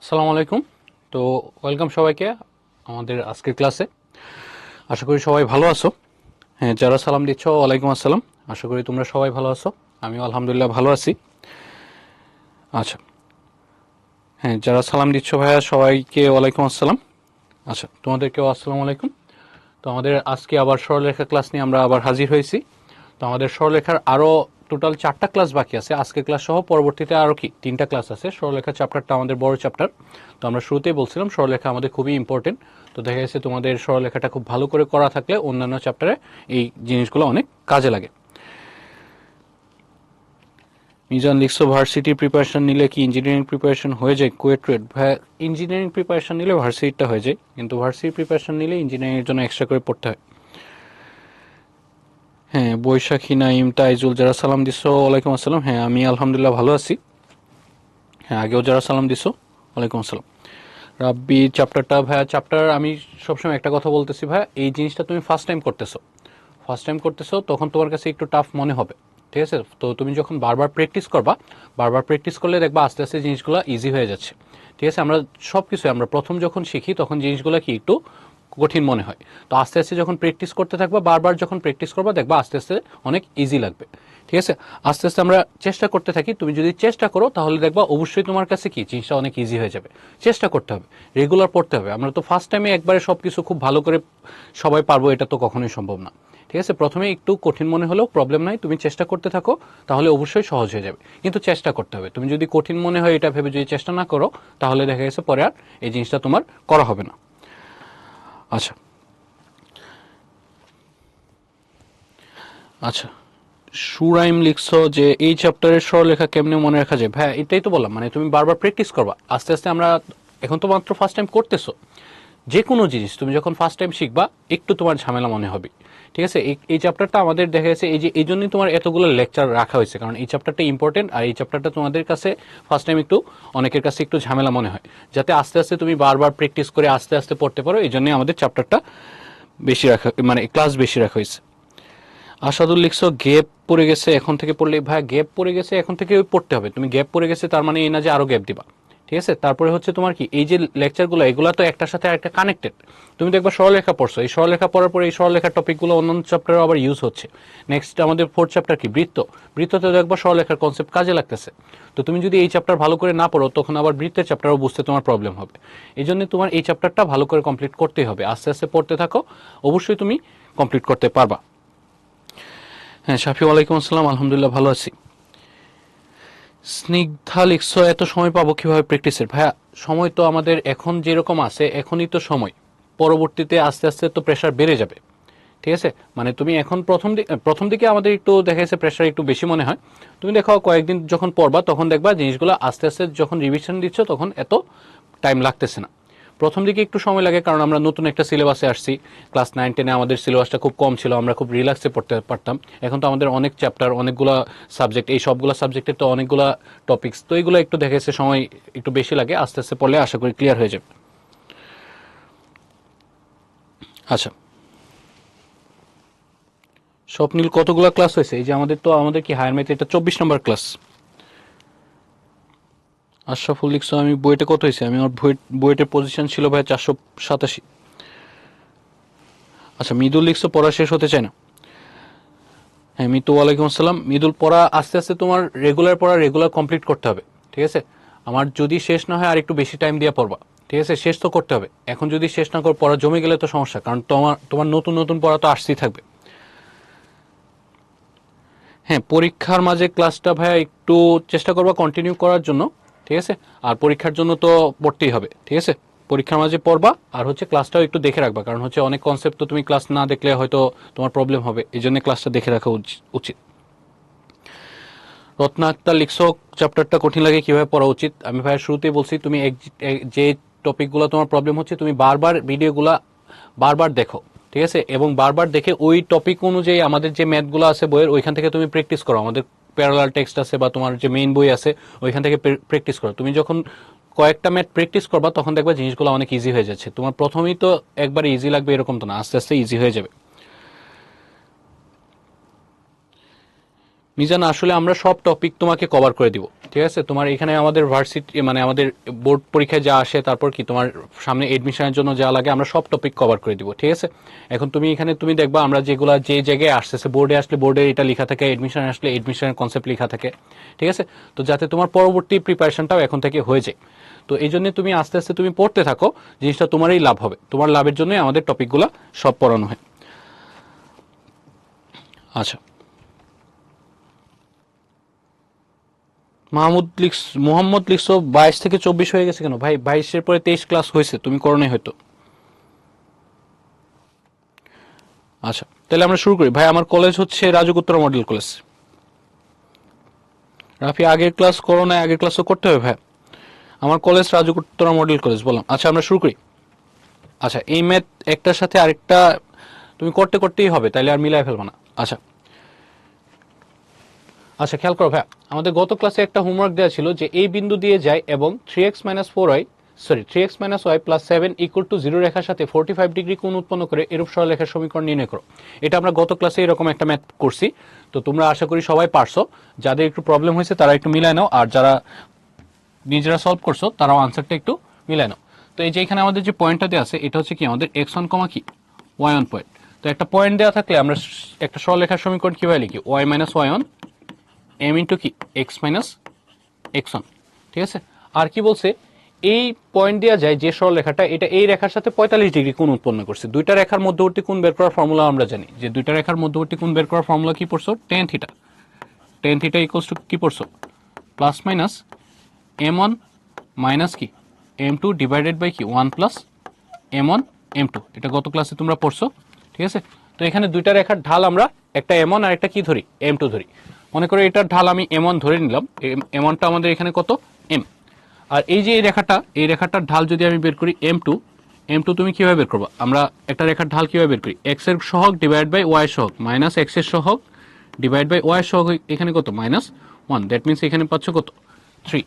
আসসালামু আলাইকুম। তো ওয়েলকাম সবাইকে আমাদের আজকের ক্লাসে। আশা করি সবাই ভালো আছো। হ্যাঁ, যারা সালাম দিচ্ছ ওয়ালাইকুম আসসালাম। আশা করি তোমরা সবাই ভালো আছো। আমিও আলহামদুলিল্লাহ ভালো আছি। আচ্ছা, হ্যাঁ, যারা সালাম দিচ্ছ ভাইয়া সবাইকে ওয়ালাইকুম আসসালাম। আচ্ছা, তোমাদেরকেও আসসালামু আলাইকুম। তো আমাদের আজকে আবার সরলরেখা ক্লাস নিয়ে আমরা আবার হাজির হয়েছি। তো আমাদের সরলরেখার আরও টোটাল 4টা ক্লাস বাকি আছে। আজকের ক্লাস সহ পরবর্তীতে আরও 3টা ক্লাস আছে। সরলরেখা চ্যাপ্টারটা আমাদের বড় চ্যাপ্টার। তো আমরা শুরুতেই বলছিলাম সরলরেখা আমাদের খুবই ইম্পর্টেন্ট। তো দেখা যাচ্ছে তোমাদের সরলরেখাটা খুব ভালো করে করা থাকলে অন্যান্য চ্যাপ্টারে এই জিনিসগুলো অনেক কাজে লাগে। মিজান লিখছো ভার্সিটি প্রিপারেশন নিলে কি ইঞ্জিনিয়ারিং প্রিপারেশন হয়ে যায়? কুয়েট ইঞ্জিনিয়ারিং প্রিপারেশন নিলে ভার্সিটিটা হয়ে যায়, কিন্তু ভার্সিটি প্রিপারেশন নিলে ইঞ্জিনিয়ারিংয়ের জন্য এক্সট্রা করে পড়তে হয়। হ্যাঁ, বৈশাখী নাইম তাইজুল যারা সালাম দিছো ওয়ালাইকুম আসসালাম। হ্যাঁ, আমি আলহামদুলিল্লাহ ভালো আছি। হ্যাঁ, আগেও যারা সালাম দিছো ওয়ালাইকুম আসসালাম। রাব্বি চ্যাপ্টারটা ভাইয়া, চ্যাপ্টার আমি সবসময় একটা কথা বলতেছি ভাইয়া, এই জিনিসটা তুমি ফার্স্ট টাইম করতেছো তখন তোমার কাছে একটু টাফ মনে হবে, ঠিক আছে? তো তুমি যখন বারবার প্র্যাকটিস করলে দেখবা আস্তে আস্তে জিনিসগুলো ইজি হয়ে যাচ্ছে, ঠিক আছে? আমরা প্রথম যখন শিখি তখন জিনিসগুলো কি একটু কঠিন মনে হয়। তো আস্তে আস্তে যখন প্র্যাকটিস করতে থাকবা, বারবার যখন প্র্যাকটিস করবা দেখবা আস্তে আস্তে অনেক ইজি লাগবে, ঠিক আছে? আস্তে আস্তে আমরা চেষ্টা করতে থাকি। তুমি যদি চেষ্টা করো তাহলে দেখবা অবশ্যই তোমার কাছে কি জিনিসটা অনেক ইজি হয়ে যাবে। চেষ্টা করতে হবে, রেগুলার পড়তে হবে। আমরা তো ফার্স্ট টাইমে একবারে সব কিছু খুব ভালো করে সবাই পারবো এটা তো কখনোই সম্ভব না, ঠিক আছে? প্রথমে একটু কঠিন মনে হলেও প্রবলেম নাই, তুমি চেষ্টা করতে থাকো, তাহলে অবশ্যই সহজ হয়ে যাবে। কিন্তু চেষ্টা করতে হবে। তুমি যদি কঠিন মনে হয় এটা ভেবে যদি চেষ্টা না করো, তাহলে দেখা গেছে পরে আর এই জিনিসটা তোমার করা হবে না। আচ্ছা আচ্ছা, সুরাইম লিখছো যে এই চ্যাপ্টারের সরলরেখা কেমনে মনে রাখা যায়? ভাই, এটাই তো বললাম, মানে তুমি বারবার প্র্যাকটিস করবা আস্তে আস্তে। আমরা এখন তো মাত্র ফার্স্ট টাইম করতেছো। যে কোনো জিনিস তুমি যখন ফার্স্ট টাইম শিখবা একটু তোমার ঝামেলা মনে হবে, ঠিক আছে? এই চ্যাপ্টারটা আমাদের দেখা গেছে এই জন্যই তোমার এতগুলো লেকচার রাখা হয়েছে, কারণ এই চ্যাপ্টারটা ইম্পর্টেন্ট। আর এই চ্যাপ্টারটা তোমাদের কাছে ফার্স্ট টাইম একটু অনেকের কাছে একটু ঝামেলা মনে হয়, যাতে আস্তে আস্তে তুমি বারবার প্র্যাকটিস করে আস্তে আস্তে পড়তে পারো। এই জন্যই আমাদের চ্যাপ্টারটা বেশি রাখা, মানে ক্লাস বেশি রাখা হয়েছে। আসাদুল লিখছো গ্যাপ পড়ে গেছে এখন থেকে পড়লে। ভাই, গ্যাপ পড়ে গেছে এখন থেকে পড়তে হবে। তুমি গ্যাপ পড়ে গেছে তার মানে এই না যে আরো গ্যাপ দিবা, ঠিক আছে? তারপরে হচ্ছে তোমার কি এই যে লেকচারগুলো, এগুলো তো একটার সাথে আরেকটা কানেক্টেড। তুমি দেখবা সরলরেখা পড়ছো, এই সরলরেখা পড়ার পরে এই সরলরেখার টপিকগুলো অন্যান্য চ্যাপ্টারে আবার ইউজ হচ্ছে। নেক্সট আমাদের ফোর্থ চ্যাপ্টার কি বৃত্ততে দেখবা সরলরেখার কনসেপ্ট কাজে লাগতেছে। তো তুমি যদি এই চ্যাপ্টার ভালো করে না পড়ো, তখন আবার বৃত্তের চ্যাপ্টারও বুঝতে তোমার প্রবলেম হবে। এই জন্য তোমার এই চ্যাপ্টারটা ভালো করে কমপ্লিট করতেই হবে। আস্তে আস্তে পড়তে থাকো, অবশ্যই তুমি কমপ্লিট করতে পারবা। হ্যাঁ, শাফি ওয়ালাইকুম আসসালাম, আলহামদুলিল্লাহ ভালো আছি। স্নিগ্ধা লিখছো এত সময় পাবো কিভাবে প্র্যাকটিসের? ভাইয়া, সময় তো আমাদের এখন যেরকম আছে এখনই তো সময়। পরবর্তীতে আস্তে আস্তে তো প্রেশার বেড়ে যাবে, ঠিক আছে? মানে তুমি এখন প্রথম দিকে আমাদের একটু দেখা যাচ্ছে প্রেশার একটু বেশি মনে হয়। তুমি দেখো কয়েকদিন যখন পড়বা তখন দেখবা জিনিসগুলো আস্তে আস্তে যখন রিভিশন দিচ্ছ তখন এত টাইম লাগতেছে না। প্রথম দিকে একটু সময় লাগে, কারণ আমরা নতুন একটা সিলেবাসে আসছি। ক্লাস 9-10-এ আমাদের সিলেবাসটা খুব কম ছিল, আমরা খুব রিল্যাক্সে পড়তে পারতাম। এখন তো আমাদের অনেক চ্যাপ্টার, অনেকগুলো সাবজেক্ট, এই সবগুলো সাবজেক্টের তো অনেকগুলো টপিক্স, তো এইগুলো একটু দেখা যাচ্ছে সময় একটু বেশি লাগে। আস্তে আস্তে পড়লে আশা করি ক্লিয়ার হয়ে যাবে। আচ্ছা, স্বপ্নিল কতগুলো ক্লাস হয়েছে? এই যে আমাদের কি হায়ার ম্যাথ, এটা 24 নম্বর ক্লাস। আশরাফুল লিখছো আমি বুয়েটে কত হয়েছে? আমি আমার বুয়েটের পজিশন ছিল ভাই 487। আচ্ছা, মৃদুল লিখছো পড়া শেষ হতে চায় না। হ্যাঁ, মিতু ওয়ালাইকুম আসসালাম। মৃদুল, পড়া আস্তে আস্তে তোমার রেগুলার কমপ্লিট করতে হবে, ঠিক আছে? আমার যদি শেষ না হয় আর একটু বেশি টাইম দিয়ে পড়বা, ঠিক আছে? শেষ তো করতে হবে। এখন যদি শেষ না করে পড়া জমে গেলে তো সমস্যা, কারণ তোমার নতুন নতুন পড়া তো আসতেই থাকবে। হ্যাঁ, পরীক্ষার মাঝে ক্লাসটা ভাইয়া একটু চেষ্টা করবা কন্টিনিউ করার জন্য, ঠিক আছে? আর পরীক্ষার জন্য তো পড়তেই হবে, ঠিক আছে? পরীক্ষার মাঝে পড়বা, আর হচ্ছে ক্লাসটাও একটু দেখে রাখবা, কারণ হচ্ছে অনেক কনসেপ্ট তো তুমি ক্লাস না দেখলে হয়তো তোমার প্রবলেম হবে। এই জন্য ক্লাসটা দেখে রাখা উচিত। রত্না আক্তার লিখছো চ্যাপ্টারটা কঠিন লাগে কিভাবে পড়া উচিত? আমি ভাই শুরুতেই বলছি, তুমি যে টপিকগুলো তোমার প্রবলেম হচ্ছে তুমি বারবার ভিডিওগুলা বারবার দেখো, ঠিক আছে? এবং বারবার দেখে ওই টপিক অনুযায়ী আমাদের যে ম্যাথগুলো আছে বইয়ের, ওইখান থেকে তুমি প্র্যাকটিস করো। আমাদের প্যারালাল টেক্সট আছে বা তোমার যে মেইন বই আছে ওইখান থেকে প্র্যাকটিস করো। তুমি যখন কয়েকটা ম্যাথ প্র্যাকটিস করবা তখন দেখবা জিনিসগুলো অনেক ইজি হয়ে যাচ্ছে। তোমার প্রথমেই তো একবার ইজি লাগবে এরকম তো না, আস্তে আস্তে ইজি হয়ে যাবে। মিজান, আসলে আমরা সব টপিক তোমাকে কভার করে দিব, ঠিক আছে, তোমার এখানে আমাদের ভার্সিটি মানে আমাদের বোর্ড পরীক্ষায় যা আসে, তারপর কি তোমার সামনে এডমিশনের জন্য যা লাগে আমরা সব টপিক কভার করে দিব। ঠিক আছে, এখন তুমি এখানে তুমি দেখবা আমরা যেগুলা যে জায়গায় আসতেছে, বোর্ডে আসলে বোর্ডে এটা লেখা থাকে, এডমিশন আসলে এডমিশনের কনসেপ্ট লেখা থাকে। ঠিক আছে, তো যাতে তোমার পরবর্তী প্রিপারেশনটাও এখন থেকে হয়ে যায়। তো এই জন্য তুমি আস্তে আস্তে তুমি পড়তে থাকো, জিনিসটা তোমারই লাভ হবে, তোমার লাভের জন্যই আমাদের টপিকগুলো সব পড়ানো হয়। আচ্ছা, মোহাম্মদ লিখছো 22 থেকে 24 হয়ে গেছে কেন ভাই? 22-এর পরে 23 ক্লাস হয়েছে, তুমি করো নাই হয়তো। আচ্ছা, তাহলে আমরা শুরু করি। ভাই আমার কলেজ হচ্ছে রাজগুত্তরা মডেল কলেজ। রাফি আগের ক্লাস করো নাই? আগের ক্লাসও করতে হবে ভাই। আমার কলেজ রাজগুত্তরা মডেল কলেজ বললাম। আচ্ছা আমরা শুরু করি। আচ্ছা, এই ম্যাথ একটার সাথে আরেকটা তুমি করতে করতেই হবে, তাইলে আর মিলাই ফেলবো না। আচ্ছা আচ্ছা, খেয়াল করো ভাই, আমাদের গত ক্লাসে একটা হোমওয়ার্ক দেওয়া ছিল যে এই বিন্দু দিয়ে যায় এবং 3x - y + 7 = 0 রেখার সাথে 45 ডিগ্রি কোণ উৎপন্ন করে এরূপ সরলরেখার সমীকরণ নির্ণয় করো। এটা আমরা গত ক্লাসে এরকম একটা ম্যাথ করছি। তো তোমরা আশা করি সবাই পারছো। যাদের একটু প্রবলেম হয়েছে তারা একটু মিলায় নাও, আর যারা নিজেরা সলভ করছো তারাও আনসারটা একটু মিলায় নাও। তো এই যে এখানে আমাদের যে পয়েন্টটা দেওয়া আছে, এটা হচ্ছে কি আমাদের x1, কি y1 পয়েন্ট। তো একটা পয়েন্ট দেওয়া থাকলে আমরা একটা সরলরেখার সমীকরণ কিভাবে লিখি? y - y1 m ইন্টু কি x - x1। ঠিক আছে, আর কি বলছে, এই পয়েন্ট দেওয়া যায় যে সরলরেখাটা, এটা এই রেখার সাথে 45 ডিগ্রি কোণ উৎপন্ন করছে। দুইটা রেখার মধ্যবর্তী কোণ বের করার ফর্মুলা আমরা জানি, যে দুইটা রেখার মধ্যবর্তী কোণ বের করার ফর্মুলা কি পড়ছো? tan theta. tan theta equals two কি পড়ছো? প্লাস মাইনাস m1 মাইনাস কি m2 ডিভাইডেড বাই কি 1 প্লাস m1 m2। এটা গত ক্লাসে তোমরা পড়ছো। ঠিক আছে, তো এখানে দুইটা রেখার ঢাল আমরা একটা m1 আর একটা কি ধরি? m2 ধরি। মনে করো এটার ঢাল আমি m1 ধরে নিলাম, m1টা আমাদের এখানে কত? m। আর এই যে এই রেখাটার ঢাল যদি আমি বের করি m2 তুমি কিভাবে বের করবা? আমরা একটা রেখার ঢাল কিভাবে বের করি? x এর সহগ ডিভাইড বাই y এর সহগ মাইনাস x এর সহগ ডিভাইড বাই y এর সহগ, এখানে কত? -1। দ্যাট মিন্স এখানে পাচ্ছ কত? 3।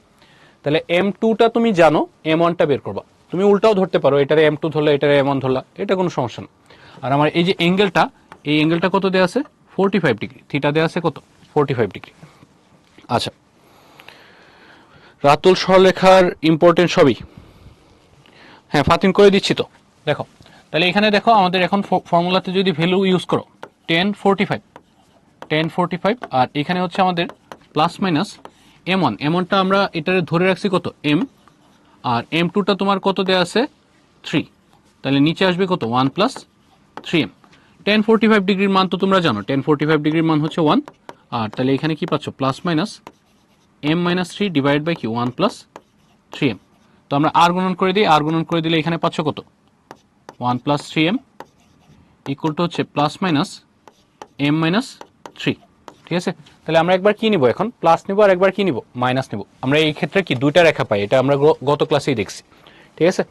তাহলে m2টা তুমি জানো, m1টা বের করবা। তুমি উল্টাও ধরতে পারো, এটারে m2 ধরলা, এটারে m1 ধরলা, এটা কোনো সমস্যা না। আর আমার এই যে অ্যাঙ্গেলটা, এই অ্যাঙ্গেলটা কত দেওয়া আছে? 45 ডিগ্রি। থিটা দেওয়া আছে কত? 45 ডিগ্রি। আচ্ছা, রাতুল সরলরেখার ইম্পর্টেন্ট সবই হ্যাঁ ফাতিন করে দিচ্ছি। তো দেখো, তাহলে এখানে দেখো আমাদের এখন ফর্মুলাতে যদি ভ্যালু ইউজ করো tan 45, আর এখানে হচ্ছে আমাদের প্লাস মাইনাস m1টা আমরা এটারে ধরে রাখছি কত? m। আর m2টা তোমার কত দেওয়া আছে? 3। তাহলে নিচে আসবে কত? 1 প্লাস 3m। tan 45 ডিগ্রির মান তো তোমরা জানো, tan 45 ডিগ্রির মান হচ্ছে 1। আর তাহলে এখানে কি পাচ্ছ? Plus minus m-3 divide by কি 1 প্লাস 3m। তো আমরা আর গুণন করে দিই, আর গুণন করে দিলে এখানে পাচ্ছ কত? 1 প্লাস 3m ইকুয়াল টু হচ্ছে প্লাস মাইনাস m-3। ঠিক আছে, তাহলে আমরা একবার কি নিব? এখন প্লাস নিব, আর একবার কি নিব? মাইনাস নিব। আমরা এই ক্ষেত্রে কি দুইটা রেখা পাই, এটা আমরা গত ক্লাসেই দেখছি। ঠিক আছে,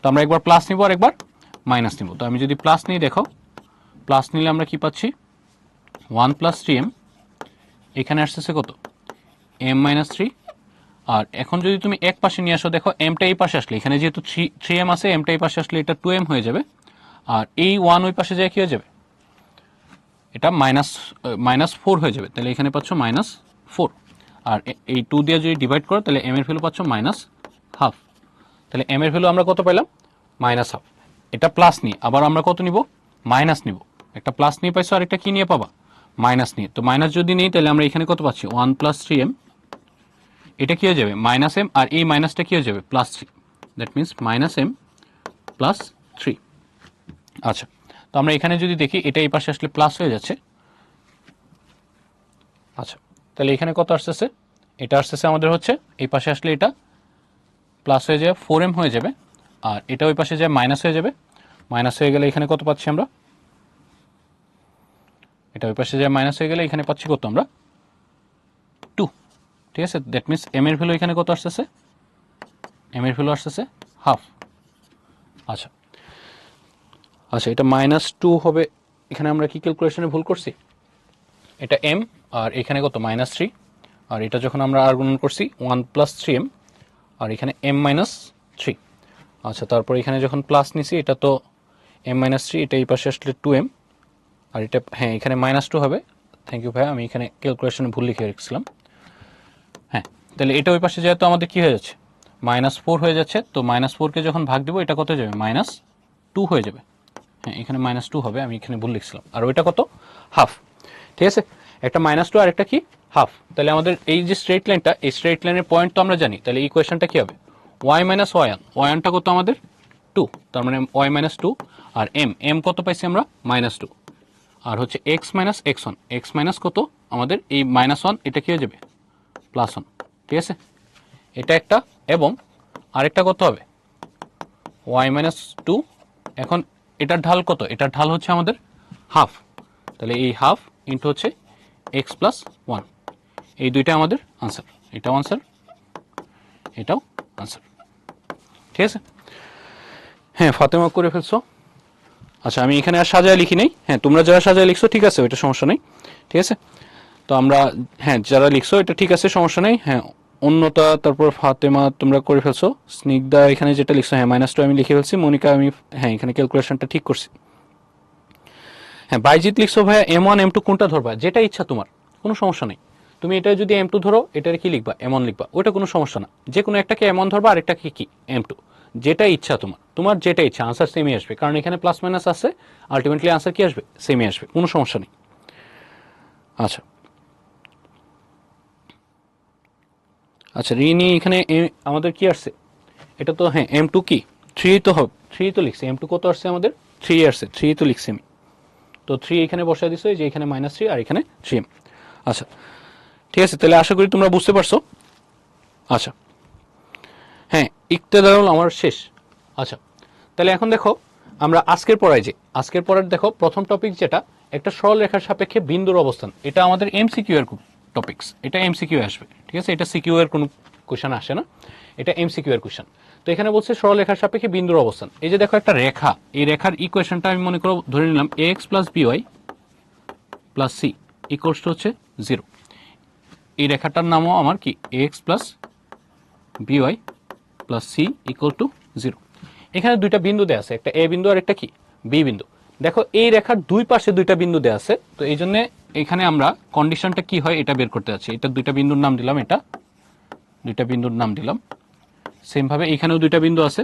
তো আমরা একবার প্লাস নিব আর একবার মাইনাস নিব। তো আমি যদি প্লাস নিই, দেখো প্লাস নিলে আমরা কি পাচ্ছি? 1 প্লাস 3m, এখানে আসতেছে কত? m-3। আর এখন যদি তুমি এক পাশে নিয়ে আসো, দেখো এমটা এই পাশে আসলে, এখানে যেহেতু 3m আছে, এমটা এই পাশে আসলে এটা 2m হয়ে যাবে। আর এই 1 ওই পাশে যায় কি হয়ে যাবে? এটা -4 হয়ে যাবে। তাহলে এখানে পাচ্ছ -4। আর এই 2 দিয়ে যদি ডিভাইড করো, তাহলে m এর ভ্যালু পাচ্ছ -1/2। তাহলে m এর ভ্যালু আমরা কত পেলাম? -1/2। এটা প্লাস নিয়ে আবার আমরা কত নিব? মাইনাস নিব। একটা প্লাস নিয়ে পাইছো, আর একটা কি নিয়ে পাবা? মাইনাস নিয়ে। তো মাইনাস যদি নিই, তাহলে আমরা এখানে কত পাচ্ছি? 1 প্লাস 3m। এটা কি হয়ে যাবে? -m, আর এই মাইনাসটা কি হয়ে যাবে? +3। That means -m plus 3। আচ্ছা, তো আমরা এখানে যদি দেখি, এটা এই পাশে আসলে প্লাস হয়ে যাচ্ছে। আচ্ছা, তাহলে এখানে কত আসতেছে? এটা আসতেছে আমাদের হচ্ছে এই পাশে আসলে এটা প্লাস হয়ে যাবে, 4m হয়ে যাবে। আর এটা ওই পাশে যায় মাইনাস হয়ে যাবে। মাইনাস হয়ে গেলে এখানে কত পাচ্ছি আমরা? এটা ওই পাশে যায় মাইনাস হয়ে গেলে এখানে পাচ্ছি কত আমরা? 2। ঠিক আছে, দ্যাট মিন্স m এর ভ্যালু এখানে কত আসতেছে? m এর ভ্যালু আসতেছে 1/2। আচ্ছা আচ্ছা, এটা -2 হবে। এখানে আমরা কি ক্যালকুলেশনে ভুল করছি? এটা m, আর এখানে কত? -3। আর এটা যখন আমরা আর গুণন করছি 1 প্লাস 3m, আর এখানে m-3। আচ্ছা, তারপর এখানে যখন প্লাস নিছি, এটা তো m-3, এটা এই পাশে আসলে 2m, আর এটা হ্যাঁ এখানে -2 হবে। থ্যাংক ইউ ভাই, আমি এখানে ক্যালকুলেশনে ভুল লিখে রেখেছিলাম। হ্যাঁ, তাহলে এটা ওই পাশে যেহেতু আমাদের কি হয়ে যাচ্ছে -4 হয়ে যাচ্ছে, তো -4কে যখন ভাগ দেবো এটা কত যাবে -2 হয়ে যাবে। হ্যাঁ এখানে -2 হবে, আমি এখানে ভুল লিখছিলাম। আর ওইটা কত হাফ, ঠিক আছে, একটা -2 আর একটা কি হাফ। তাহলে আমাদের এই যে স্ট্রেট লাইনটা, এই স্ট্রেট লাইনের পয়েন্ট তো আমরা জানি, তাহলে ইকুয়েশনটা কি হবে y - y1, y1টা কত আমাদের 2, তার মানে y - 2 আর m কত পাইছি আমরা -2 আর হচ্ছে x - x1, x মাইনাস কত আমাদের এই -1, এটা কি হয়ে যাবে +1, ঠিক আছে, এটা একটা। এবং আরেকটা কত হবে y - 2, এখন এটার ঢাল কত, এটার ঢাল হচ্ছে আমাদের হাফ, তাহলে এই হাফ ইন্টু হচ্ছে x + 1, এই দুইটা আমাদের আনসার, এটাও আনসার, এটাও আনসার, ঠিক আছে। হ্যাঁ ফাতেমা করে ফেলছো। আচ্ছা আমি এখানে আর সাজায় লিখি নাই, হ্যাঁ তোমরা যারা সাজায় লিখছো ঠিক আছে, ওইটা সমস্যা নেই, ঠিক আছে। তো আমরা হ্যাঁ যারা লিখছো এটা ঠিক আছে, সমস্যা নেই। হ্যাঁ অন্যতা, তারপর ফাতেমা তোমরা করে ফেলছো, স্নিগ্ধা এখানে যেটা লিখছো হ্যাঁ -2 আমি লিখে ফেলছি, মনিকা আমি হ্যাঁ এখানে ক্যালকুলেশনটা ঠিক করছি। হ্যাঁ বাইজিৎ লিখছো ভাইয়া m1 m2 কোনটা ধরবা, যেটা ইচ্ছা তোমার, কোনো সমস্যা নেই। তুমি এটা যদি m2 ধরো এটার কি লিখবা m1 লিখবা, ওইটা কোনো সমস্যা না, যে কোনো একটাকে m1 ধরবা আরেকটাকে কি m2, যেটা ইচ্ছা তোমার, তোমার যেটা ইচ্ছা, আনসার সেমই আসবে, কারণ এখানে প্লাস মাইনাস আছে, আলটিমেটলি আনসার কি আসবে সেমই আসবে, কোনো সমস্যা নেই। আচ্ছা আচ্ছা রিনি এখানে আমাদের কি আসছে, এটা তো হ্যাঁ m2 কি 3 তো হবে, 3 তো লিখছি, m2 কত আসছে আমাদের 3 আসছে, 3 তো লিখছি আমি, তো 3 এখানে বসায় দিছো, যে এখানে -3 আর এখানে 3m। আচ্ছা ঠিক আছে, তাহলে আশা করি তোমরা বুঝতে পারছো। আচ্ছা হ্যাঁ ইকতেদারুল আমার শেষ। আচ্ছা তাহলে এখন দেখো আমরা আজকের পড়ায় যে আজকের পড়ার দেখো প্রথম টপিক যেটা একটা সরলরেখার সাপেক্ষে বিন্দুর অবস্থান, এটা আমাদের এমসিকিউ এর টপিকস, এটা এমসিকিউ আসবে, ঠিক আছে, এটা সিকিউ এর কোনো কোশ্চেন আসে না, এটা এমসিকিউ এর কোশ্চেন। তো এখানে বলছে সরলরেখার সাপেক্ষে বিন্দুর অবস্থান, এই যে দেখো একটা রেখা, এই রেখার ইকুয়েশনটা আমি মনে করো ধরে নিলাম ax + by + c equals to হচ্ছে 0, এই রেখাটার নামও আমার কি ax + by + c equal to 0। এখানে দুইটা বিন্দু দেওয়া আছে, একটা এ বিন্দু আর একটা কি বি বিন্দু। দেখো এই রেখার দুই পাশে দুইটা বিন্দু দেওয়া আছে, তো এই জন্য এখানে আমরা কন্ডিশনটা কি হয় এটা বের করতে যাচ্ছি। এটা দুইটা বিন্দুর নাম দিলাম, এটা দুইটা বিন্দুর নাম দিলাম। সেম ভাবে এখানেও দুইটা বিন্দু আছে,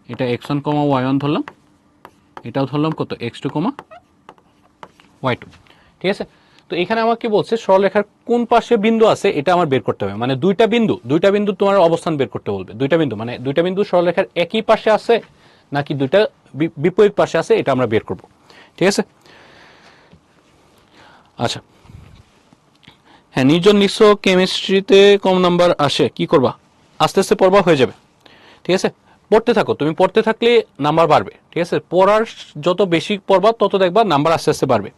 এটা x1, y1 ধরলাম, এটাও ধরলাম কত x2, y2, ঠিক আছে। তো এখানে আমাকে বলছে সরলরেখার কোন পাশে বিন্দু আছে এটা আমার বের করতে হবে, মানে দুইটা বিন্দু তোমার অবস্থান বের করতে বলবে, দুইটা বিন্দু মানে দুইটা বিন্দু সরলরেখার একই পাশে আছে নাকি দুইটা বিপরীত পাশে আছে, এটা আমরা বের করব, ঠিক আছে। আচ্ছা হ্যাঁ নির্জন লিখছো কেমিস্ট্রিতে কম নাম্বার আসে, কি করবা, আস্তে আস্তে পড়বা, হয়ে যাবে, ঠিক আছে। পড়তে থাকো, তুমি পড়তে থাকলে নাম্বার বাড়বে, ঠিক আছে, পড়ার যত বেশি পড়বা তত দেখবা নাম্বার আস্তে আস্তে বাড়বে।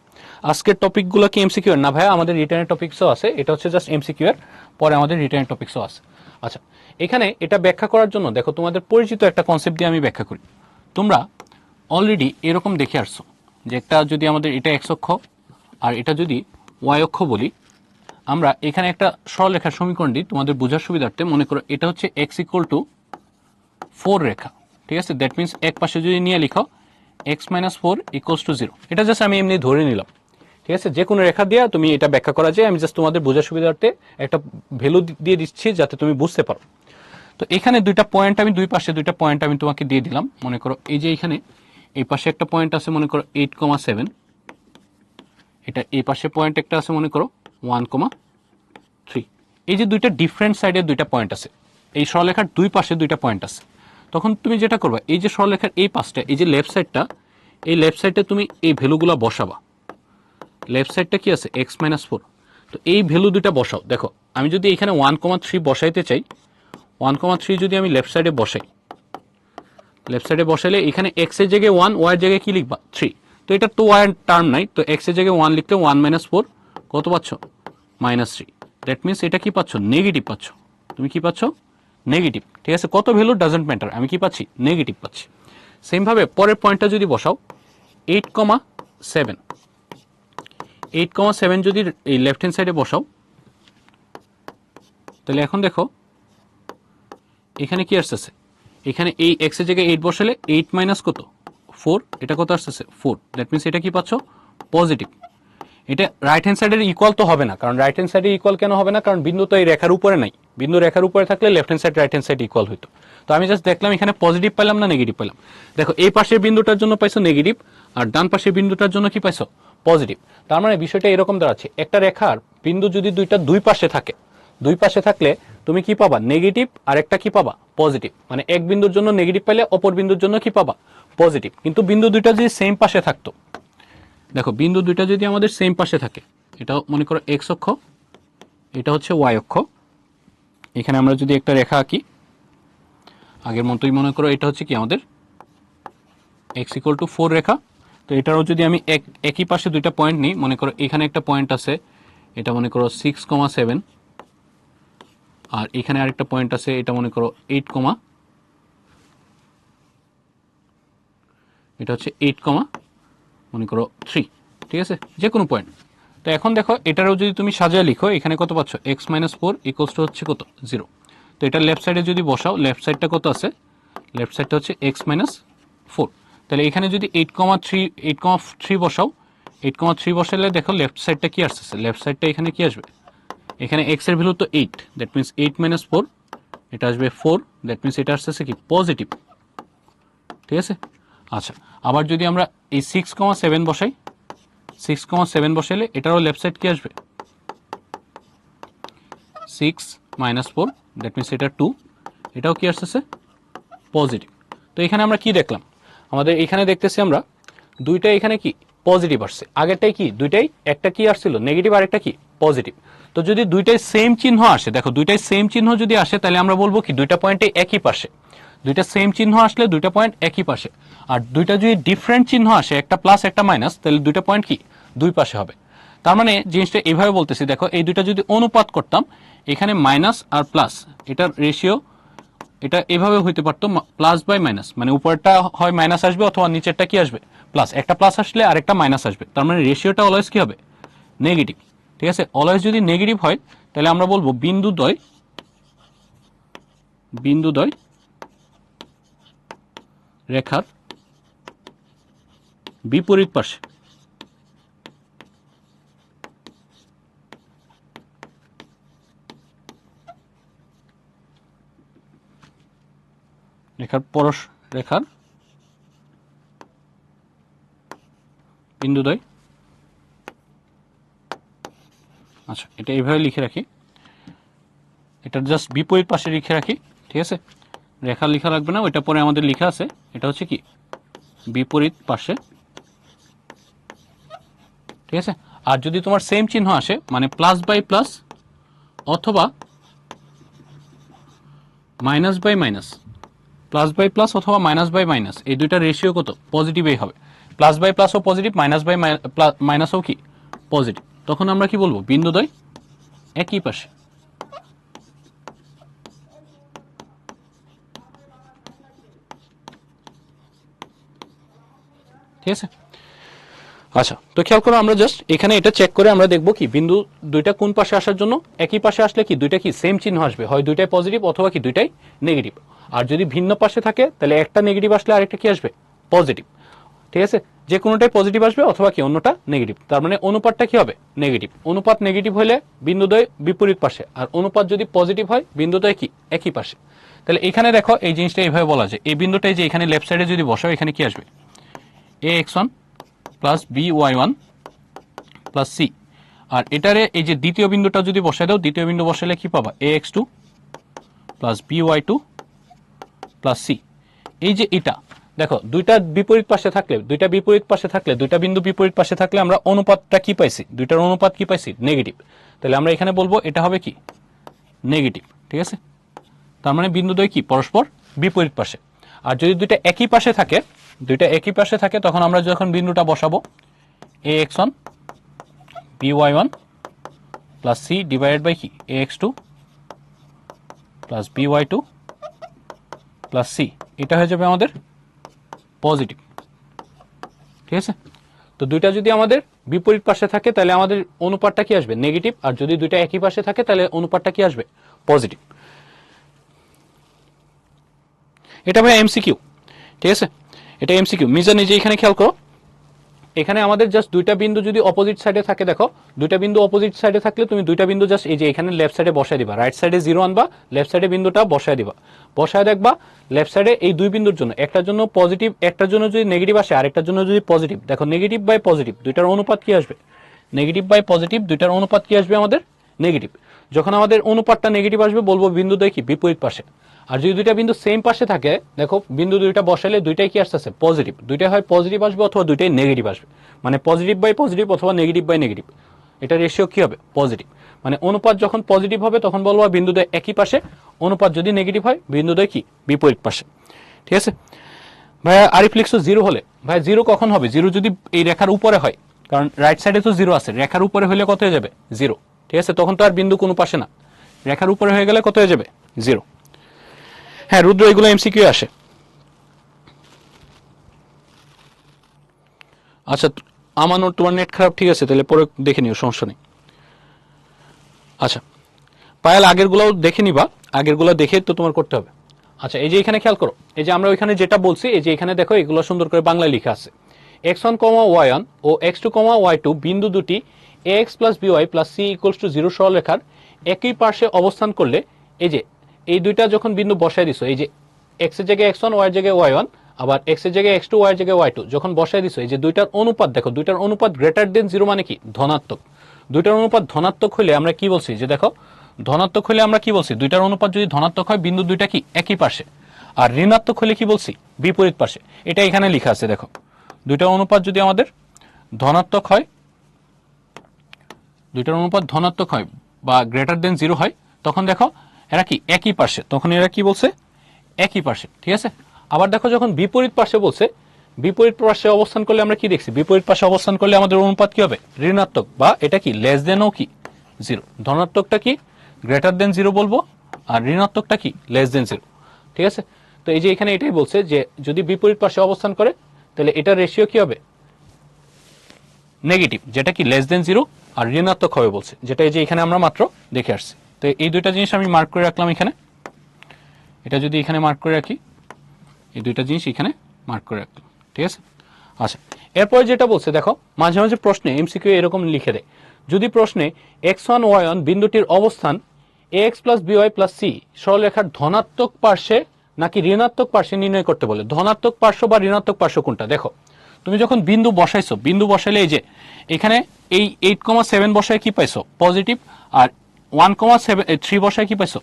আজকের টপিকগুলো কি এমসিকিউ এর না ভাইয়া, আমাদের রিটার্নের টপিকসও আছে, এটা হচ্ছে জাস্ট এমসিকিউ এর, পরে আমাদের রিটার্নের টপিকসও আছে। আচ্ছা এখানে এটা ব্যাখ্যা করার জন্য দেখো তোমাদের পরিচিত একটা কনসেপ্ট দিয়ে আমি ব্যাখ্যা করি। তোমরা অলরেডি এরকম দেখে আসছো যে একটা যদি আমাদের এটা এক্স অক্ষ আর এটা যদি ওয়াই অক্ষ বলি, আমরা এখানে একটা সরলরেখার সমীকরণ দিই তোমাদের বোঝার সুবিধার্থে। মনে করো এটা হচ্ছে x = 4 রেখা, ঠিক আছে, দ্যাট মিনস এক পাশে যদি নিয়ে লিখো x - 4 = 0, এটা জাস্ট আমি এমনি ধরে নিলাম, ঠিক আছে, যে কোনো রেখা দিয়ে তুমি এটা ব্যাখ্যা করা যায়, আমি জাস্ট তোমাদের বোঝার সুবিধার্থে একটা ভ্যালু দিয়ে দিচ্ছি যাতে তুমি বুঝতে পারো। তো এখানে দুইটা পয়েন্ট, আমি দুই পাশে দুইটা পয়েন্ট আমি তোমাকে দিয়ে দিলাম। মনে করো এই যে এখানে এই পাশে একটা পয়েন্ট আছে মনে করো 8,7, এটা এই পাশে পয়েন্ট একটা আছে মনে করো 1,3, এই যে দুইটা ডিফারেন্ট সাইডের দুইটা পয়েন্ট আছে, এই সরলরেখার দুই পাশে দুইটা পয়েন্ট আছে। তখন তুমি যেটা করবা, এই যে সরলরেখার এই পাশটা, এই যে লেফট সাইডটা, এই লেফট সাইডে তুমি এই ভ্যালুগুলো বসাবা। লেফট সাইডটা কি আছে x - 4, তো এই ভ্যালু দুইটা বসাও। দেখো আমি যদি এখানে 1,3 বসাইতে চাই, 1,3 যদি আমি লেফট সাইডে বসাই, লেফট সাইডে বসাইলে এখানে x এর জায়গায় 1, y এর জায়গায় কি লিখবা 3, তো এটা তো y এর টার্ম নাই, তো x এর জায়গায় 1 লিখলে 1 - 4 কত পাচ্ছ -3, দ্যাট মিনস এটা কি পাচ্ছ নেগেটিভ পাচ্ছ, তুমি কি পাচ্ছ নেগেটিভ, ঠিক আছে, কত ভ্যালু ডাজন্ট ম্যাটার, আমি কি পাচ্ছি নেগেটিভ পাচ্ছি। সেম ভাবে পরের পয়েন্টটা যদি বসাও 8,7, 8,7 যদি এই লেফট হ্যান্ড সাইডে বসাও, তাহলে এখন দেখো এখানে কি আসতেছে, এখানে এই x এর জায়গায় 8 বসালে 8 মাইনাস কত 4, এটা কত আসতেছে 4, দ্যাট মিনস এটা কি পাচ্ছ পজিটিভ। এটা রাইট হ্যান্ড সাইডের ইকুয়াল তো হবে না, কারণ রাইট হ্যান্ড সাইডের ইকুয়াল কেন হবে না, কারণ বিন্দু তো এই রেখার উপরে নাই, বিন্দু রেখার উপরে থাকলে left hand side right hand side equal হইতো। তো আমি জাস্ট দেখলাম এখানে পজিটিভ পেলাম না নেগেটিভ পেলাম। দেখো এই পাশের বিন্দুটার জন্য পাইছো নেগেটিভ, আর ডান পাশের বিন্দুটার জন্য কি পাইছো পজিটিভ। তার মানে বিষয়টা এরকম দাঁড়াচ্ছে, একটা রেখার বিন্দু যদি দুই পাশে থাকে, দুই পাশে থাকলে তুমি কি পাবা নেগেটিভ, আর একটা কি পাবা পজিটিভ। মানে এক বিন্দুর জন্য নেগেটিভ পাইলে অপর বিন্দুর জন্য কি পাবা পজিটিভ। কিন্তু বিন্দু দুইটা যদি সেম পাশে থাকতো, দেখো বিন্দু দুইটা যদি আমাদের সেম পাশে থাকে, এটা মনে করো এক্স অক্ষ, এটা হচ্ছে ওয়াই অক্ষ, এখানে আমরা যদি একটা রেখা আঁকি আগের মতোই, মনে করো এটা হচ্ছে কি আমাদের এক্স ইকুয়াল টু 4 রেখা। তো এটারও যদি আমি একই পাশে দুইটা পয়েন্ট নিই, মনে করো এখানে একটা পয়েন্ট আছে, এটা মনে করো 6,7, আর এখানে আরেকটা পয়েন্ট আছে, এটা মনে করো 8, এটা হচ্ছে 8, মনে করো 3, ঠিক আছে, যে কোনো পয়েন্ট। তো এখন দেখো এটারও যদি তুমি সাজিয়ে লিখো, এখানে কত পাচ্ছ x-4 ইকুয়ালস টু হচ্ছে কত 0। তো এটা লেফট সাইডে যদি বসাও, লেফট সাইডটা কত আছে, লেফট সাইডটা হচ্ছে x-4। তাহলে এখানে যদি 8,3 বসাও, 8,3 বসালে দেখো লেফট সাইডটা কি আসছে, লেফট সাইডটা এখানে কি আসবে, এখানে x এর ভ্যালু তো 8, দ্যাট মিনস 8-4, এটা আসবে 4, দ্যাট মিনস এটা আসছে কি পজিটিভ, ঠিক আছে। আচ্ছা, আবার যদি আমরা এই 6,7 বসাই, 6,7 বসাইলে এটারও লেফট সাইড কি আসবে 6-4, দ্যাট মিনস এটা 2, এটাও কি আসতেছে পজিটিভ। তো এখানে আমরা কি দেখলাম, আমাদের এখানে দেখতেছি আমরা দুইটা এখানে কি পজিটিভ আসছে, আগেরটাই কি দুইটাই একটা কি আসছিল নেগেটিভ আর একটা কি পজিটিভ। তো যদি দুইটাই সেম চিহ্ন আসে, দেখো দুইটাই সেম চিহ্ন যদি আসে, তাহলে আমরা বলবো কি দুইটা পয়েন্টে একই পাশে, দুইটা সেম চিহ্ন আসলে দুইটা পয়েন্ট একই পাশে। আর দুইটা যদি ডিফারেন্ট চিহ্ন আসে, একটা প্লাস একটা মাইনাস, তাহলে দুইটা পয়েন্ট কি দুই পাশে হবে। তার মানে জিনিসটা এইভাবে বলতেছি, দেখো এই দুইটা যদি অনুপাত করতাম, এখানে মাইনাস আর প্লাস এটার রেশিও, এটা এভাবে হইতে পারতো প্লাস বাই মাইনাস, মানে উপরটা হয় মাইনাস আসবে অথবা নিচেরটা কি আসবে প্লাস, একটা প্লাস আসলে আরেকটা মাইনাস আসবে, তার মানে রেশিওটা অলওয়েজ কি হবে নেগেটিভ, ঠিক আছে। অলওয়েজ যদি নেগেটিভ হয়, তাহলে আমরা বলবো বিন্দুদ্বয় রেখার বিপরীত পাশে রেখার বিন্দুদ্বয়, আচ্ছা এটা এইভাবে লিখে রাখি, এটা জাস্ট বিপরীত পাশে লিখে রাখি, ঠিক আছে, রেখা লেখা লাগবে না, ওইটা পরে আমাদের লেখা আছে, এটা হচ্ছে কি বিপরীত পাশে, ঠিক আছে। আর যদি তোমার সেম চিহ্ন আসে, মানে প্লাস বাই প্লাস অথবা minus by minus, plus by plus অথবা মাইনাস বাই মাইনাস, এই দুইটা রেশিও কত পজিটিভই হবে, প্লাস বাই প্লাসও পজিটিভ, মাইনাস বাই মাইনাসও কি পজিটিভ, তখন আমরা কি বলবো বিন্দুদ্বয় একই পাশে। ঠিক আছে, আচ্ছা তো খেয়াল করো, আমরা জাস্ট এখানে এটা চেক করে আমরা দেখবো কি বিন্দু দুইটা কোন পাশে আসার জন্য, একই পাশে আসলে কি দুইটা কি সেম চিহ্ন আসবে, হয় দুইটাই পজিটিভ অথবা কি দুইটাই নেগেটিভ। আর যদি ভিন্ন পাশে থাকে, তাহলে একটা নেগেটিভ আসলে আরেকটা কি আসবে পজিটিভ, ঠিক আছে, যে কোনোটাই পজিটিভ আসবে অথবা কি অন্যটা নেগেটিভ। তার মানে অনুপাতটা কি হবে নেগেটিভ, অনুপাত নেগেটিভ হলে বিন্দুদ্বয় বিপরীত পাশে, আর অনুপাত যদি পজিটিভ হয় বিন্দুদ্বয় কি একই পাশে। তাহলে এখানে দেখো এই জিনিসটা এইভাবে বলা যায়, এই বিন্দুটাই যে এখানে লেফট সাইডে যদি বসাও, এখানে কি আসবে ax1 plus by1 plus c, আর এটারে এই যে দ্বিতীয় বিন্দুটা যদি বসাই দাও, দ্বিতীয় বিন্দু বসালে কি পাবা ax2 plus by2 plus c। এই যে এটা দেখো দুইটা বিপরীত পাশে থাকলে, দুইটা বিন্দু বিপরীত পাশে থাকলে আমরা অনুপাতটা কি পাইছি, দুইটার অনুপাত কি পাইছি নেগেটিভ, তাহলে আমরা এখানে বলবো এটা হবে কি নেগেটিভ, ঠিক আছে। তার মানে বিন্দুদ্বয় কি পরস্পর বিপরীত পাশে। আর যদি দুইটা একই পাশে থাকে, তখন আমরা যখন বিন্দুটা বসাবো ax1 by1 plus c divided by কি ax2 plus by2 plus c, এটা হয়ে যাবে আমাদের পজিটিভ, ঠিক আছে। তো দুইটা যদি আমাদের বিপরীত পাশে থাকে, তাহলে আমাদের অনুপাতটা কি আসবে নেগেটিভ, আর যদি দুইটা একই পাশে থাকে, তাহলে অনুপাতটা কি আসবে পজিটিভ। এটা ভাই এমসিকিউ, ঠিক আছে, এটা এমসিকিউ। মিজান নিজে এখানে খেয়াল করো, এখানে আমাদের জাস্ট দুইটা বিন্দু যদি অপোজিট সাইডে থাকে, দেখো দুইটা বিন্দু অপোজিট সাইডে থাকলে তুমি দুইটা বিন্দু জাস্ট এই যে এখানে লেফট সাইডে বসায় দিবা, রাইট সাইডে 0 আনবা, লেফট সাইডে বিন্দুটা বসায় দিবা, বসায় দেখবা লেফট সাইডে এই দুই বিন্দুর জন্য একটার জন্য পজিটিভ, একটার জন্য যদি নেগেটিভ আসে, আরেকটার জন্য যদি পজিটিভ, দেখো নেগেটিভ বাই পজিটিভ দুইটার অনুপাত কি আসবে, নেগেটিভ বাই পজিটিভ দুইটার অনুপাত কি আসবে আমাদের নেগেটিভ। যখন আমাদের অনুপাতটা নেগেটিভ আসবে বলবো বিন্দু দেখি বিপরীত পাশে। আর যদি দুইটা বিন্দু সেম পাশে থাকে, দেখো বিন্দু দুইটা বসাইলে দুইটাই কি আসতেছে পজিটিভ, দুইটাই হয় পজিটিভ আসবে অথবা দুইটাই নেগেটিভ আসবে, মানে পজিটিভ বাই পজিটিভ অথবা নেগেটিভ বাই নেগেটিভ, এটা রেশিও কি হবে পজিটিভ। মানে অনুপাত যখন পজিটিভ হবে তখন বলবো বিন্দুদ্বয় একই পাশে, অনুপাত যদি নেগেটিভ হয় বিন্দুদ্বয় কি বিপরীত পাশে। ঠিক আছে ভাইয়া, আরিফ লিখছো 0 হলে, ভাই 0 কখন হবে, 0 যদি এই রেখার উপরে হয়, কারণ রাইট সাইডে তো 0 আছে, রেখার উপরে হলে কত হয়ে যাবে 0। ঠিক আছে, তখন তো আর বিন্দু কোনো পাশে না, রেখার উপরে হয়ে গেলে কত হয়ে যাবে 0। হ্যাঁ রুদ্র, এগুলো এমসিকিউ আসে। আচ্ছা আমানো, তোমার নেট খারাপ, ঠিক আছে তাহলে পরে দেখে নিও, সমস্যা নেই। আচ্ছা পায়েল আগের গুলাও দেখে নিবা, আগের গুলো দেখে তো তোমার করতে হবে। আচ্ছা এই যে এখানে খেয়াল করো, এই যে আমরা ওইখানে যেটা বলছি, এই যে এখানে দেখো এগুলো সুন্দর করে বাংলায় লেখা আছে, x1, y1 ও x2, y2 বিন্দু দুটি ax plus by plus c equals to 0 সরলরেখার একই পার্শ্বে অবস্থান করলে, এই যে এই দুইটা যখন বিন্দু বসায় দিছো, এই যে x এর জায়গায় x1, y এর জায়গায় y1, আবার x এর জায়গায় x2, y এর জায়গায় y2 যখন বসায় দিছো, এই যে দুইটার অনুপাত দেখো, দুইটার অনুপাত গ্রেটার দেন 0 মানে কি ধনাত্মক। দুইটার অনুপাত ধনাত্মক হলে আমরা কি বলছি, যে দেখো ধনাত্মক হলে আমরা কি বলছি, দুইটার অনুপাত যদি ধনাত্মক হয় বিন্দু দুইটা কি একই পাশে, আর ঋণাত্মক হলে কি বলছি বিপরীত পাশে। এটা এখানে লেখা আছে দেখো, দুইটার অনুপাত যদি আমাদের ধনাত্মক হয়, দুইটার অনুপাত ধনাত্মক হয় বা গ্রেটার দেন 0 হয়, তখন দেখো এরা কি একই পাশে, তখন এরা কি বলছে একই পাশে। ঠিক আছে, আবার দেখো যখন বিপরীত পাশে বলছে, বিপরীত পাশে অবস্থান করলে আমরা কি দেখছি, বিপরীত পাশে অবস্থান করলে আমাদের অনুপাত কি হবে ঋণাত্মক, বা এটা কি লেস দেনও কি 0, ধনাত্মকটা কি গ্রেটার দেন 0 বলবো, আর ঋণাত্মকটা কি লেস দেন 0। ঠিক আছে, তো এই যে এখানে এটাই বলছে যে যদি বিপরীত পাশে অবস্থান করে তাহলে এটার রেশিও কি হবে নেগেটিভ, যেটা কি লেস দেন 0, আর ঋণাত্মক হবে বলছে, যেটা এই যে এখানে আমরা মাত্র দেখে আসছি। তো এই দুইটা জিনিস আমি মার্ক করে রাখলাম এখানে, এটা যদি এখানে মার্ক করে রাখি, এই দুইটা জিনিস এখানে মার্ক করে রাখলাম। ঠিক আছে, আচ্ছা এরপরে যেটা বলছে দেখো, মাঝে মাঝে প্রশ্নে এমসিকিউ এরকম লিখে দেয়, যদি প্রশ্নে x1, y1 বিন্দুটির অবস্থান ax plus by plus c সরলরেখার ধনাত্মক পার্শ্বে নাকি ঋণাত্মক পার্শ্বে নির্ণয় করতে বলে, ধনাত্মক পার্শ্ব বা ঋণাত্মক পার্শ্ব কোনটা। দেখো তুমি যখন বিন্দু বসাইছো, বিন্দু বসাইলে এই যে এখানে এই 8,7 বসায় কি পাইছো পজিটিভ, আর 1,3 বসায় কি পাইছো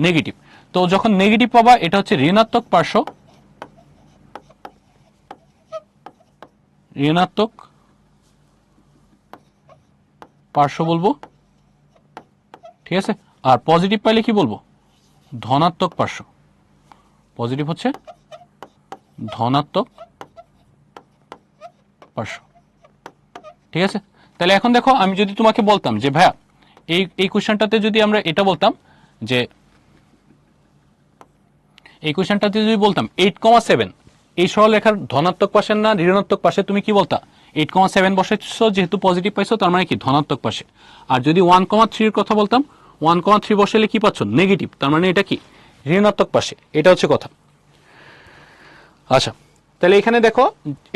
নেগেটিভ। তো যখন নেগেটিভ পাবা এটা হচ্ছে ঋণাত্মক পার্শ্ব, ঋণাত্মক পার্শ্ব বলবো। ঠিক আছে, আর পজিটিভ পাইলে কি বলবো ধনাত্মক পার্শ্ব, পজিটিভ হচ্ছে ধনাত্মক পার্শ্ব। ঠিক আছে, তাহলে এখন দেখো আমি যদি তোমাকে বলতাম যে ভাইয়া এই কোশ্চেনটাতে যদি আমরা এটা বলতাম যে, এই কোশ্চেনটাতে যদি বলতাম 8,7 এই সরলরেখার ধনাত্মক পাশে না ঋণাত্মক পাশে, তুমি কি বলতা 8,7 বসাইছো, যেহেতু পজিটিভ পাইছো তার মানে কি ধনাত্মক পাশে। আর যদি 1,3 এর কথা বলতাম, 1,3 বসাইলে কি পাচ্ছ নেগেটিভ, তার মানে এটা কি ঋণাত্মক পাশে, এটা হচ্ছে কথা। আচ্ছা তাহলে এখানে দেখো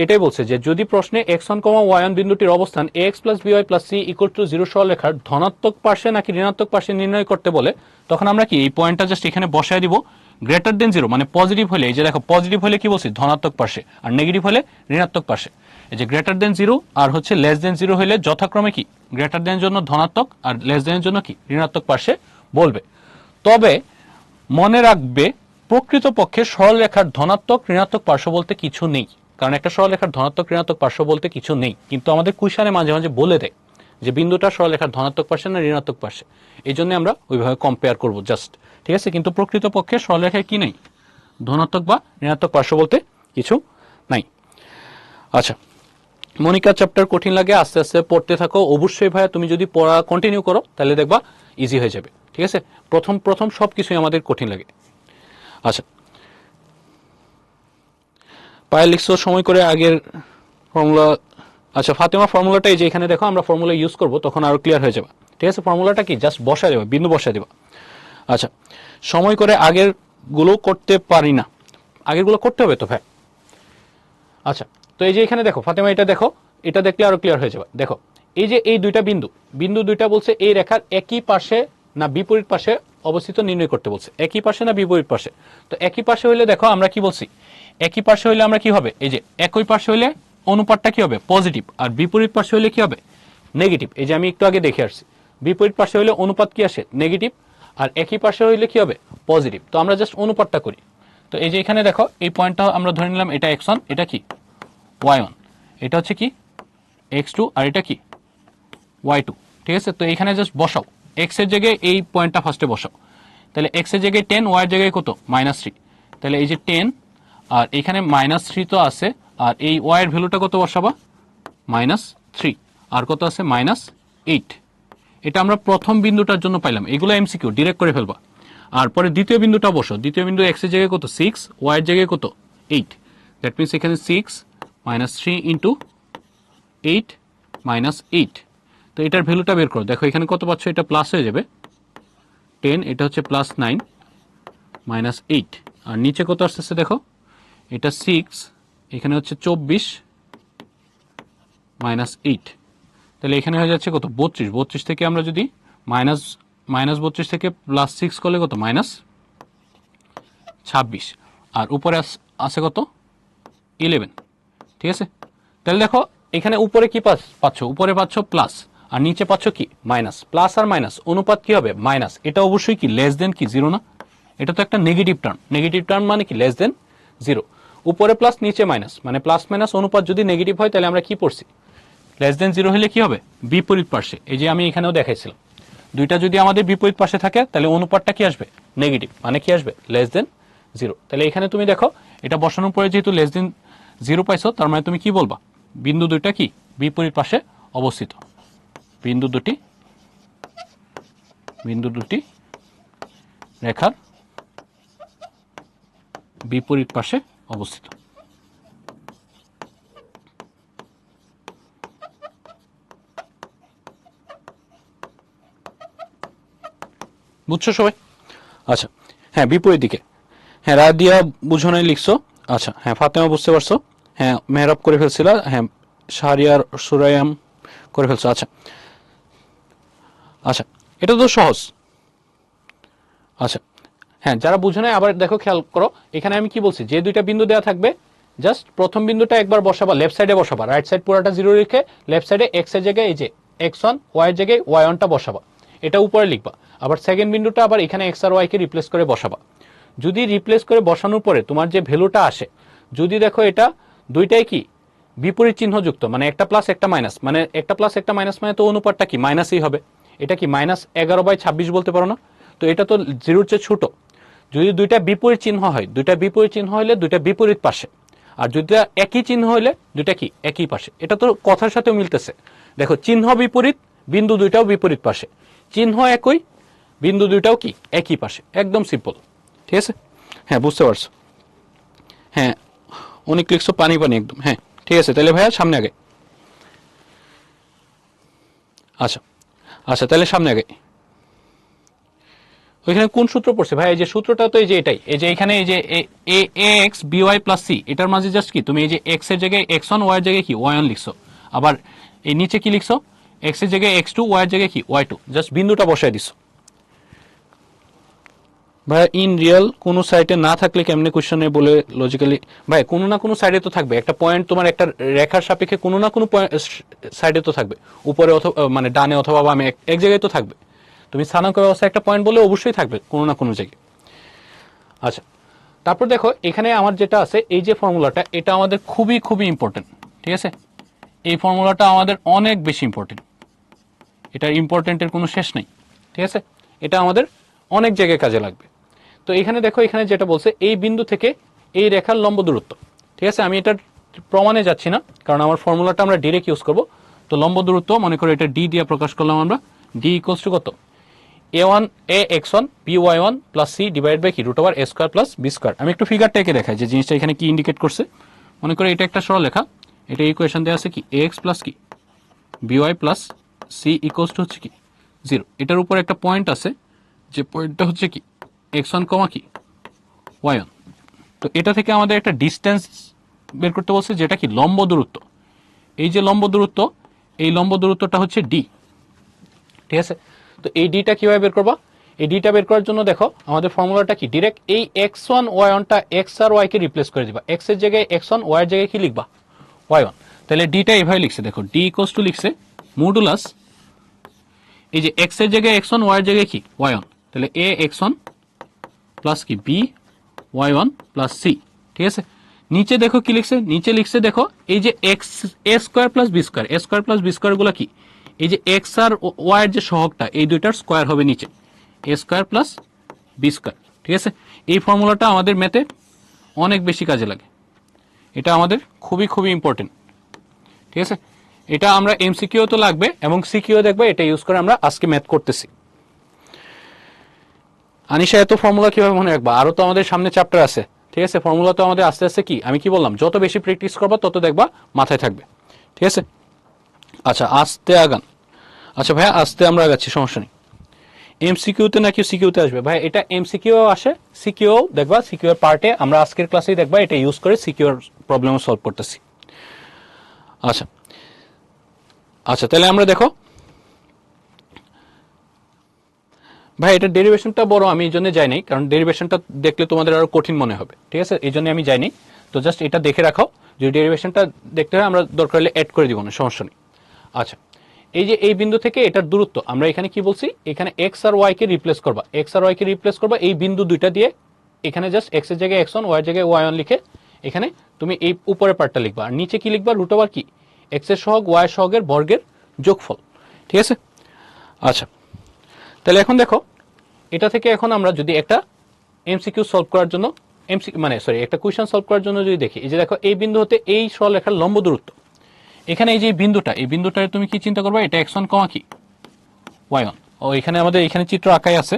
এটাই বলছে যে যদি প্রশ্নে x1, y1 বিন্দুটির অবস্থান ax plus by plus c equal to 0 সরলরেখার ধনাত্মক পাশে নাকি ঋণাত্মক পাশে নির্ণয় করতে বলে, তখন আমরা কি এই পয়েন্টটা জাস্ট এখানে বসায় দিব, গ্রেটার দেন 0 মানে পজিটিভ হলে, এই যে দেখো পজিটিভ হলে কি বলছি ধনাত্মক পাশে, আর নেগেটিভ হলে ঋণাত্মক পাশে। এই যে গ্রেটার দেন 0 আর হচ্ছে লেস দেন 0 হলে যথাক্রমে কি গ্রেটার দেন জন্য ধনাত্মক আর লেস দেনের জন্য কি ঋণাত্মক পাশে বলবে। তবে মনে রাখবে প্রকৃতপক্ষে সরলরেখার ধনাত্মক ঋণাত্মক পার্শ্ব বলতে কিছু নেই, কারণ একটা সরলরেখার ধনাত্মক ঋণাত্মক পার্শ্ব বলতে কিছু নেই, কিন্তু আমাদের কুইশনে মাঝে মাঝে বলে দেয় যে বিন্দুটা সরলরেখার ধনাত্মক পার্শ্বে না ঋণাত্মক পার্শ্বে, এই জন্য আমরা ওইভাবে কম্পেয়ার করব জাস্ট। ঠিক আছে, কিন্তু প্রকৃতপক্ষে সরলরেখায় কি নেই ধনাত্মক বা ঋণাত্মক পার্শ্ব বলতে কিছু নাই। আচ্ছা মনিকা চ্যাপ্টার কঠিন লাগে, আস্তে আস্তে পড়তে থাকো অবশ্যই ভাইয়া, তুমি যদি পড়া কন্টিনিউ করো তাহলে দেখবা ইজি হয়ে যাবে। ঠিক আছে, প্রথম প্রথম সব কিছুই আমাদের কঠিন লাগে। আচ্ছা পায়ে লিখছো সময় করে আগের ফর্মুলা, আচ্ছা ফাতেমা ফর্মুলাটা এই যে এখানে দেখো আমরা ফর্মুলা ইউজ করব, তখন আরো ক্লিয়ার হয়ে যাবে। ঠিক আছে, ফর্মুলাটা কি জাস্ট বসায় দেবা, বিন্দু বসায় দেবা। আচ্ছা সময় করে আগের গুলো করতে পারি না, আগের গুলো করতে হবে তো ভাই। আচ্ছা তো এই যে এখানে দেখো ফাতেমা, এটা দেখো এটা দেখলে আরো ক্লিয়ার হয়ে যাবে। দেখো এই যে এই দুইটা বিন্দু, বিন্দু দুইটা বলছে এই রেখার একই পাশে না বিপরীত পাশে অবস্থিত নির্ণয় করতে বলছে, একই পাশে না বিপরীত পাশে। তো একই পাশে হইলে দেখো আমরা কি বলছি, একই পাশে হইলে আমরা কি হবে, এই যে একই পাশে হইলে অনুপাতটা কি হবে পজিটিভ, আর বিপরীত পাশে হইলে কি হবে নেগেটিভ। এই যে আমি একটু আগে দেখে আসছি, বিপরীত পাশে হইলে অনুপাত কি আসে নেগেটিভ, আর একই পাশে হইলে কি হবে পজিটিভ। তো আমরা জাস্ট অনুপাতটা করি। তো এই যে এখানে দেখো এই পয়েন্টটা আমরা ধরে নিলাম এটা x1, এটা কি y1, এটা হচ্ছে কি x2, আর এটা কি y2। ঠিক আছে, তো এখানে জাস্ট বসাও, x এর জায়গায় এই পয়েন্টটা ফার্স্টে বসাও। তাহলে x এর জায়গায় 10, y এর জায়গায় কত -3। তাহলে এই যে 10 আর এখানে -3 তো আছে, আর এই y এর ভ্যালুটা কত বসাবা -3, আর কত আছে -8। এটা আমরা প্রথম বিন্দুটার জন্য পাইলাম, এগুলো এমসিকিউ ডিরেক্ট করে ফেলবা। আর পরে দ্বিতীয় বিন্দুটা বসো, দ্বিতীয় বিন্দু x এর জায়গায় কত 6, y এর জায়গায় কত 8। দ্যাট মিনস এখানে 6 -3 ইন্টু 8 -8। তো এটার ভ্যালুটা বের করো, দেখো এখানে কত পাচ্ছ, এটা প্লাস হয়ে যাবে 10, এটা হচ্ছে +9 -8, আর নিচে কত আসতেছে দেখো, এটা 6, এখানে হচ্ছে 24 -8। তাহলে এখানে হয়ে যাচ্ছে কত 32, 32 থেকে আমরা যদি -32 থেকে +6 করলে কত -26, আর উপরে আছে কত 11। ঠিক আছে, তাহলে দেখো এখানে উপরে কি পাচ্ছ, উপরে পাচ্ছ প্লাস, আর নিচে পাচ্ছ কি মাইনাস। প্লাস আর মাইনাস অনুপাত কি হবে মাইনাস, এটা অবশ্যই কি লেস দেন কি 0 না, এটা তো একটা নেগেটিভ টার্ম, নেগেটিভ টার্ম মানে কি লেস দেন 0। উপরে প্লাস নিচে মাইনাস, মানে প্লাস মাইনাস অনুপাত যদি নেগেটিভ হয় তাহলে আমরা কি পড়ছি, লেস দেন 0 হলে কি হবে বিপরীত পাশে। এই যে আমি এখানেও দেখাইছিলাম, দুইটা যদি আমাদের বিপরীত পাশে থাকে তাহলে অনুপাতটা কি আসবে নেগেটিভ, মানে কি আসবে লেস দেন 0। তাহলে এখানে তুমি দেখো এটা বসানোর পরে যেহেতু লেস দেন 0 পাইছো, তার মানে তুমি কি বলবা বিন্দু দুইটা কি বিপরীত পাশে অবস্থিত, বিন্দু দুটি রেখার বিপরীত পাশে অবস্থিত। বুঝছো সবাই? আচ্ছা হ্যাঁ, বিপরীত দিকে। হ্যাঁ, রাদিয়া বুঝো নাই লিখছো। আচ্ছা হ্যাঁ, ফাতেমা বুঝতে পারছো। হ্যাঁ, মেহরাব করে ফেলছিল। হ্যাঁ, শাহরিয়ার সুরাইয়াম করে ফেলছো। আচ্ছা আচ্ছা, এটা তো সহজ। আচ্ছা হ্যাঁ, যারা বুঝে নাই আবার দেখো, খেয়াল করো এখানে আমি কি বলছি, যে দুইটা বিন্দু দেওয়া থাকবে জাস্ট প্রথম বিন্দুটা একবার বসাবা, লেফট সাইডে বসাবা, রাইট সাইড পুরোটা 0 রেখে লেফট সাইডে x এর জায়গায় এই যে x1, y এর জায়গায় y1টা বসাবা, এটা উপরে লিখবা। আবার সেকেন্ড বিন্দুটা আবার এখানে x আর y কে রিপ্লেস করে বসাবা। যদি রিপ্লেস করে বসানোর পরে তোমার যে ভ্যালুটা আসে, যদি দেখো এটা দুইটাই কি বিপরীত চিহ্নযুক্ত, মানে একটা প্লাস একটা মাইনাস, মানে একটা প্লাস একটা মাইনাস, মানে তো অনুপাতটা কি মাইনাসই হবে। এটা কি -11/26 বলতে পারো না? তো এটা তো 0-র চেয়ে ছোট। যদি দুইটা বিপরীত চিহ্ন হয়, দুইটা বিপরীত চিহ্ন হইলে দুইটা বিপরীত পাশে, আর যদি একই চিহ্ন হইলে দুইটা কি একই পাশে। এটা তো কথার সাথে মিলতেছে। দেখো চিহ্ন বিপরীত, বিন্দু দুইটাও বিপরীত পাশে, চিহ্ন একই, বিন্দু দুইটাও কি একই পাশে, একদম সিম্পল। ঠিক আছে, হ্যাঁ বুঝতে পারছো। হ্যাঁ, অনেক লিখছো পানি পানি একদম। হ্যাঁ ঠিক আছে, তাহলে ভাইয়া সামনে আগে। আচ্ছা আচ্ছা, তাহলে সামনে আগে। ওইখানে কোন সূত্র পড়ছে ভাই? এই যে সূত্রটা তো এই যে এটাই, এই যে এখানে এই যে ax by প্লাস c, এটার মাঝে জাস্ট কি তুমি এই যে x এর জায়গায় x1, y এর জায়গায় কি y1 লিখছো, আবার এই নিচে কি লিখছো x এর জায়গায় x2, y এর জায়গায় কি y2, জাস্ট বিন্দুটা বসায় দিছো। ভাই ইন রিয়েল কোন সাইডে না থাকলে কেমনে কোশ্চেনে বলে লজিক্যালি? ভাই কোনো না কোনো সাইডে তো থাকবে, একটা পয়েন্ট তোমার একটা রেখার সাপেক্ষে কোনো না কোনো সাইডে তো থাকবে, উপরে অথবা মানে ডানে অথবা বামে এক জায়গায় তো থাকবে। তুমি স্থানাঙ্ক ব্যবস্থায় একটা পয়েন্ট বলে অবশ্যই থাকবে কোনো না কোনো জায়গায়। আচ্ছা, তারপর দেখো এখানে আমার যেটা আছে, এই যে ফর্মুলাটা, এটা আমাদের খুবই খুবই ইম্পর্টেন্ট। ঠিক আছে, এই ফর্মুলাটা আমাদের অনেক বেশি ইম্পর্টেন্ট, এটা ইম্পর্টেন্টের কোনো শেষ নেই। ঠিক আছে, এটা আমাদের অনেক জায়গায় কাজে লাগবে। তো এখানে দেখো, এখানে যেটা বলছে এই বিন্দু থেকে এই রেখার লম্ব দূরত্ব। ঠিক আছে, আমি এটার প্রমাণে যাচ্ছি না, কারণ আমার ফর্মুলাটা আমরা ডিরেক্ট ইউজ করব। তো লম্ব দূরত্ব মনে করো এটা ডি দিয়ে প্রকাশ করলাম আমরা, ডি ইকুয়ালস টু কত a1 by1 plus c divide by কি √a² প্লাস b²। আমি একটু ফিগারটা এঁকে দেখাই যে জিনিসটা এখানে কি ইন্ডিকেট করছে। মনে করো এটা একটা সরলরেখা, এটা ইকুয়েশন দেওয়া আছে কি ax প্লাস কি by plus c equals to হচ্ছে কি 0। এটার উপর একটা পয়েন্ট আছে, যে পয়েন্টটা হচ্ছে কি x1, কি y1। তো এটা থেকে আমাদের একটা ডিস্টেন্স বের করতে বলছে, যেটা কি লম্ব দূরত্ব। এই যে লম্ব দূরত্ব, এই লম্ব দূরত্বটা হচ্ছে ডি, ঠিক আছে। তো এই ডিটা কিভাবে বের করবা? এই ডিটা বের করার জন্য দেখো আমাদের ফর্মুলাটা কি, ডিরেক্ট এই x1 y1টা x আর y কে রিপ্লেস করে দিবা। x এর জায়গায় x1, y এর জায়গায় কি লিখবা? y1। তাহলে ডিটা এইভাবে লিখছে, দেখো ডি ইকুয়ালস টু লিখছে মডুলাস, এই যে x এর জায়গায় x1, y এর জায়গায় কি y1, তাহলে a x1 প্লাস কি b y1 প্লাস c, ঠিক আছে। নিচে দেখো কি লিখছে, নিচে লিখছে দেখো এই যে এক্স এ স্কোয়ার প্লাস বি স্কোয়ার, এ স্কোয়ার প্লাস বি স্কোয়ার গুলো কি, এই যে এক্স আর ওয়াই এর যে সহগটা এই দুইটার স্কোয়ার হবে নিচে, এ স্কোয়ার প্লাস বি স্কোয়ার, ঠিক আছে। এই ফর্মুলাটা আমাদের ম্যাথে অনেক বেশি কাজে লাগে, এটা আমাদের খুবই খুবই ইম্পর্টেন্ট, ঠিক আছে। এটা আমরা এমসিকিউ তো লাগবে এবং সিকিউ দেখবে, এটা ইউজ করে আমরা আজকে ম্যাথ করতেছি। আনিশা এত ফর্মুলা কিভাবে মনে রাখবা? আরো তো আমাদের সামনে চ্যাপ্টার আছে, ঠিক আছে। ফর্মুলা তো আমাদের আস্তে আস্তে কি, আমি কি বললাম, যত বেশি প্র্যাকটিস করবা তত দেখবা মাথায় থাকবে, ঠিক আছে। আচ্ছা আস্তে আগান, আচ্ছা ভাইয়া আস্তে আমরা আগাচ্ছি, সমস্যা নেই। এমসিকিউতে নাকি সিকিউতে আসবে? ভাই এটা এমসিকিউ আসে, সিকিউ দেখবা, সিকিউ এর পার্টে আমরা আজকের ক্লাসেই দেখবা এটা ইউজ করে সিকিউ এর প্রবলেম সলভ করতেছি। আচ্ছা আচ্ছা তাহলে আমরা দেখো ভাই এটা ডেরিভেশনটা বড়, আমি এই জন্য যাই নাই, কারণ ডেরিভেশনটা দেখলে তোমাদের আরো কঠিন মনে হবে, ঠিক আছে, এই জন্য আমি যাইনি। তো জাস্ট এটা দেখে রাখো, যদি ডেরিভেশনটা দেখতে হয় আমরা দরকার হলে অ্যাড করে দিব না, সমস্যা নেই। আচ্ছা এই যে এই বিন্দু থেকে এটার দূরত্ব, আমরা এখানে কি বলছি, এখানে এক্স আর ওয়াই কে রিপ্লেস করবা, এক্স আর ওয়াই কে রিপ্লেস করবা এই বিন্দু দুইটা দিয়ে, এখানে জাস্ট এক্স এর জায়গায় x1, ওয়াই এর জায়গায় y1 লিখে এখানে তুমি এই উপরের পার্টটা লিখবা, আর নিচে কি লিখবা, রুট ওভার কি এক্স এর সহগ ওয়াই এর সহগের বর্গের যোগফল, ঠিক আছে। আচ্ছা তাহলে এখন দেখো এটা থেকে এখন আমরা যদি একটা এমসিকিউ সলভ করার জন্য একটা কোয়েশ্চেন সলভ করার জন্য যদি দেখি, এই যে দেখো এই বিন্দু হতে এই সরলরেখার লম্ব দূরত্ব, এখানে এই যে এই বিন্দুটা তুমি কি চিন্তা করবে, এটা x1 কমা কি y1, ও এখানে আমাদের এখানে চিত্র আঁকাই আছে,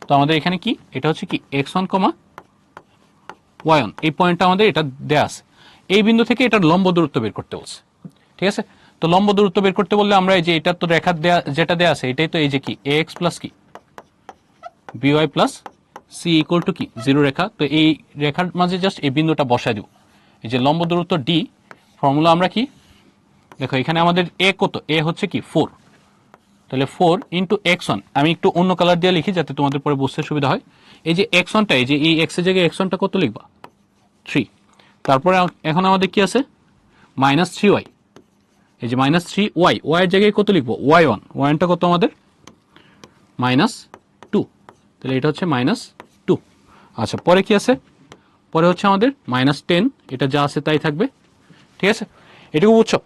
তো আমাদের এখানে কি এটা হচ্ছে কি x1 কমা y1, এই পয়েন্টটা আমাদের এটা দেয়া আছে। এই বিন্দু থেকে এটার লম্ব দূরত্ব বের করতে বলছে, ঠিক আছে। তো লম্ব দূরত্ব বের করতে বললে আমরা এই যে এটা তো রেখা দেয়া যেটা দেয়া আছে এটাই তো, এই যে কি ax প্লাস কি by plus c equal to কি 0 রেখা, তো এই রেখার মাঝে জাস্ট এই বিন্দুটা বসায় দিব। এই যে লম্ব দূরত্ব d, ফর্মুলা আমরা কি দেখো এখানে আমাদের a কত, a হচ্ছে কি 4, তাহলে 4 ইন্টু x1, আমি একটু অন্য কালার দিয়ে লিখি যাতে তোমাদের পরে বুঝতে সুবিধা হয়। এই যে x1টা, এই যে এই x এর জায়গায় x1টা কত লিখবা 3, তারপরে এখন আমাদের কি আছে -3y, এই যে -3y, y এর জায়গায় কত লিখবো y1, y1টা কত আমাদের -2, তাহলে এটা হচ্ছে -2। আচ্ছা পরে কি আছে, পরে হচ্ছে আমাদের -10, এটা যা আছে তাই থাকবে, ঠিক আছে, এটুকু বুঝছো?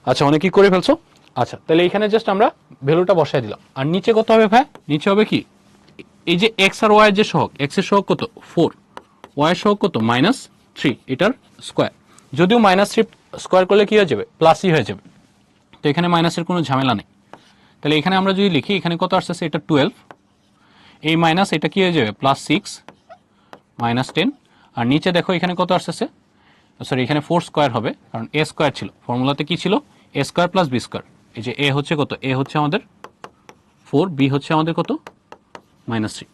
আচ্ছা অনেক কি করে ফেলছো। আচ্ছা তাহলে এখানে জাস্ট আমরা ভ্যালুটা বসাই দিলাম, আর নিচে কত হবে ভাই, নিচে হবে কি এই যে x আর y এর যে সহগ, x এর সহগ কত 4, y এর সহগ কত -3, এটার স্কয়ার, যদিও -3 স্কয়ার করলে কি হয়ে যাবে প্লাসই হয়ে যাবে, তো এখানে মাইনাসের কোনো ঝামেলা নেই। তাহলে এখানে আমরা যদি লিখি এখানে কত আসছে, এটা 12, এই মাইনাস এটা কি হয়ে যাবে +6 -10, আর নিচে দেখো এখানে কত আসছে, সরি এখানে 4 স্কয়ার হবে, কারণ a স্কয়ার ছিল, ফর্মুলাতে কি ছিল a square plus b square, এই যে a হচ্ছে কত, a হচ্ছে আমাদের 4, b হচ্ছে আমাদের কত -3।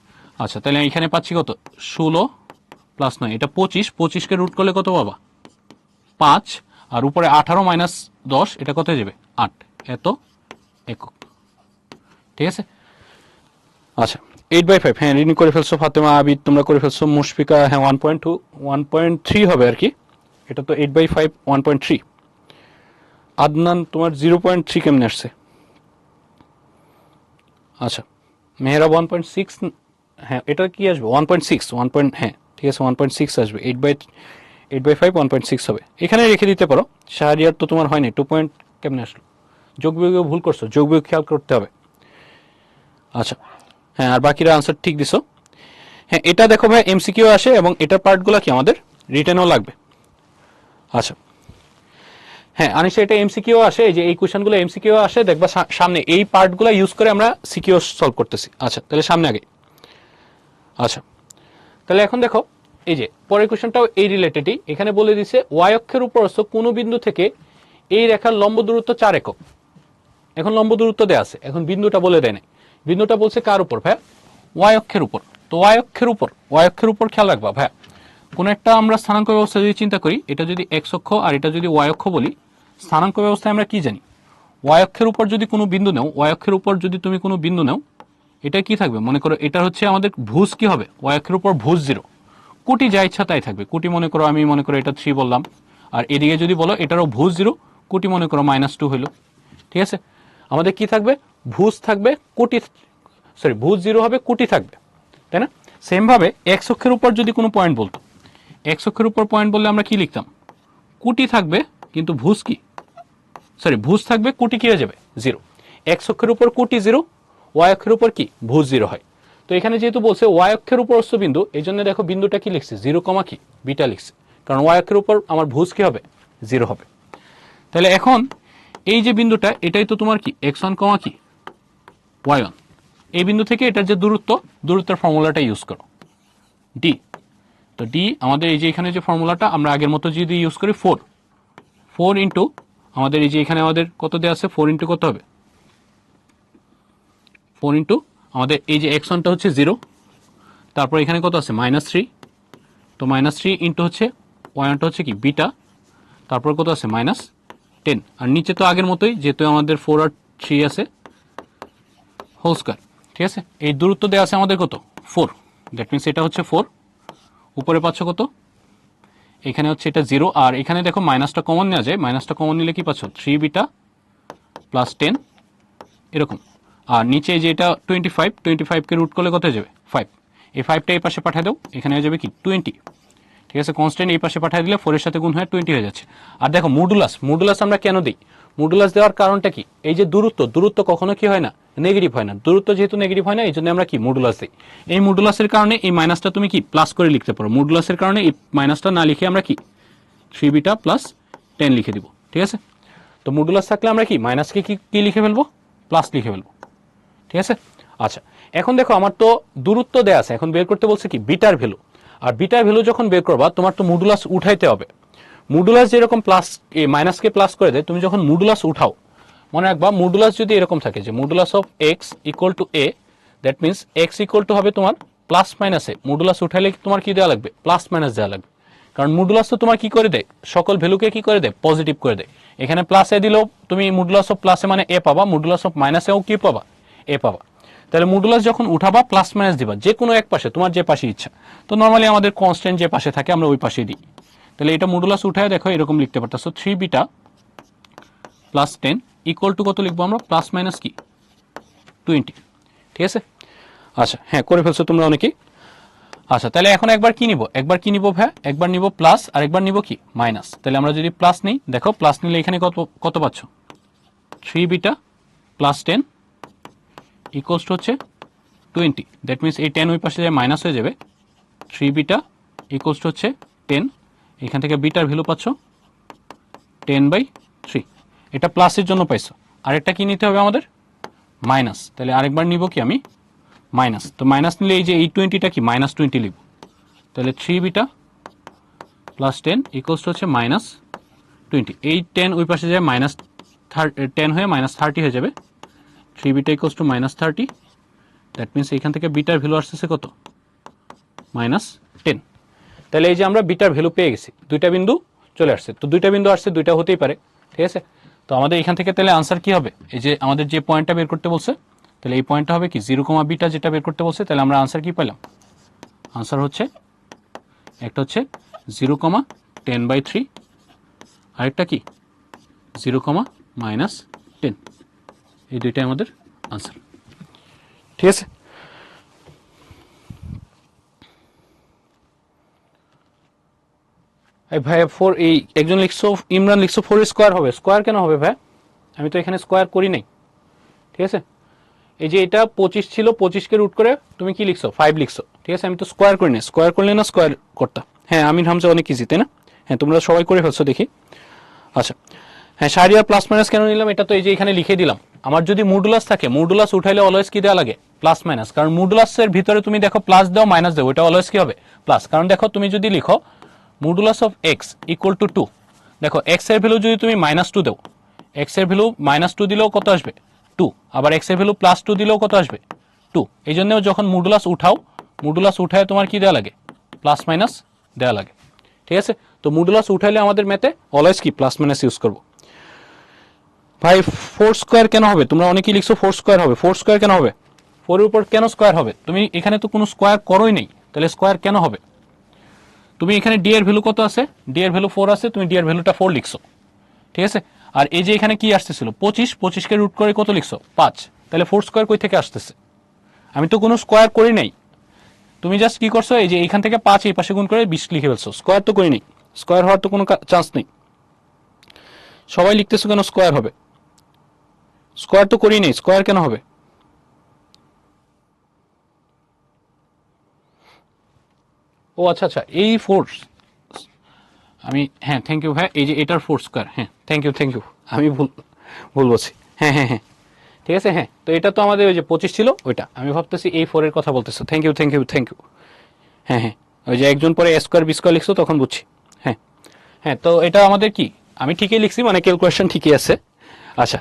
আচ্ছা তাহলে এখানে পাচ্ছি কত 16 প্লাস 9, এটা 25, 25 কে রুট করলে কত পাবা 5, আর উপরে 18 মাইনাস 10, এটা কত হয়ে যাবে 8, এত একক, ঠিক আছে। আচ্ছা 8/5, হ্যাঁ রিনি করে ফেলছো, ফাতেমা আবিদ তোমরা করে ফেলছো, মুশফিকা হ্যাঁ 1.2 1.3 হবে আর কি, এটা তো 8/5 1.3। আদনান তোমার 0.3 কেমনে আসছে? আচ্ছা মেহরাব 1.6, হ্যাঁ এটা কি আসবে 1.6, 1. হ্যাঁ ঠিক আছে 1.6 আসবে, 8/5 1.6 হবে, এখানে রেখে দিতে পারো। শাহরিয়ার তো তোমার হয়নি, 2 পয়েন্ট কেমনে আসলো, যোগ বিয়োগে ভুল করছো, যোগ বিয়োগ খেয়াল করতে হবে। আচ্ছা হ্যাঁ আর বাকিরা আনসার ঠিক দিছো। হ্যাঁ এটা দেখো ভাই এমসিকিউ আসে এবং এটার পার্টগুলো কি আমাদের রিটেনও লাগবে। আচ্ছা হ্যাঁ আনিশা এটা এমসিকিউ আসে, এই যে এই কোশ্চেনগুলো এমসিকিউ আসে, দেখবা সামনে এই পার্টগুলো ইউজ করে আমরা সিকিউ সলভ করতেছি। আচ্ছা তাহলে সামনে আগে। আচ্ছা তাহলে এখন দেখো এই যে পরের কোশ্চেনটাও এই রিলেটেডই, এখানে বলে দিছে ওয়াই অক্ষের উপরস্থ কোন বিন্দু থেকে এই রেখার লম্ব দূরত্ব 4 একক। এখন লম্ব দূরত্ব দেয়া আছে, এখন বিন্দুটা বলে দেয় নাই, বিন্দুটা বলছে কার উপর ভাইয়া, ওয়াই অক্ষের উপর। তো ওয়াই অক্ষের উপর খেয়াল রাখবা ভাইয়া, কোন একটা আমরা স্থানাঙ্ক ব্যবস্থা যদি চিন্তা করি, এটা যদি এক্স অক্ষ আর এটা যদি ওয়াই অক্ষ বলি, স্থানাঙ্ক ব্যবস্থায় আমরা কি জানি, ওয়াই অক্ষের উপর যদি কোনো বিন্দু নাও, ওয়াই অক্ষের উপর যদি তুমি কোনো বিন্দু নাও, এটা কি থাকবে মনে করো, এটা হচ্ছে আমাদের ভুজ কি হবে, ওয়াই অক্ষের উপর ভুজ 0, কোটি যা ইচ্ছা তাই থাকবে। কোটি মনে করো, আমি মনে করো এটা 3 বললাম, আর এদিকে যদি বলো এটারও ভুজ 0, কোটি মনে করো -2 হইলো। ঠিক আছে, আমাদের কি থাকবে, ভুজ থাকবে কোটি, সরি ভুজ 0 হবে, কোটি থাকবে, তাই না? সেম ভাবে এক্স অক্ষের উপর যদি কোনো পয়েন্ট বলতো, এক্স অক্ষের উপর পয়েন্ট বললে আমরা কি লিখতাম, কোটি থাকবে কিন্তু ভুজ কি, সরি ভুজ থাকবে, কোটি কি হয়ে যাবে 0। এক্স অক্ষের উপর কোটি 0, ওয়াই অক্ষের উপর কি ভুজ 0 হয়। তো এখানে যেহেতু বলছে ওয়াই অক্ষের উপর বিন্দু, এই জন্য দেখো বিন্দুটা কি লিখছে, 0, কি বিটা লিখছে, কারণ ওয়াই অক্ষের উপর আমার ভুজ কি হবে 0 হবে। তাহলে এখন এই যে বিন্দুটা, এটাই তো তোমার কি x1, কি y1, এই বিন্দু থেকে এটার যে দূরত্ব, দূরত্বের ফর্মুলাটা ইউজ করো ডি। তো ডি আমাদের এই যে এখানে যে ফর্মুলাটা আমরা আগের মতো যদি ইউজ করি 4 ইন্টু আমাদের এই যে এখানে আমাদের কত দেওয়া আছে, 4 ইন্টু কত হবে, 4 ইন্টু আমাদের এই যে x1টা হচ্ছে 0, তারপর এখানে কত আছে -3, তো -3 ইন্টু হচ্ছে y1টা হচ্ছে কি বিটা, তারপর কত আছে -10, আর নিচে তো আগের মতোই, যেহেতু আমাদের 4 আর 3 আছে হোল স্কয়ার। ঠিক আছে, এই দূরত্ব দেওয়া আছে আমাদের কত 4, দ্যাট মিনস এটা হচ্ছে 4, উপরে পাচ্ছ কত, এখানে হচ্ছে এটা 0, আর এখানে দেখো মাইনাসটা কমন নেওয়া যায়, মাইনাসটা কমন নিলে কি পাচ্ছ 3 বিটা প্লাস 10 এরকম, আর নিচে যে এটা 25কে রুট করলে কত হয়ে যাবে 5, এই 5টা এই পাশে পাঠিয়ে দাও, এখানে হয়ে যাবে কি 20। ঠিক আছে, কনস্ট্যান্ট এই পাশে পাঠিয়ে দিলে 4 এর সাথে গুণ হয়ে 20 হয়ে যাচ্ছে। আর দেখো মডুলাস আমরা কেন দিই, মডুলাস দেওয়ার কারণটা কি, এই যে দূরত্ব কখনো কি হয় না, নেগেটিভ হয় না, দূরত্ব যেহেতু নেগেটিভ হয় না, এই জন্য আমরা কি মডুলাস দিই। এই মডুলাসের কারণে এই মাইনাসটা তুমি কি প্লাস করে লিখতে পারো, মডুলাসের কারণে এই মাইনাসটা না লিখে আমরা কি 3 বিটা প্লাস 10 লিখে দিব। ঠিক আছে, তো মডুলাস থাকলে আমরা কি মাইনাসকে কি লিখে ফেলবো, প্লাস লিখে ফেলবো। ঠিক আছে, আচ্ছা এখন দেখো আমার তো দূরত্ব দেয়া আছে, এখন বের করতে বলছে কি বিটার ভ্যালু, আর বিটার ভ্যালু যখন বের করবা তোমার তো মডুলাস উঠাইতে হবে। মডুলাস যেরকম প্লাস মাইনাসকে প্লাস করে দেয়, তুমি যখন মডুলাস উঠাও, মনে রাখবা মডুলাস যদি এরকম থাকে যে modulus of x equal to A, that means x equal to হবে তোমার প্লাস মাইনাস এ, মডুলাস উঠাইলে তোমার কি দেওয়া লাগবে, প্লাস মাইনাস দেওয়া লাগবে, কারণ মডুলাস তো তোমার কি করে দেয়, সকল ভ্যালুকে কি করে দেয়, পজিটিভ করে দেয়। এখানে প্লাস এ দিলেও তুমি মডুলাস অফ প্লাসে মানে এ পাবা, মডুলাস অফ মাইনাসেও কি পাবা, এ পাবা। তাহলে মডুলাস যখন উঠাবা প্লাস মাইনাস দিবা, যে কোনো এক পাশে, তোমার যে পাশে ইচ্ছা। তো নর্মালি আমাদের কনস্ট্যান্ট যে পাশে থাকে আমরা ওই পাশে দিই। তাহলে এটা মডুলাস উঠায় দেখো এরকম লিখতে পারতেছো 3 বিটা প্লাস 10 ইকুয়াল টু কত লিখবো আমরা, প্লাস মাইনাস কি 20। ঠিক আছে, আচ্ছা হ্যাঁ করে ফেলছো তোমরা অনেকেই। আচ্ছা তাহলে এখন একবার কি নিব, একবার নিব প্লাস, আর একবার নিব কি মাইনাস। তাহলে আমরা যদি প্লাস নিই, দেখো প্লাস নিলে এখানে কত পাচ্ছ, 3 বিটা প্লাস 10 ইকুয়ালস টু হচ্ছে 20, দ্যাট মিনস এই 10 ওই পাশে যায় মাইনাস হয়ে যাবে, 3 বিটা ইকুয়ালস টু হচ্ছে 10, এখান থেকে বিটার ভ্যালু পাচ্ছ 10/3, এটা প্লাসের জন্য পাইছো। আরেকটা কি নিতে হবে আমাদের, মাইনাস। তাহলে আরেকবার নিব কি আমি মাইনাস, তো মাইনাস নিলে এই যে এই 20টা কি -20 লিখব। তাহলে 3 বিটা প্লাস 10 ইকুয়ালস টু হচ্ছে -20, এই 10 ওই পাশে যায় -10 হয়ে -30 হয়ে যাবে, 3 beta equals to -30, that means এখান থেকে বিটার ভ্যালু আসতেছে কত, -10। তাহলে এই যে আমরা বিটার ভ্যালু পেয়ে গেছি, দুইটা বিন্দু চলে আসছে, তো দুইটা বিন্দু আসছে, দুইটা হতেই পারে। ঠিক আছে, তো আমাদের এখান থেকে তাহলে আনসার কি হবে, এই যে আমাদের যে পয়েন্টটা বের করতে বলছে, তাহলে এই পয়েন্টটা হবে কি 0, বিটা যেটা বের করতে বলছে, তাহলে আমরা আনসার কি পেলাম, আনসার হচ্ছে একটা হচ্ছে 0, 10/3, আরেকটা কি 0, -10, এই দুইটাই আমাদের আনসার। ঠিক আছে, ভাই 4, এই একজন লিখছো ইমরান লিখছো 4 স্কোয়ার হবে, স্কোয়ার কেন হবে ভাই, আমি তো এখানে স্কোয়ার করি নাই। ঠিক আছে, এই যে এটা 25 ছিল, 25কে রুট করে তুমি কি লিখছো 5 লিখছো। ঠিক আছে, আমি তো স্কোয়ার করি না, স্কোয়ার করলে না স্কোয়ার করতাম। হ্যাঁ আমির হামজা অনেক ইজি তাই না, হ্যাঁ তোমরা সবাই করে ফেলছো দেখি। আচ্ছা হ্যাঁ শাহরিয়ার প্লাস মাইনাস কেন নিলাম, এটা তো এই যে এখানে লিখে দিলাম। আমার যদি মডুলাস থাকে, মডুলাস উঠাইলে অলওয়েজ কি দেওয়া লাগে, প্লাস মাইনাস, কারণ মডুলাসের ভিতরে তুমি দেখো প্লাস দাও মাইনাস দাও, এটা অলওয়েজ কি হবে প্লাস। কারণ দেখো তুমি যদি লিখো modulus of x equal to 2, দেখো এক্স এর ভ্যালু যদি তুমি -2 দাও, এক্স এর ভ্যালু -2 দিলেও কত আসবে 2, আবার এক্স এর ভ্যালু +2 দিলেও কত আসবে 2। এই জন্য যখন মডুলাস উঠাও, মডুলাস উঠায় তোমার কি দেওয়া লাগে, প্লাস মাইনাস দেওয়া লাগে। ঠিক আছে, তো মডুলাস উঠাইলে আমাদের ম্যাথে অলওয়েজ কি প্লাস মাইনাস ইউজ করবো। ভাই 4 স্কয়ার কেন হবে? তোমরা অনেকেই লিখছো 4 স্কয়ার হবে। 4 স্কয়ার কেন হবে? 4 এর উপর কেন স্কয়ার হবে? তুমি এখানে তো কোনো স্কয়ার করোই নাই, তাহলে স্কয়ার কেন হবে? তুমি এখানে ডি এর ভ্যালু কত আছে? ডি এর ভ্যালু 4 আছে, তুমি ডি এর ভ্যালুটা 4 লিখছো, ঠিক আছে। আর এই যে এখানে কি আসতেছিল 25, 25 কে রুট করে কত লিখছো 5, তাহলে 4 স্কয়ার কই থেকে আসতেছে? আমি তো কোনো স্কয়ার করি নাই, তুমি জাস্ট কি করছো, এই যে এখান থেকে 5 এই পাশে গুণ করে 20 লিখে ফেলছো, স্কয়ার তো করি নাই, স্কয়ার হওয়ার তো কোনো চান্স নেই। সবাই লিখতেছো কেন স্কয়ার হবে? স্কয়ার তো করি নাই, স্কয়ার কেন হবে? ও আচ্ছা আচ্ছা, এই 4 আমি, হ্যাঁ থ্যাংক ইউ ভাই, এই যে এটার 4 স্কয়ার, হ্যাঁ থ্যাংক ইউ থ্যাংক ইউ, আমি ভুল ভুল বলছি, হ্যাঁ হ্যাঁ হ্যাঁ ঠিক আছে। হ্যাঁ, তো এটা তো আমাদের ওই যে 25 ছিল ওইটা, আমি ভাবতেছি এই 4 এর কথা বলতেছো। Thank you thank you thank you. হ্যাঁ হ্যাঁ, ওই যে একজন পরে এ স্কয়ার বি স্কয়ার লিখছো তখন বুঝছি। হ্যাঁ হ্যাঁ, তো এটা আমাদের কি, আমি ঠিকই লিখছি, মানে ক্যালকুলেশন ঠিকই আছে। আচ্ছা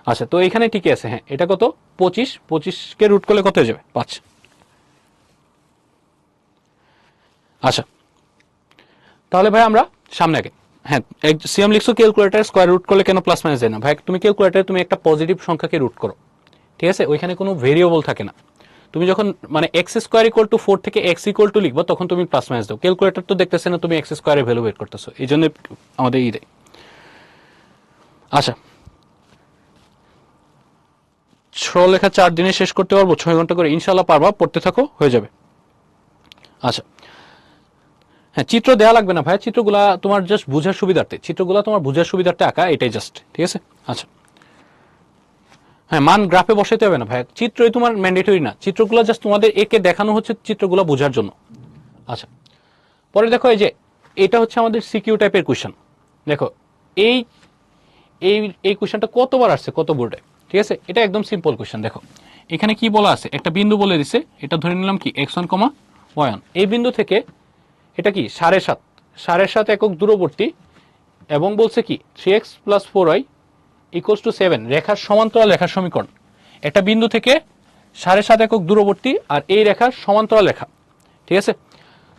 আচ্ছা, তো এখানে ঠিকই আছে। হ্যাঁ, এটা কত 25, 25 কে রুট করলে কত হয়ে যাবে 5। আচ্ছা, তাহলে ভাই আমরা সামনে আগে, হ্যাঁ সিএম লিখছো ক্যালকুলেটর স্কয়ার রুট করলে কেন প্লাস মাইনাস যায় না? ভাই তুমি ক্যালকুলেটরে তুমি একটা পজিটিভ সংখ্যাকে রুট করো, ঠিক আছে, ওইখানে কোনো ভেরিয়েবল থাকে না। তুমি যখন মানে এক্স স্কোয়ার ইকুয়াল টু 4 থেকে এক্স ইকুয়াল টু লিখবো তখন তুমি প্লাস মাইনাস দাও। ক্যালকুলেটর তো দেখতেছে না তুমি এক্স স্কোয়ারের ভ্যালু বের করতেছো, এই জন্য আমাদের ই দেয়। আচ্ছা, সরলরেখা 4 দিনে শেষ করতে পারবো, 6 ঘন্টা করে ইনশাল্লাহ পারবা, পড়তে থাকো হয়ে যাবে। আচ্ছা, হ্যাঁ চিত্র দেওয়া লাগবে না ভাই, চিত্রগুলা তোমার জাস্ট বোঝার সুবিধার্থে, চিত্রগুলা তোমার বোঝার সুবিধার্থে আঁকা, এটাই জাস্ট, ঠিক আছে। আচ্ছা, হ্যাঁ মান গ্রাফে বসাইতে হবে না ভাই, চিত্রই তোমার ম্যান্ডেটরি না, চিত্রগুলো জাস্ট তোমাদের একে দেখানো হচ্ছে চিত্রগুলো বোঝার জন্য। আচ্ছা, পরে দেখো এই যে এটা হচ্ছে আমাদের সিকিউ টাইপের কোয়েশ্চেন। দেখো এই এই এই কোয়েশ্চেনটা কতবার আসছে কত বোর্ডে, ঠিক আছে। এটা একদম সিম্পল কোয়েশ্চেন। দেখো এখানে কি বলা আছে, একটা বিন্দু বলে দিছে, এটা ধরে নিলাম কি x1, y1, এই বিন্দু থেকে এটা কি 7.5 7.5 একক দূরবর্তী, এবং বলছে কি 3x + 4y = 7, রেখার সমান্তরাল রেখার সমীকরণ। একটা বিন্দু থেকে 7.5 একক দূরবর্তী আর এই রেখার সমান্তরাল রেখা, ঠিক আছে।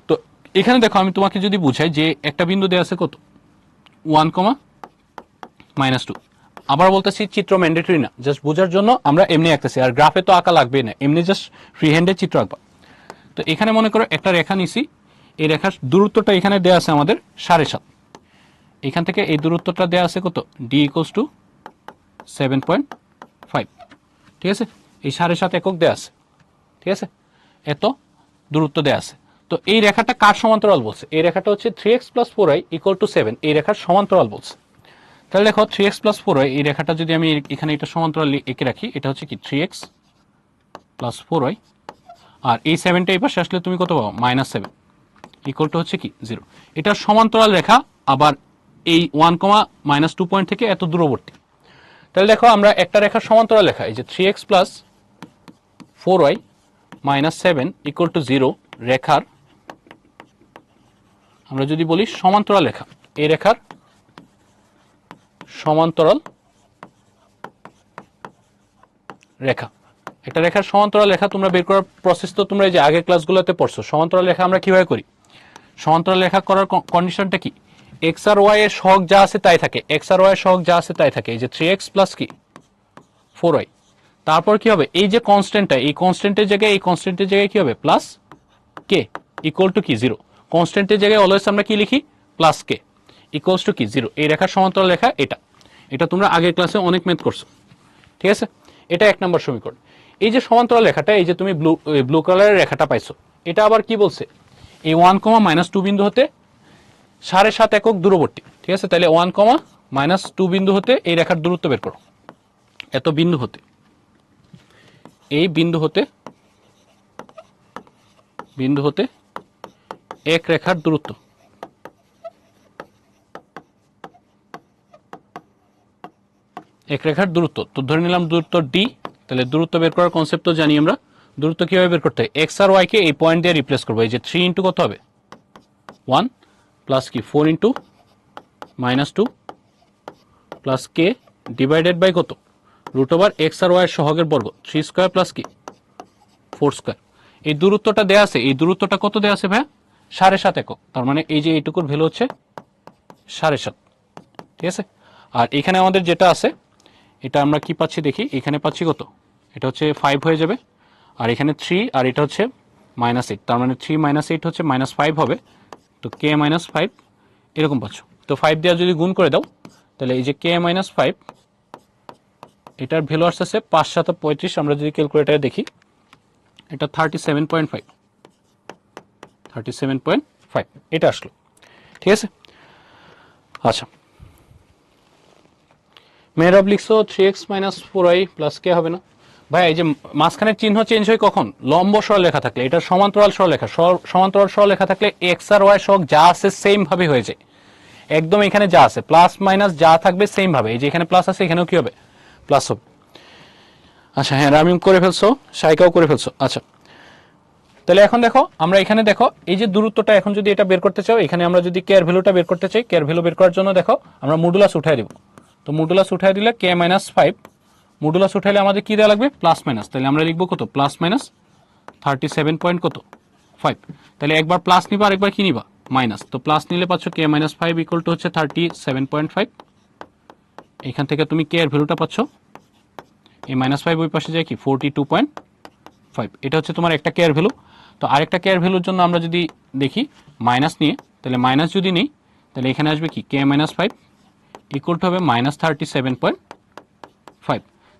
তো এখানে দেখো আমি তোমাকে যদি বুঝাই যে একটা বিন্দু দেওয়া আছে কত 1, -2, আবার বলতেছি চিত্র ম্যান্ডেটরি না, জাস্ট বোঝার জন্য আমরা এমনি আঁকতেছি, আর গ্রাফে তো আঁকা লাগবে না, এমনি জাস্ট ফ্রি হ্যান্ডে চিত্র আঁকবা। তো এখানে মনে করো একটা রেখা নিছি, এই রেখার দূরত্বটা এখানে দেওয়া আছে আমাদের 7.5, এখান থেকে এই দূরত্বটা দেওয়া আছে কত d = 7.5, ঠিক আছে। এই 7.5 একক দেওয়া আছে, ঠিক আছে, এত দূরত্ব দেওয়া আছে। তো এই রেখাটা কার সমান্তরাল বলছে? এই রেখাটা হচ্ছে 3x + 4y = 7, এই রেখার সমান্তরাল বলছে। তাহলে দেখো 3x + 4y, এই রেখাটা যদি আমি এখানে এটা সমান্তরাল এঁকে রাখি, এটা হচ্ছে কি 3x + 4y, আর এই 7টা এই পাশে আসলে তুমি কত পাবো -7 = হচ্ছে কি 0। এটা সমান্তরাল রেখা, আবার এই 1, -2 পয়েন্ট থেকে এত দূরবর্তী। তাহলে দেখো আমরা একটা রেখার সমান্তরাল রেখা, এই যে 3x + 4y -7 = 0 রেখার, আমরা যদি বলি সমান্তরাল রেখা, এই রেখার সমান্তরাল রেখা, একটা রেখার সমান্তরাল রেখা তোমরা বের করার প্রসেস তো তোমরা এই যে আগের ক্লাসগুলোতে পড়ছো। সমান্তরাল রেখা আমরা কিভাবে করি? সমান্তরাল রেখা করার কন্ডিশনটা কি? এক্স আর ওয়াই এর সহগ যা আছে তাই থাকে, এক্স আর ওয়াই এর সহগ যা আছে তাই থাকে, এই যে 3x + কি 4y, তারপর কি হবে, এই যে কনস্ট্যান্টটা, এই কনস্ট্যান্টের জায়গায় এই কনস্ট্যান্টের জায়গায় কি হবে প্লাস কে = কি 0। কনস্ট্যান্টের জায়গায় অলওয়েজ আমরা কি লিখি প্লাস কে = কি 0। এই রেখার সমান্তরাল রেখা এটা, এটা তোমরা আগের ক্লাসে অনেক ম্যাথ করছো, ঠিক আছে। এটা 1 নম্বর সমীকরণ। এই যে সমান্তরাল রেখাটা, এই যে তুমি ব্লু কালারের রেখাটা পাইছো, এটা আবার কি বলছে, এই 1, -2 বিন্দু হতে 7.5 একক দূরবর্তী, ঠিক আছে। তাহলে 1, -2 বিন্দু হতে এই রেখার দূরত্ব বের করো, এত বিন্দু হতে, এই বিন্দু হতে এক রেখার দূরত্ব, এক রেখার দূরত্ব, তো ধরে নিলাম দূরত্ব ডি। তাহলে দূরত্ব বের করার কনসেপ্ট তো জানি আমরা, দূরত্ব কিভাবে বের করতে হয়, এক্স আর ওয়াই কে এই পয়েন্ট দিয়ে রিপ্লেস করবো, এই যে 3 ইন্টু কত হবে 1 প্লাস কি 4 into -2 plus k divided by কত √x আর ওয়াই এর সহগের বর্গ 3 স্কয়ার প্লাস কি 4 স্কয়ার। এই দূরত্বটা দেয়া আছে, এই দূরত্বটা কত দেয়া আছে ভাই 7.5 একক, তার মানে এই যে এইটুকুর ভ্যালু হচ্ছে 7.5, ঠিক আছে। আর এখানে আমাদের যেটা আছে এটা আমরা কি পাচ্ছি দেখি, এখানে পাচ্ছি কত, এটা হচ্ছে 5 হয়ে যাবে, আর এখানে 3, আর এটা হচ্ছে -8, তার মানে 3 - 8 হচ্ছে -5 হবে। তো কে -5 এরকম পাচ্ছ। তো 5 দিয়ে যদি গুণ করে দাও তাহলে এই যে কে -5 এটার ভ্যালু আসতেছে 5 × 7 = 35। আমরা যদি ক্যালকুলেটারে দেখি এটা 37.5, 37.5 এটা আসলো, ঠিক আছে। আচ্ছা, মেহরাব লিখছো 3x - 4y প্লাস কে হবে না ভাই? এই যে মাঝখানের চিহ্ন চেঞ্জ হয় কখন, লম্ব সরলরেখা থাকলে। এটা সমান্তরাল সরলরেখা, সমান্তরাল সরলরেখা থাকলে এক্স আর ওয়াই সহগ যা আছে সেম ভাবে হয়ে যায়, একদম এখানে যা আছে প্লাস মাইনাস যা থাকবে সেম ভাবে। এই যে এখানে প্লাস আছে এখানেও কি হবে, প্লাস হবে। আচ্ছা হ্যাঁ, রামিম করে ফেলছো, সাইকাও করে ফেলছো। আচ্ছা তাহলে এখন দেখো, আমরা এখানে দেখো এই যে দূরত্বটা, এখন যদি এটা বের করতে চাও, এখানে আমরা যদি কে এর ভ্যালুটা বের করতে চাই, কে এর ভ্যালু বের করার জন্য দেখো আমরা মডুলাস উঠাই দেব। তো মডুলাস উঠাই দিলে কে -5, মডুলাস উঠাইলে আমাদের কি দেওয়া লাগবে, প্লাস মাইনাস। তাহলে আমরা লিখবো কত, প্লাস মাইনাস 37 পয়েন্ট কত 5। তাহলে একবার প্লাস নিবা আর একবার কি নিবা, মাইনাস। তো প্লাস নিলে পাচ্ছ কে -5 ইকুয়াল টু হচ্ছে 37.5। এখান থেকে তুমি কে এর ভ্যালুটা পাচ্ছ, এই -5 ওই পাশে যায় কি 42.5। এটা হচ্ছে তোমার একটা কে এর ভ্যালু। তো আরেকটা কে এর ভ্যালুর জন্য আমরা যদি দেখি মাইনাস নিয়ে, তাহলে মাইনাস যদি নেই তাহলে এখানে আসবে কি কে -5 ইকুয়াল টু হবে -37.5।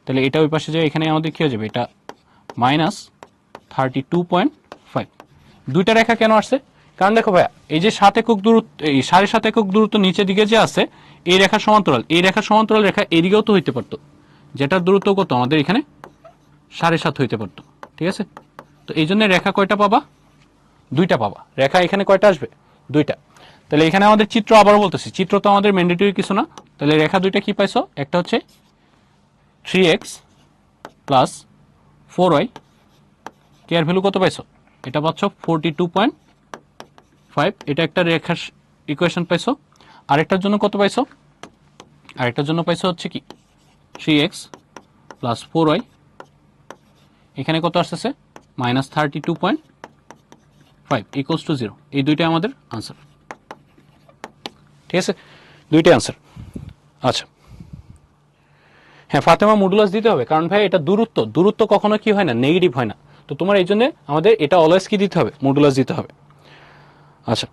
তাহলে এটা ওই পাশে যায়, এখানে আমাদের কি হয়ে যাবে, এটা -32.5। দুইটা রেখা কেন আসছে, কারণ দেখো ভাইয়া এই যে 7 একক দূরত্ব, এই 7.5 একক দূরত্ব নিচের দিকে যে আছে এই রেখার সমান্তরাল, এই রেখার সমান্তরাল রেখা এদিকেও তো হইতে পারতো, যেটার দূরত্ব কত আমাদের এখানে 7.5 হইতে পারতো, ঠিক আছে। তো এই জন্য রেখা কয়টা পাবা, দুইটা পাবা। রেখা এখানে কয়টা আসবে, দুইটা। তাহলে এখানে আমাদের চিত্র আবারও বলতেছি, চিত্র তো আমাদের ম্যান্ডেটরি কিছু না। তাহলে রেখা দুইটা কি পাইছো, একটা হচ্ছে 3x প্লাস 4y, কে এর ভ্যালু কত পাইছো, এটা পাচ্ছ 42.5। এটা একটা রেখার ইকুয়েশন পাইছো। আরেকটার জন্য কত পাইছো, আরেকটার জন্য পাইছো হচ্ছে কি 3x প্লাস 4y, এখানে কত আসতেছে -32.5 ইকুয়ালস টু 0। এই দুইটাই আমাদের আনসার, ঠিক আছে, দুইটাই আনসার। আচ্ছা হ্যাঁ, ফাতেমা মডুলাস দিতে হবে, কারণ ভাই এটা দূরত্ব, দূরত্ব কখনো কি হয় না, নেগেটিভ হয় না। তো তোমার এই জন্য আমাদের এটা অলওয়েজ কি দিতে হবে, মডুলাস দিতে হবে। আচ্ছা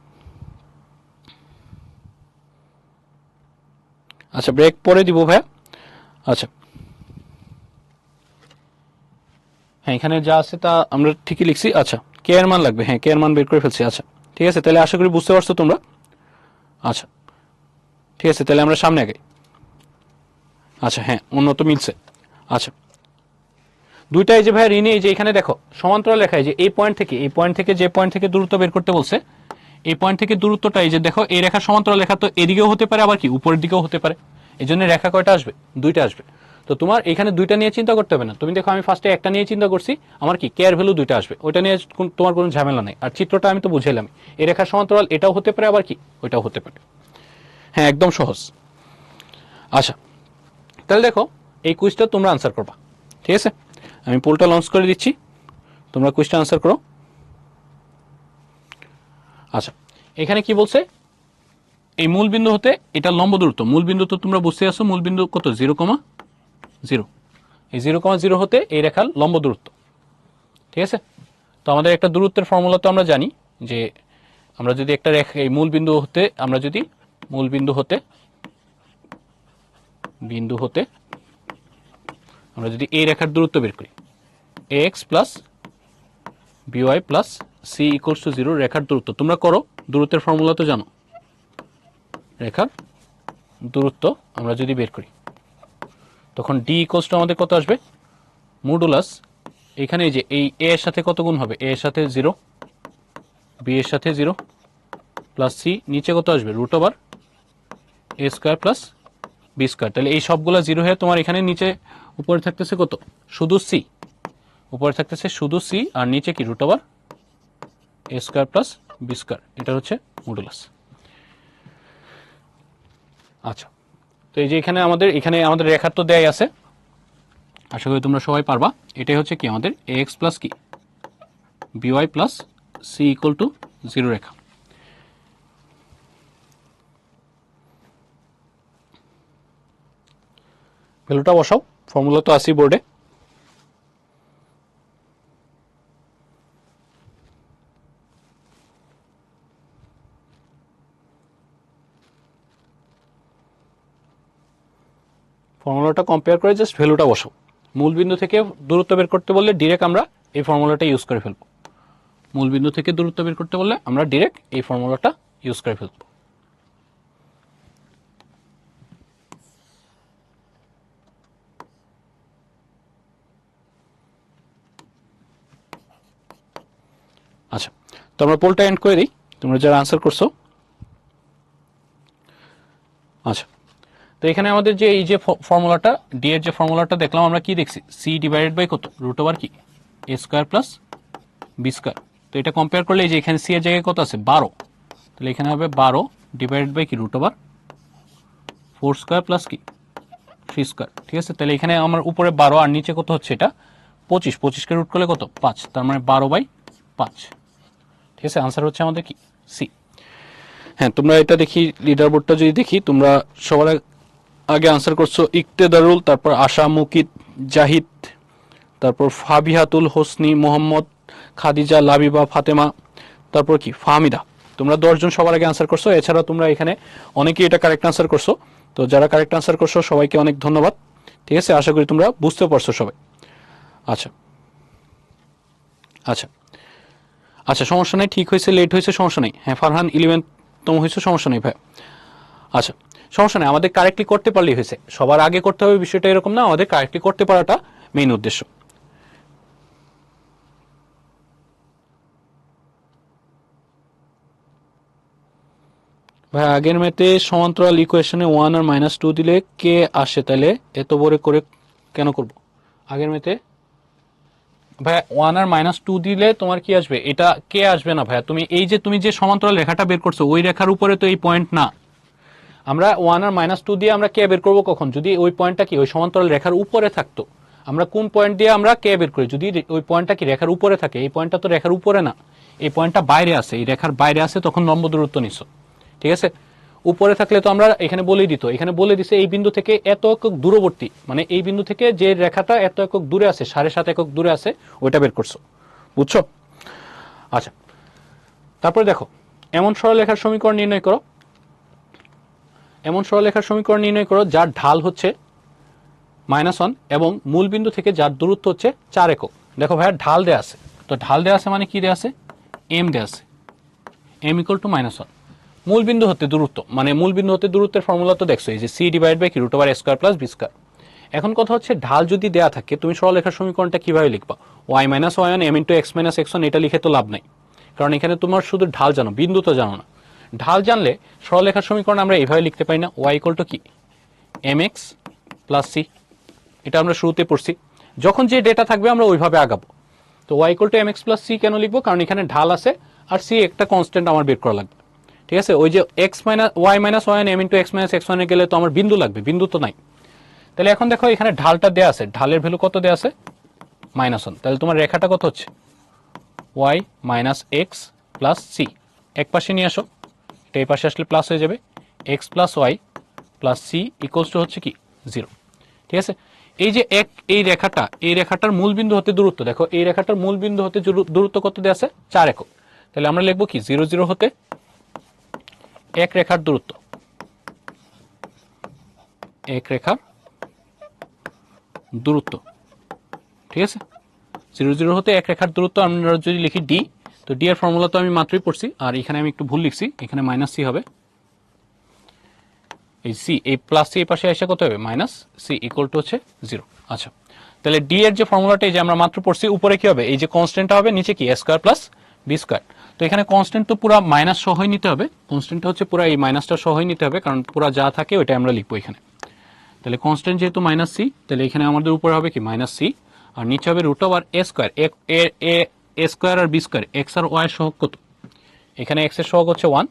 আচ্ছা, ব্রেক পরে দিব ভাইয়া। আচ্ছা হ্যাঁ, এখানে যা আছে তা আমরা ঠিকই লিখছি। আচ্ছা কে এর মান লাগবে, হ্যাঁ কে এর মান বের করে ফেলছি। আচ্ছা ঠিক আছে, তাহলে আশা করি বুঝতে পারছো তোমরা। আচ্ছা ঠিক আছে, তাহলে আমরা সামনে আগে। আচ্ছা হ্যাঁ, উন্নত মিলছে। আচ্ছা দুইটাই যে ভাই ঋণে, এই যে এখানে দেখো সমান্তরাল রেখা, যে এই পয়েন্ট থেকে, এই পয়েন্ট থেকে যে পয়েন্ট থেকে দূরত্ব বের করতে বলছে, এই পয়েন্ট থেকে দূরত্বটা এই যে দেখো, এই রেখা সমান্তরাল রেখা, তো এদিকেও হতে পারে আবার কি উপরের দিকেও হতে পারে। এই জন্য রেখা কয়টা আসবে, দুইটা আসবে। তো তোমার এখানে দুইটা নিয়ে চিন্তা করতে হবে না। তুমি দেখো আমি ফার্স্টে একটা নিয়ে চিন্তা করছি, আমার কি কে এর ভ্যালু দুইটা আসবে, ওইটা নিয়ে তোমার কোনো ঝামেলা নেই। আর চিত্রটা আমি তো বুঝাইলাম, এই রেখা সমান্তরাল এটাও হতে পারে আবার কি ওইটাও হতে পারে। হ্যাঁ একদম সহজ। আচ্ছা তাহলে দেখো এই কুইজটা তোমরা আনসার করবা, ঠিক আছে। আমি পোলটা লঞ্চ করে দিচ্ছি, তোমরা কুইজটা আনসার করো। আচ্ছা এখানে কি বলছে, এই মূল বিন্দু হতে এটা লম্ব দূরত্ব, মূল বিন্দু তো তোমরা বুঝতে আসছো, মূল বিন্দু কত 0,0, এই 0,0 হতে এই রেখার লম্ব দূরত্ব, ঠিক আছে। তো আমাদের একটা দূরত্বের ফর্মুলা তো আমরা জানি, যে আমরা যদি একটা রেখা এই মূল বিন্দু হতে, আমরা যদি মূল বিন্দু হতে আমরা যদি এই রেখার দূরত্ব বের করি, ax plus by plus c equals to 0, রেখার দূরত্ব তোমরা করো, দূরত্বের ফর্মুলা তো জানো। রেখার দূরত্ব আমরা যদি বের করি, তখন d ইকুয়ালস টু আমাদের কত আসবে, মডুলাস, এখানে এই যে এই a এর সাথে কত গুণ হবে, a এর সাথে 0, b এর সাথে 0 প্লাস c, নিচে কত আসবে √a² প্লাস b²। তাহলে এই সবগুলা 0 হয়ে তোমার এখানে নিচে উপরে থাকতেছে কত, শুধু c, উপরে থাকতেছে শুধু c, আর নিচে কি √a² প্লাস b², এটা হচ্ছে মডুলাস। আচ্ছা তো এই যে আমাদের রেখার তো দেয়াই আছে, আশা করি তোমরা সবাই পারবা। এটাই হচ্ছে কি আমাদের ax প্লাস কি by plus c equal to 0 রেখা। ভ্যালুটা বসাও, ফর্মুলা তো আসি বোর্ডে। ফর্মুলাটা কম্পেয়ার করে জাস্ট ভ্যালুটা বসাও। মূল বিন্দু থেকে দূরত্ব বের করতে বললে ডিরেক্ট আমরা এই ফর্মুলাটা ইউজ করে ফেলবো। মূল বিন্দু থেকে দূরত্ব বের করতে বললে আমরা ডিরেক্ট এই ফর্মুলাটা ইউজ করে ফেলবো। আচ্ছা, তো আমরা পোলটা এন্ড করে দিই, তোমরা যারা আনসার করছো। আচ্ছা, তো এখানে আমাদের যে এই যে ফর্মুলাটা, ডি এর যে ফর্মুলাটা দেখলাম, আমরা কি দেখছি, সি ডিভাইডেড বাই কত, রুট ওভার কি এ স্কোয়ার প্লাস বি স্কোয়ার। তো এটা কম্পেয়ার করলে এই যে এখানে সি এর জায়গায় কত আছে 12, তাহলে এখানে হবে 12 ডিভাইডেড বাই কি রুট ওভার 4 স্কোয়ার প্লাস কি 3 স্কোয়ার। ঠিক আছে, তাহলে এখানে আমার উপরে 12 আর নিচে কত হচ্ছে এটা 25, 25কে রুট করলে কত 5, তার মানে 12/5। ঠিক আছে, আনসার হচ্ছে আমাদের কি সি। হ্যাঁ, তোমরা এটা দেখি লিডার বোর্ডটা যদি দেখি, তোমরা সবার আগে আনসার করছো ইকতেদারুল, তারপর আশা, মুকিত, জাহিদ, তারপর ফাবিহাতুল, হোসনি, মোহাম্মদ, খাদিজা, লাবিবা, ফাতেমা, তারপর কি ফাহমিদা। তোমরা 10 জন সবার আগে আনসার করছো। এছাড়া তোমরা এখানে অনেকেই এটা কারেক্ট আনসার করছো। তো যারা কারেক্ট আনসার করছো সবাইকে অনেক ধন্যবাদ। ঠিক আছে, আশা করি তোমরা বুঝতে পারছো সবাই। আচ্ছা আচ্ছা আচ্ছা, সমস্যা নেই, ঠিক হয়েছে, লেট হয়েছে, সমস্যা নেই। হ্যাঁ, ফারহান 11তম হয়েছে, সমস্যা নেই ভাই। আচ্ছা, সমস্যা নেই, আমাদের কারেক্টলি করতে পারলেই হয়েছে। সবার আগে করতে হবে বিষয়টা এরকম না, আমাদের কারেক্টলি করতে পারাটা মেইন উদ্দেশ্য। ভাই, আগের ম্যাথে সমান্তরাল ইকুয়েশনে 1 আর -2 দিলে কে আসে, তাহলে এত বড় করে কেন করব? আগের ম্যাথে ভাই 1 আর -2 দিলে তোমার কি আসবে, এটা কে আসবে না ভাইয়া। তুমি যে সমান্তরাল রেখাটা বের করছো, ওই রেখার উপরে তো এই পয়েন্ট না। আমরা 1 আর -2 দিয়ে আমরা কে বের করবো কখন, যদি ওই পয়েন্টটা কি ওই সমান্তরাল রেখার উপরে থাকতো। আমরা কোন পয়েন্ট দিয়ে আমরা কে বের করি, যদি ওই পয়েন্টটা কি রেখার উপরে থাকে। এই পয়েন্টটা তো রেখার উপরে না, এই পয়েন্টটা বাইরে আছে, এই রেখার বাইরে আছে, তখন লম্ব দূরত্ব নিছো। ঠিক আছে, উপরে থাকলে তো আমরা এখানে বলেই দিত, এখানে বলে দিছে এই বিন্দু থেকে এত একক দূরবর্তী, মানে এই বিন্দু থেকে যে রেখাটা এত একক দূরে আছে, 7.5 একক দূরে আছে, ওইটা বের করছো। বুঝছো? আচ্ছা, তারপরে দেখো, এমন সরলরেখার সমীকরণ নির্ণয় করো। এমন সরলরেখার সমীকরণ নির্ণয় করো যার ঢাল হচ্ছে -1 এবং মূল বিন্দু থেকে যার দূরত্ব হচ্ছে 4 একক। দেখো ভাইয়া, ঢাল দেয়া আছে, তো ঢাল দেয়া আছে মানে কি দেয়া আছে, এম দেয়া আছে, m = -1। মূল বিন্দু হতে দূরত্ব, মানে মূল বিন্দু হতে দূরত্বের ফর্মুলা তো দেখছো, এই যে সি ডিভাইড বাই কি root over a square plus b square. এখন কথা হচ্ছে, ঢাল যদি দেয়া থাকে, তুমি সরলরেখার সমীকরণটা কিভাবে লিখবা? y - y1 m * x - x1, এটা লিখে তো লাভ নাই, কারণ এখানে তোমার শুধু ঢাল জানো, বিন্দু তো জানো না। ঢাল জানলে সরলরেখার সমীকরণ আমরা এইভাবে লিখতে পারি না, y = কি mx + c। এটা আমরা শুরুতে পড়ছি, যখন যে ডেটা থাকবে আমরা ওইভাবে আগাবো। তো y = mx + c কেন লিখবো, কারণ এখানে ঢাল আছে আর c একটা কনস্ট্যান্ট আমার বের করা লাগবে। ঠিক আছে, ওই যে y - y1 m * x - x1 এ গেলে তো আমার বিন্দু লাগবে, বিন্দু তো নাই। তাহলে এখন দেখো, এখানে ঢালটা দেয়া আছে, ঢালের ভ্যালু কত দেয়া আছে, -1। তাহলে তোমার রেখাটা কত হচ্ছে, y - x + c। এক পাশে নিয়ে আসো, এটা এই পাশে আসলে প্লাস হয়ে যাবে, x + y + c = হচ্ছে কি 0। ঠিক আছে, এই যে এই রেখাটা, এই রেখাটার মূল বিন্দু হতে দূরত্ব, দেখো এই রেখাটার মূল বিন্দু হতে দূরত্ব কত দেয়া আছে, 4 একক। তাহলে আমরা লিখবো কি 0 0 হতে এক রেখার দূরত্ব, এক রেখার দূরত্ব। ঠিক আছে, 0 0 হতে এক রেখার দূরত্ব আমরা যদি লিখি d, তো d এর ফর্মুলা তো আমি মাত্রই পড়ছি, আর এখানে আমি একটু ভুল লিখছি, এখানে -c হবে, এই c এই প্লাস c এই পাশে এসে কত হবে, -c = হচ্ছে 0। আচ্ছা, তাহলে d এর যে ফর্মুলাটা এই যে আমরা মাত্র পড়ছি, উপরে কি হবে, এই যে কনস্ট্যান্টটা হবে, নিচে কি a square plus b square. তো এখানে কনস্ট্যান্ট তো পুরো মাইনাস সহই নিতে হবে, কনস্ট্যান্টটা হচ্ছে পুরো এই মাইনাসটা সহই নিতে হবে, কারণ পুরো যা থাকে ওইটা আমরা লিখবো এখানে। তাহলে কনস্ট্যান্ট যেহেতু -c, তাহলে এখানে আমাদের উপরে হবে কি -c, আর নিচে হবে root over a square. a square আর b স্কয়ার, x আর y এর সহগ কত, এখানে x এর সহগ হচ্ছে 1,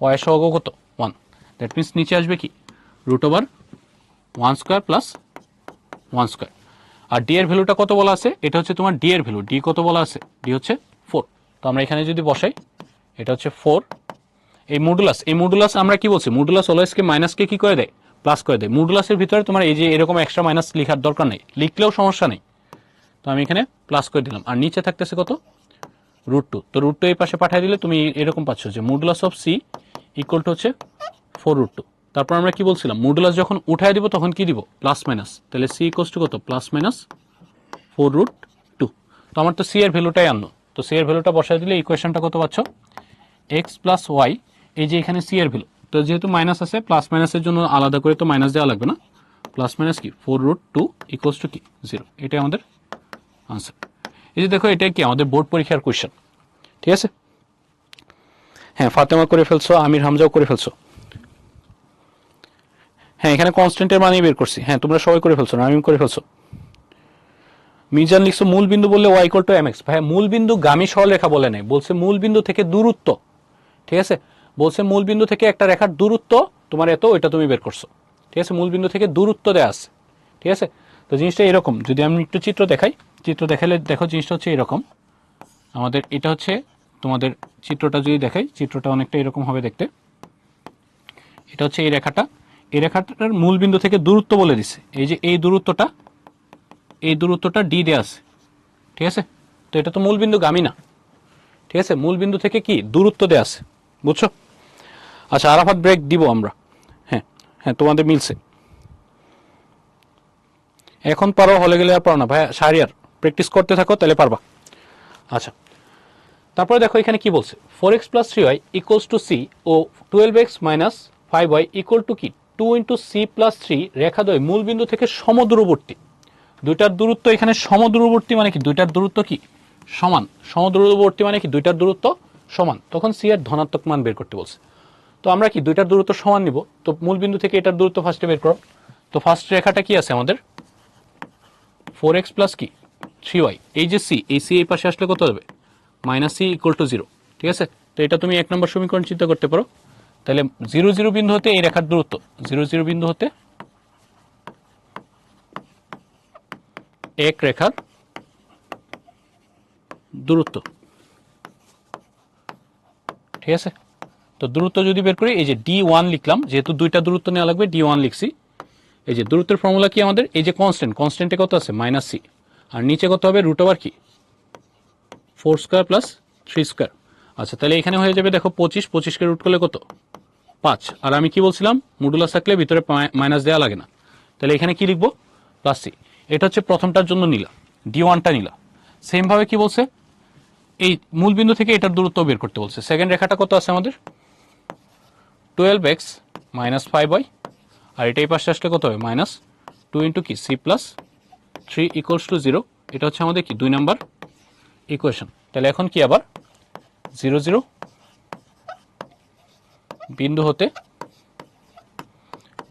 y এর সহগ কত 1। দ্যাট মিন্স নিচে আসবে কি root over 1 square plus 1 square. আর d এর ভ্যালুটা কত বলা আছে, এটা হচ্ছে তোমার d এর ভ্যালু, d কত বলা আছে, d হচ্ছে 4। তো আমরা এখানে যদি বসাই, এটা হচ্ছে 4। এই মডুলাস আমরা কি বলছি, মডুলাস অলওয়েজ কে মাইনাসকে কি করে দেয়, প্লাস করে দেয়। মডুলাসের ভিতরে তোমার এই যে এরকম এক্সট্রা মাইনাস লেখার দরকার নেই, লিখলেও সমস্যা নেই। তো আমি এখানে প্লাস করে দিলাম, আর নিচে থাকতেছে কত, √2। তো √2 এই পাশে পাঠিয়ে দিলে তুমি এরকম পাচ্ছ যে modulus of c equal to হচ্ছে 4√2। তারপর আমরা কি বলছিলাম, মডুলাস যখন উঠায় দিব তখন কি দিব, প্লাস মাইনাস। তাহলে সি ইকুয়ালস টু কত, প্লাস মাইনাস 4√2। তো আমার তো সি এর ভ্যালুটাই আনলো, তো সি এর ভ্যালুটা বসাই দিলে ইকুয়েশনটা কত পাচ্ছ, এক্স প্লাস ওয়াই, এই যে এখানে সি এর ভ্যালু, তো যেহেতু মাইনাস আছে প্লাস মাইনাসের জন্য আলাদা করে তো মাইনাস দেওয়া লাগবে না, প্লাস মাইনাস কি 4√2 ইকুয়ালস টু কি 0। এটাই আমাদের আনসার। এই যে দেখো এটাই কি আমাদের বোর্ড পরীক্ষার কোয়েশ্চেন, ঠিক আছে। হ্যাঁ, ফাতেমা করে ফেলছো, আমির হামজাও করে ফেলছো। হ্যাঁ, এখানে কনস্ট্যান্টের মানে বের করছি। হ্যাঁ, তোমরা সবাই করে ফেলছো, না আমি করে ফেলছো। মিজান লিখছো মূল বিন্দু বললে y equal to m x. ভাই মূল বিন্দু গামী সরলরেখা বলে নাই, বলছে মূল বিন্দু থেকে দূরত্ব, ঠিক আছে। বলছে মূল বিন্দু থেকে একটা রেখার দূরত্ব তোমার এত, ওইটা তুমি বের করছো, ঠিক আছে। মূল বিন্দু থেকে দূরত্ব দেওয়া আছে, ঠিক আছে। তো জিনিসটা এরকম, যদি আমি একটু চিত্র দেখাই, চিত্র দেখালে দেখো জিনিসটা হচ্ছে এরকম। আমাদের এটা হচ্ছে তোমাদের চিত্রটা যদি দেখাই, চিত্রটা অনেকটা এরকম হবে দেখতে। এটা হচ্ছে এই রেখাটা, এই রেখাটার মূল বিন্দু থেকে দূরত্ব বলে দিছে, এই যে এই দূরত্বটা ডি দেওয়া আছে, ঠিক আছে। তো এটা তো মূল বিন্দু গামী না, ঠিক আছে। মূল বিন্দু থেকে কি দূরত্ব দেওয়া আছে, বুঝছো। আচ্ছা, আরাফাত ব্রেক দিব আমরা। হ্যাঁ হ্যাঁ, তোমাদের মিলছে। এখন পারো, হলে গেলে আর পারো না ভাই, সারিয়ার প্র্যাকটিস করতে থাকো তাহলে পারবা। আচ্ছা, তারপরে দেখো এখানে কি বলছে, 4x + 3y equals to c ও 12x - 5y ইকুয়াল টু কি 2 × c + 3 রেখাদ্বয় মূল বিন্দু থেকে সমদূরবর্তী। দুইটার দূরত্ব এখানে সমদূরবর্তী মানে কি, দুইটার দূরত্ব কি সমান। সমদূরবর্তী মানে কি দুইটার দূরত্ব সমান, তখন সি এর ধনাত্মক মান বের করতে বলছে। তো আমরা কি দুইটার দূরত্ব সমান নিব, তো মূল বিন্দু থেকে এটার দূরত্ব ফার্স্টে বের করো। তো ফার্স্ট রেখাটা কি আছে আমাদের, 4x + কি 3y, এই যে সি, এই সি এই পাশে আসলে কত হবে, -c = 0, ঠিক আছে। তো এটা তুমি 1 নম্বর সমীকরণ চিন্তা করতে পারো। তাহলে 0 0 বিন্দু হতে এই রেখার দূরত্ব, 0 0 বিন্দু হতে এক রেখার দূরত্ব, ঠিক আছে। তো দূরত্ব যদি বের করি, এই যে d1 লিখলাম, যেহেতু দুইটা দূরত্ব নেওয়া লাগবে d1 লিখছি। এই যে দূরত্বের ফর্মুলা কি আমাদের, এই যে কনস্ট্যান্ট, কনস্ট্যান্টে কত আছে -c, আর নিচে কত হবে √, কি 4² + 3²। আচ্ছা, তাহলে এখানে হয়ে যাবে দেখো 25, 25কে রুট করলে কত 5। আর আমি কি বলছিলাম, মডুলাস থাকলে ভিতরে মাইনাস দেওয়া লাগে না, তাহলে এখানে কি লিখবো, +c। এটা হচ্ছে প্রথমটার জন্য নিলা, d1টা নিলা। সেম ভাবে কি বলছে, এই মূল বিন্দু থেকে এটার দূরত্ব বের করতে বলছে। সেকেন্ড রেখাটা কত আছে আমাদের, 12x - 5y, আর এটাই পাশে আসলে কত হবে, -2 × কি c + 3 = 0। এটা হচ্ছে আমাদের কি 2 নাম্বার ইকুয়েশন। তাহলে এখন কি আবার 0 0 বিন্দু হতে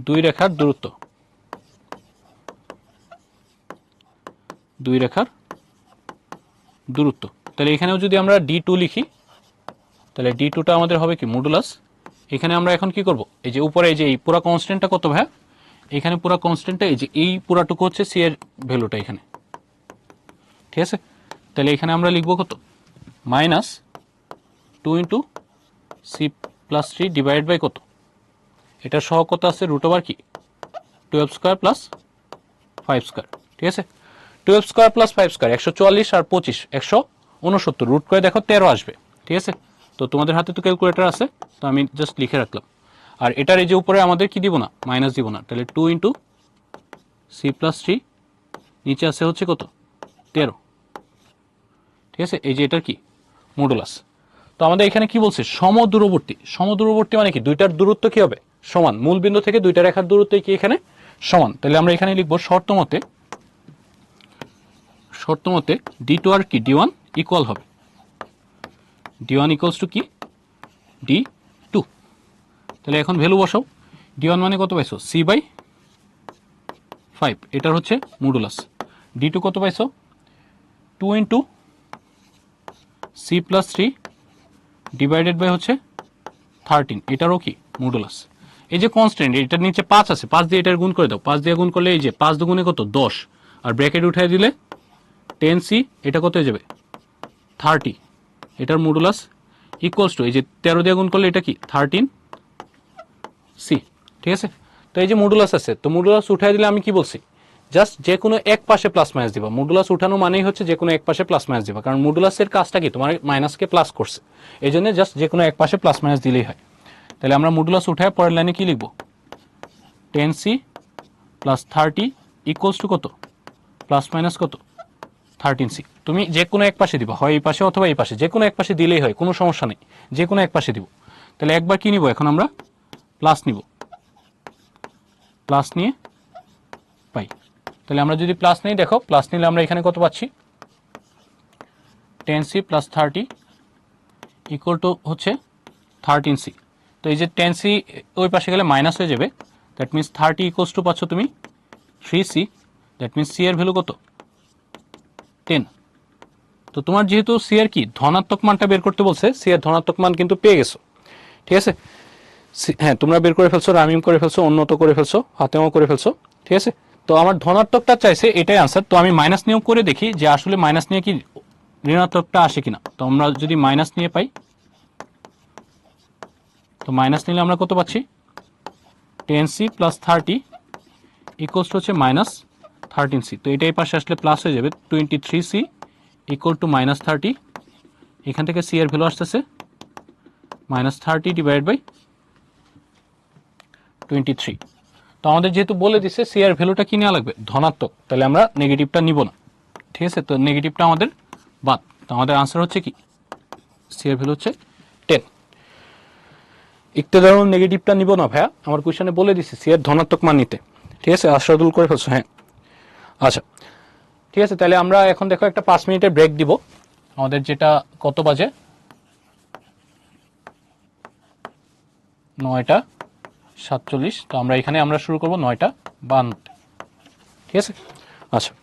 দুই রেখার দূরত্ব, দুই রেখার দূরত্ব। তাহলে এখানেও যদি আমরা d2 লিখি, তাহলে d2টা আমাদের হবে কি মডুলাস। এখানে আমরা এখন কি করব, এই যে উপরে এই যে এই পুরো কনস্ট্যান্টটা কত ভাই, এখানে পুরো কনস্ট্যান্টটা এই যে এই পুরাটুকু হচ্ছে সি এর ভ্যালুটা এখানে, ঠিক আছে। তাহলে এখানে আমরা লিখব কত, -2 × c + 3 ডিভাইড বাই কত, এটা সহ কত আছে √, কি 12² + 5², ঠিক আছে। 12² + 5², 144 আর 25 169, রুট করে দেখো 13 আসবে, ঠিক আছে। তো তোমাদের হাতে তো ক্যালকুলেটর আছে, তো আমি জাস্ট লিখে রাখলাম। আর এটার এই যে উপরে আমাদের কি দিব না, মাইনাস দিব না, তাহলে 2 × c + 3, নিচে আছে হচ্ছে কত 13, ঠিক আছে। এই যে এটার কি মডুলাস। তো আমাদের এখানে কি বলছে, সমদূরবর্তী। সমদূরবর্তী মানে কি দুইটার দূরত্ব কি হবে সমান, মূল বিন্দু থেকে দুইটা রেখার দূরত্ব কি এখানে সমান। তাহলে আমরা এখানে লিখবো শর্ত মতে d2 আর কি d1 ইকুয়াল হবে, d1 ইকুয়ালস টু কি d2। তাহলে এখন ভ্যালু বসাও, d1 মানে কত পাইছো c/5, এটার হচ্ছে মডুলাস। d2 কত পাইছো 2 × c + 3 ডিভাইডেড বাই হচ্ছে 13, এটারও কি মডুলাস। এই যে কনস্ট্যান্ট, এটার নিচে 5 আছে, 5 দিয়ে এটার গুণ করে দাও, 5 দিয়ে গুণ করলে এই যে 5 দুগুণে কত 10, আর ব্র্যাকেট উঠাই দিলে 10c, এটা কত হয়ে যাবে 30, এটার মডুলাস ইকুয়ালস টু এই যে 13 দিয়ে গুণ করলে এটা কি 13c, ঠিক আছে। তো এই যে মডুলাস আছে, তো মডুলাস উঠাই দিলে আমি কি বলছি, জাস্ট যে কোনো এক পাশে প্লাস মাইনাস দিবা। মডুলাস উঠানো মানেই হচ্ছে যে কোনো এক পাশে প্লাস মাইনাস দিবা, কারণ মডুলাসের কাজটা কি, তোমার মাইনাসকে প্লাস করছে, এই জন্য জাস্ট যে কোনো এক পাশে প্লাস মাইনাস দিলেই হয়। তাহলে আমরা মডুলাস উঠায় পরের লাইনে কি লিখবো, 10c প্লাস 30 ইকুয়ালস টু কত, প্লাস মাইনাস কত, 13c। তুমি যে কোনো এক পাশে দিবা, হয় এই পাশে অথবা এই পাশে, যে কোনো এক পাশে দিলেই হয়, কোনো সমস্যা নেই, যে কোনো এক পাশে দিব। তাহলে একবার কি নিব, এখন আমরা প্লাস নিব, প্লাস নিয়ে পাই। তাহলে আমরা যদি প্লাস নেই, দেখো প্লাস নিলে আমরা এখানে কত পাচ্ছি, 10c প্লাস 30 ইকুয়াল টু হচ্ছে 13c। তো এই যে 10c ওই পাশে গেলে মাইনাস হয়ে যাবে, দ্যাট মিনস 30 ইকুয়ালস টু পাচ্ছ তুমি 3c, দ্যাট মিনস সি এর ভ্যালু কত, 10। তো তোমার যেহেতু সি এর কি ধনাত্মক মানটা বের করতে বলছে, সি এর ধনাত্মক মান কিন্তু পেয়ে গেছো, ঠিক আছে। হ্যাঁ, তোমরা বের করে ফেলছো, রামিম করে ফেলছো, উন্নত করে ফেলছো, হাতেও করে ফেলছো, ঠিক আছে। তো আমার ধনাত্মকটা চাইছে, এটাই আনসার। তো আমি মাইনাস নিয়েও করে দেখি যে আসলে মাইনাস নিয়ে কি ঋণাত্মকটা আসে কিনা। তো আমরা যদি মাইনাস নিয়ে পাই, তো মাইনাস নিলে আমরা কত পাচ্ছি, 10c প্লাস 30 ইকুয়ালস টু হচ্ছে মাইনাস 13c। তো এটাই পাশে আসলে প্লাস হয়ে যাবে, 23c ইকুয়াল টু মাইনাস 30। এখান থেকে সি এর ভ্যালু আসতেছে মাইনাস 30 ডিভাইড বাই 23। তো আমাদের যেহেতু বলে দিচ্ছে সি এর ভ্যালুটা কি নেওয়া লাগবে, ধনাত্মক, তাহলে আমরা নেগেটিভটা নিব না, ঠিক আছে। তো নেগেটিভটা আমাদের বাদ। তো আমাদের আনসার হচ্ছে কি, সি এর ভ্যালু হচ্ছে 10। ইকতেদারুল নেগেটিভটা নিব না ভাইয়া, আমার কোয়েশ্চনে বলে দিছি সি এর ধনাত্মক মান নিতে, ঠিক আছে। আশরাদুল করে ফেলছো, হ্যাঁ আচ্ছা ঠিক আছে। তাহলে আমরা এখন দেখো একটা 5 মিনিটের ব্রেক দিব, আমাদের যেটা কত বাজে, 9:47। তো আমরা এখানে আমরা শুরু করব 9:52, ঠিক আছে। আচ্ছা।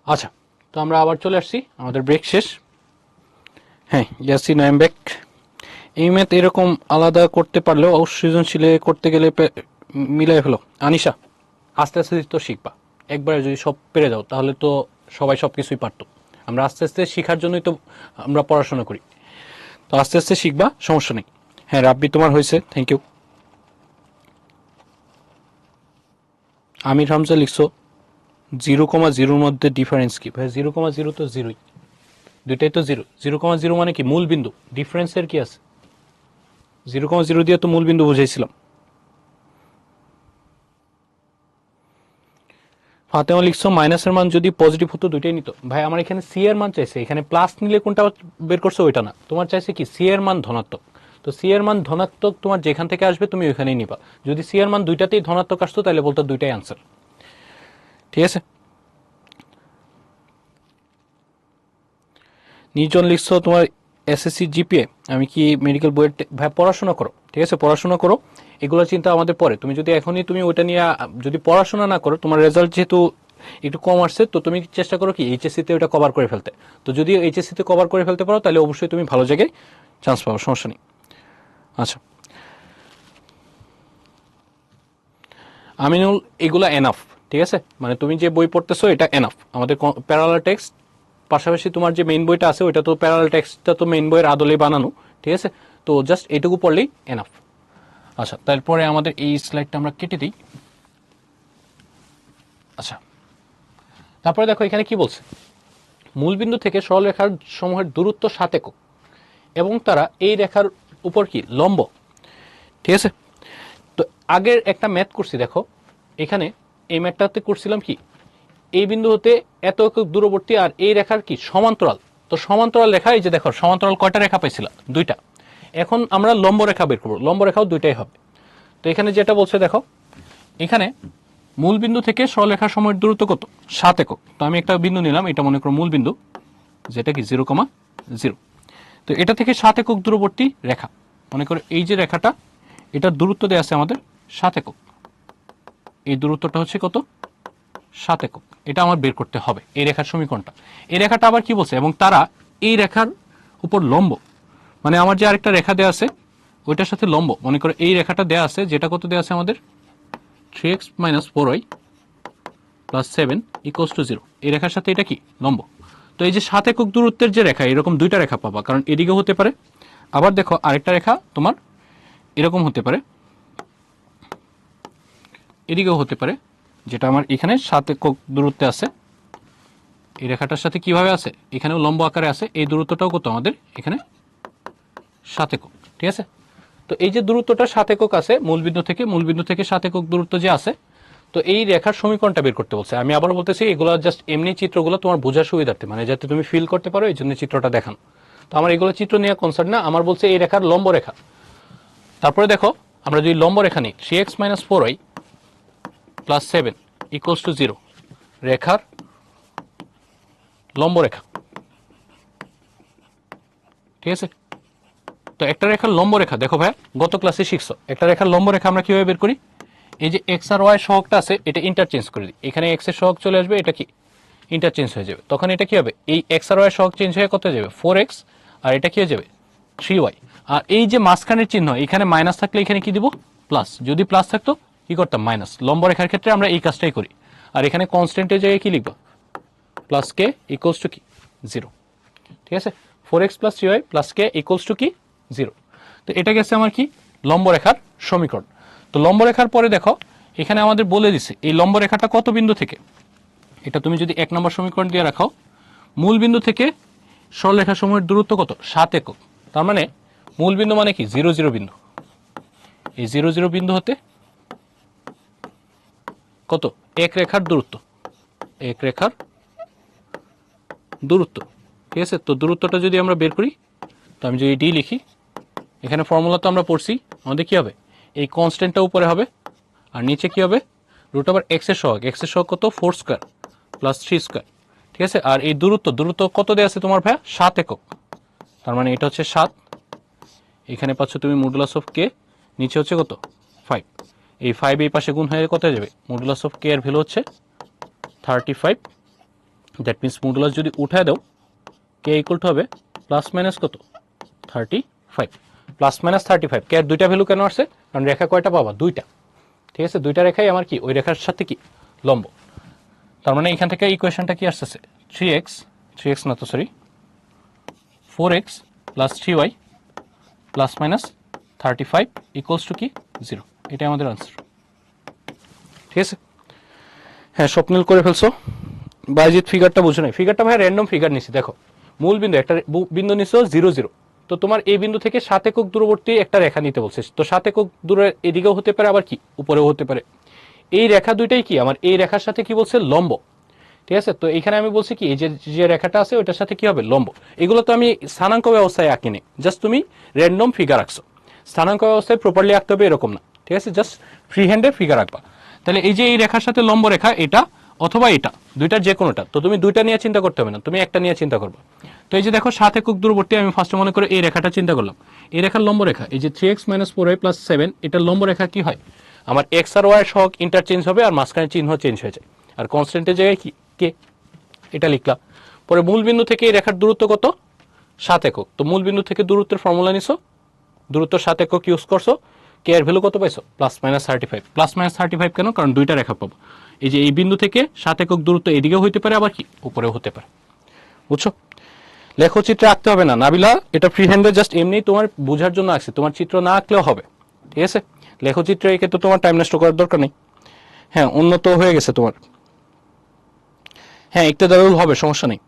আচ্ছা, তো আমরা আবার চলে আসছি, আমাদের ব্রেক শেষ। হ্যাঁ, ইয়াসিন আই এম ব্যাক। এই ম্যাথ এরকম আলাদা করতে পারলেও সৃজনশীলে করতে গেলে মিলাই ফেলো। আনিশা, আস্তে আস্তে তো শিখবা। একবারে যদি সব পেরে যাও তাহলে তো সবাই সব কিছুই পারতো। আমরা আস্তে আস্তে শেখার জন্যই তো আমরা পড়াশোনা করি। তো আস্তে আস্তে শিখবা, সমস্যা নেই। হ্যাঁ রাব্বি, তোমার হয়েছে, থ্যাংক ইউ। আমির হামজা লিখছো 0,0 মধ্যে ডিফারেন্স কি? ভাই 0,0 তো জিরোই, দুইটাই তো জিরো। 0,0 মানে কি? মূল বিন্দু। ডিফারেন্সের কি আছে? 0,0 দিয়ে তো মূল বিন্দু বুঝাইছিলাম। ফাতেমা লিখছো মাইনাসের মান যদি পজিটিভ হতো দুইটাই নিত। ভাই আমার এখানে সি এর মান চাইছে, এখানে প্লাস নিলে কোনটা বের করছো ওইটা না, তোমার চাইছে কি সি এর মান ধনাত্মক। তো সি এর মান ধনাত্মক তোমার যেখান থেকে আসবে তুমি ওইখানেই নিবা। যদি সি এর মান দুইটাতেই ধনাত্মক আসতো তাহলে বলতো দুইটাই আনসার। ঠিক আছে। নির্জন লিখছো তোমার এসএসসি জিপিএ। আমি কি মেডিকেল বইয়ের ভাই পড়াশোনা করো, ঠিক আছে, পড়াশোনা করো। এগুলো চিন্তা আমাদের পরে। তুমি যদি এখনই তুমি ওইটা নিয়ে যদি পড়াশোনা না করো, তোমার রেজাল্ট যেহেতু একটু কম আসছে, তো তুমি চেষ্টা করো কি এইচএসসিতে ওটা কভার করে ফেলতে। তো যদি এইচএসসিতে কভার করে ফেলতে পারো তাহলে অবশ্যই তুমি ভালো জায়গায় চান্স পাবো, সমস্যা নেই। আচ্ছা আমিনুল, এগুলা এনাফ, ঠিক আছে, মানে তুমি যে বই পড়তেছো এটা এনাফ। আমাদের প্যারালাল টেক্সট পাশাপাশি তোমার যে মেইন বইটা আছে ওইটা তো প্যারালাল টেক্সটটা তো মেইন বইয়ের আদলে বানানো, ঠিক আছে। তো জাস্ট এইটুকু পড়লেই এনাফ। আচ্ছা, তারপরে আমাদের এই স্লাইডটা আমরা কেটে দিই। আচ্ছা, তারপরে দেখো এখানে কি বলছে, মূলবিন্দু থেকে সরলরেখার সমূহের দূরত্ব 7 একক এবং তারা এই রেখার উপর কি লম্ব, ঠিক আছে। তো আগের একটা ম্যাথ করছি, দেখো এখানে এই ম্যাথটাতে করছিলাম কি, এই বিন্দু হতে এত একক দূরবর্তী আর এই রেখার কি সমান্তরাল। তো সমান্তরাল রেখা, এই যে দেখো সমান্তরাল কয়টা রেখা পাইছিলাম? দুইটা। এখন আমরা লম্ব রেখা বের করবো, লম্ব রেখাও দুইটাই হবে। তো এখানে যেটা বলছে দেখো, এখানে মূল বিন্দু থেকে সরলরেখার সময়ের দূরত্ব কত? 7 একক। তো আমি একটা বিন্দু নিলাম, এটা মনে করো মূল বিন্দু, যেটা কি 0,0। তো এটা থেকে 7 একক দূরবর্তী রেখা, মনে করো এই যে রেখাটা, এটার দূরত্ব দেওয়া আছে আমাদের 7 একক। এই দূরত্বটা হচ্ছে কত? 7 একক। এটা আমার বের করতে হবে, এই রেখার সমীকরণটা। এই রেখাটা আবার কি বলছে, এবং তারা এই রেখার উপর লম্ব, মানে আমার যে আরেকটা রেখা দেওয়া আছে ওইটার সাথে লম্ব। মনে করো এই রেখাটা দেওয়া আছে, যেটা কত দেওয়া আছে আমাদের 3x - 4y + 7 = 0। এই রেখার সাথে এটা কি লম্ব। তো এই যে 7 একক দূরত্বের যে রেখা, এরকম দুইটা রেখা পাবা, কারণ এদিকেও হতে পারে, আবার দেখো আরেকটা রেখা তোমার এরকম হতে পারে, এদিকেও হতে পারে, যেটা আমার এখানে 7 একক দূরত্বে আছে। এই রেখাটার সাথে কিভাবে আছে, এখানেও লম্ব আকারে আছে। এই দূরত্বটাও কত আমাদের এখানে 7 একক, ঠিক আছে। তো এই যে দূরত্বটা 7 একক আছে মূলবিন্দু থেকে 7 একক দূরত্ব যে আছে, তো এই রেখার সমীকরণটা বের করতে বলছে। আমি আবার বলতেছি, এগুলো জাস্ট এমনি চিত্রগুলো তোমার বোঝার সুবিধার্থে, মানে যাতে তুমি ফিল করতে পারো, এই জন্য চিত্রটা দেখানো। তো আমার এগুলো চিত্র নিয়ে কনসার্ন না, আমার বলছে এই রেখার লম্ব রেখা। তারপরে দেখো আমরা যদি লম্ব রেখা নিই, 3x - 4y + 7 = 0 রেখার লম্ব রেখা, ঠিক আছে। তো একটা রেখার লম্ব রেখা, দেখো ভাই গত ক্লাসে শিখছো, একটা রেখার লম্ব রেখা আমরা কিভাবে বের করি, এই যে এক্স আর ওয়াই সহগটা আছে এটা ইন্টারচেঞ্জ করে দিই, এখানে এক্স এর সহগ চলে আসবে, এটা কি ইন্টারচেঞ্জ হয়ে যাবে। তখন এটা কি হবে, এই এক্স আর ওয়াই সহগ চেঞ্জ হয়ে কত যাবে 4x, আর এটা কি হয়ে যাবে 3y। আর এই যে মাঝখানের চিহ্ন, এখানে মাইনাস থাকলে এখানে কি দিব প্লাস, যদি প্লাস থাকতো কি করতাম মাইনাস। লম্ব রেখার ক্ষেত্রে আমরা এই কাজটাই করি। আর এখানে কনস্ট্যান্টের জায়গায় কি লিখবো, প্লাস কে ইকুয়ালস টু কি 0, ঠিক আছে। 4x + 3y + k equals to কি 0। তো এটা গেছে আমার কি লম্ব রেখার সমীকরণ। তো লম্ব রেখার পরে দেখো এখানে আমাদের বলে দিছে এই লম্ব রেখাটা কত বিন্দু থেকে, এটা তুমি যদি 1 নম্বর সমীকরণ দিয়ে রাখো, মূল বিন্দু থেকে সরলরেখা সমূহের দূরত্ব কত 7 একক। তার মানে মূল বিন্দু মানে কি 0, 0 বিন্দু, এই 0, 0 বিন্দু হতে কত এক রেখার দূরত্ব, এক রেখার দূরত্ব, ঠিক আছে। তো দূরত্বটা যদি আমরা বের করি, তো আমি যদি ডি লিখি, এখানে ফর্মুলা তো আমরা পড়ছি, আমাদের কি হবে এই কনস্ট্যান্টটা উপরে হবে আর নিচে কি হবে √x এর সহগ, x এর সহগ কত 4² + 3², ঠিক আছে। আর এই দূরত্ব কত দেওয়া আছে তোমার ভাইয়া 7 একক, তার মানে এটা হচ্ছে 7। এখানে পাচ্ছ তুমি মডুলাস অফ কে, নিচে হচ্ছে কত 5, এই 5 এই পাশে গুণ হয়ে কত যাবে, মডুলাস অফ কে এর ভ্যালু হচ্ছে 35 দ্যাট মিনস মডুলাস যদি উঠায় দাও কে ইকুয়াল টু হবে প্লাস মাইনাস কত 35 প্লাস মাইনাস 35 কে এর দুইটা ভ্যালু কেন আসছে কারণ রেখা কয়টা পাবা দুইটা ঠিক আছে দুইটা রেখাই আমার কি ওই রেখার সাথে কি লম্ব তার মানে এখান থেকে ইকুয়েশনটা কি আসছে 3x না তো sorry 4x plus 3y plus minus 35 equals to কি 0 এটাই আমাদের আনসার ঠিক আছে হ্যাঁ স্বপ্নিল করে ফেলছো বাইজিৎ ফিগারটা বুঝো নাই ফিগারটা ভাই র্যান্ডম ফিগার নিছি দেখো মূল বিন্দু একটা বিন্দু নিছো 0 0 তো তোমার এই বিন্দু থেকে 7 একক দূরবর্তী একটা রেখা নিতে বলছে তো 7 একক দূরে এদিকেও হতে পারে আবার কি উপরেও হতে পারে এই রেখা দুইটাই কি আমার এই রেখার সাথে কি বলছে লম্ব ঠিক আছে তো এখানে আমি বলছি কি এই যে রেখাটা আছে ওইটার সাথে কি হবে লম্ব এগুলো তো আমি স্থানাঙ্ক ব্যবস্থায় আঁকিনি জাস্ট তুমি র্যান্ডম ফিগার আঁকছো স্থানাঙ্ক ব্যবস্থায় প্রপারলি আঁকতে হবে এরকম না ঠিক আছে জাস্ট ফ্রি হ্যান্ডে ফিগার আঁকবা তাহলে এই যে এই রেখার সাথে লম্ব রেখা এটা অথবা এটা দুইটার যে কোনোটা তো তুমি দুইটা নিয়ে চিন্তা করতে হবে না তুমি একটা নিয়ে চিন্তা করবে তো এই যে দেখো 7 একক দূরবর্তী আমি ফার্স্টে মনে করে এই রেখাটা চিন্তা করলাম এই রেখার লম্ব রেখা এই যে 3x - 4y + 7 এটার লম্ব রেখা কি হয় আমার x আর y সহগ ইন্টারচেঞ্জ হবে আর মাঝখানে চিহ্ন চেঞ্জ হয়ে যায় আর কনস্ট্যান্টের জায়গায় কি কে এটা লিখলাম পরে মূল বিন্দু থেকে এই রেখার দূরত্ব কত 7 একক তো মূল বিন্দু থেকে দূরত্বের ফর্মুলা নিছো দূরত্ব 7 একক ইউজ করছো কে এর ভ্যালু কত পাইছো +-35 +-35 কেন কারণ দুইটা রেখা পাবো এই যে এই বিন্দু থেকে 7 একক দূরত্ব এদিকেও হতে পারে আবার কি উপরেও হতে পারে বুঝছো লেখচিত্রে আঁকতে হবে না নাবিলা এটা ফ্রি হ্যান্ডে জাস্ট এমনি তোমার বোঝার জন্য আঁকছি তোমার চিত্র না আঁকলেও হবে ঠিক আছে লেখচিত্রে একে তো তোমার টাইম নষ্ট করার দরকার নেই হ্যাঁ উন্নত হয়ে গেছে তোমার হ্যাঁ একটা দারুল হবে সমস্যা নেই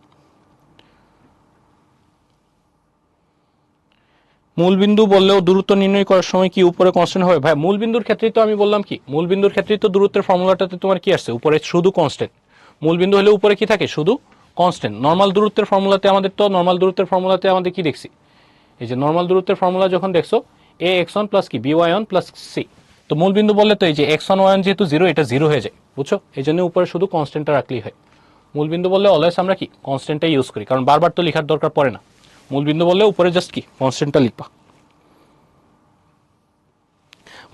মূলবিন্দু বললেও দূরত্ব নির্ণয় করার সময় কি উপরে কনস্ট্যান্ট হবে ভাই মূলবিন্দুর ক্ষেত্রেই তো আমি বললাম কি মূলবিন্দুর ক্ষেত্রেই তো দূরত্বের ফর্মুলাটাতে তোমার কি আসছে উপরে শুধু কনস্ট্যান্ট মূলবিন্দু হলে উপরে কি থাকে শুধু কনস্ট্যান্ট নরমাল দূরত্বের ফর্মুলাতে আমাদের কি দেখছি এই যে নরমাল দূরত্বের ফর্মুলা যখন দেখছো ax1 + কি by1 + c তো মূলবিন্দু বললে তো এই যে x1 y1 যেহেতু 0 এটা 0 হয়ে যায় বুঝছো এই জন্য উপরে শুধু কনস্ট্যান্টটা রাখলেই হয় মূলবিন্দু বললে অলওয়েজ আমরা কি কনস্ট্যান্টটাই ইউজ করি কারণ বারবার তো লেখার দরকার পড়ে না মূলবিন্দু বললে উপরে জাস্ট কি কনস্ট্যান্টটা লিখবা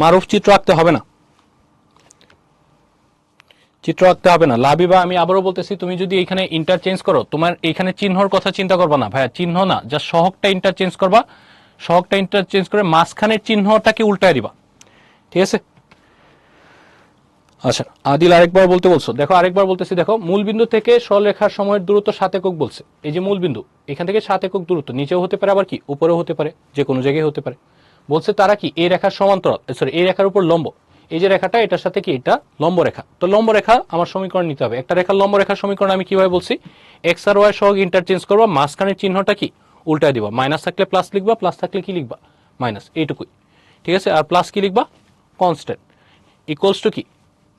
মারুফ চিত্র আঁকতে হবে না লাবিবা আমি আবারও বলতেছি তুমি যদি এখানে ইন্টারচেঞ্জ করো তোমার এখানে চিহ্নর কথা চিন্তা করবা না ভাইয়া চিহ্ন না জাস্ট সহগটা ইন্টারচেঞ্জ করবা সহগটা ইন্টারচেঞ্জ করে মাঝখানের চিহ্নটাকে উল্টায় দিবা ঠিক আছে আচ্ছা আদিল আরেকবার বলতে বলছো দেখো আরেকবার বলতেছি দেখো মূলবিন্দু থেকে সরলরেখার সময়ের দূরত্ব 7 একক বলছে এই যে মূলবিন্দু এখান থেকে 7 একক দূরত্ব নিচেও হতে পারে আবার কি উপরেও হতে পারে যে কোনো জায়গায় হতে পারে বলছে তারা কি এই রেখার সমান্তরাল সরি এই রেখার উপর লম্ব এই যে রেখাটা এটার সাথে কি এটা লম্ব রেখা তো লম্ব রেখা আমার সমীকরণ নিতে হবে একটা রেখার লম্ব রেখার সমীকরণ আমি কিভাবে বলছি x আর y সহগ ইন্টারচেঞ্জ করবা মাঝখানের চিহ্নটা কি উল্টায় দিবা মাইনাস থাকলে প্লাস লিখবা প্লাস থাকলে কি লিখবা মাইনাস এইটুকুই ঠিক আছে আর প্লাস কি লিখবা কনস্ট্যান্ট ইকুয়ালস টু কি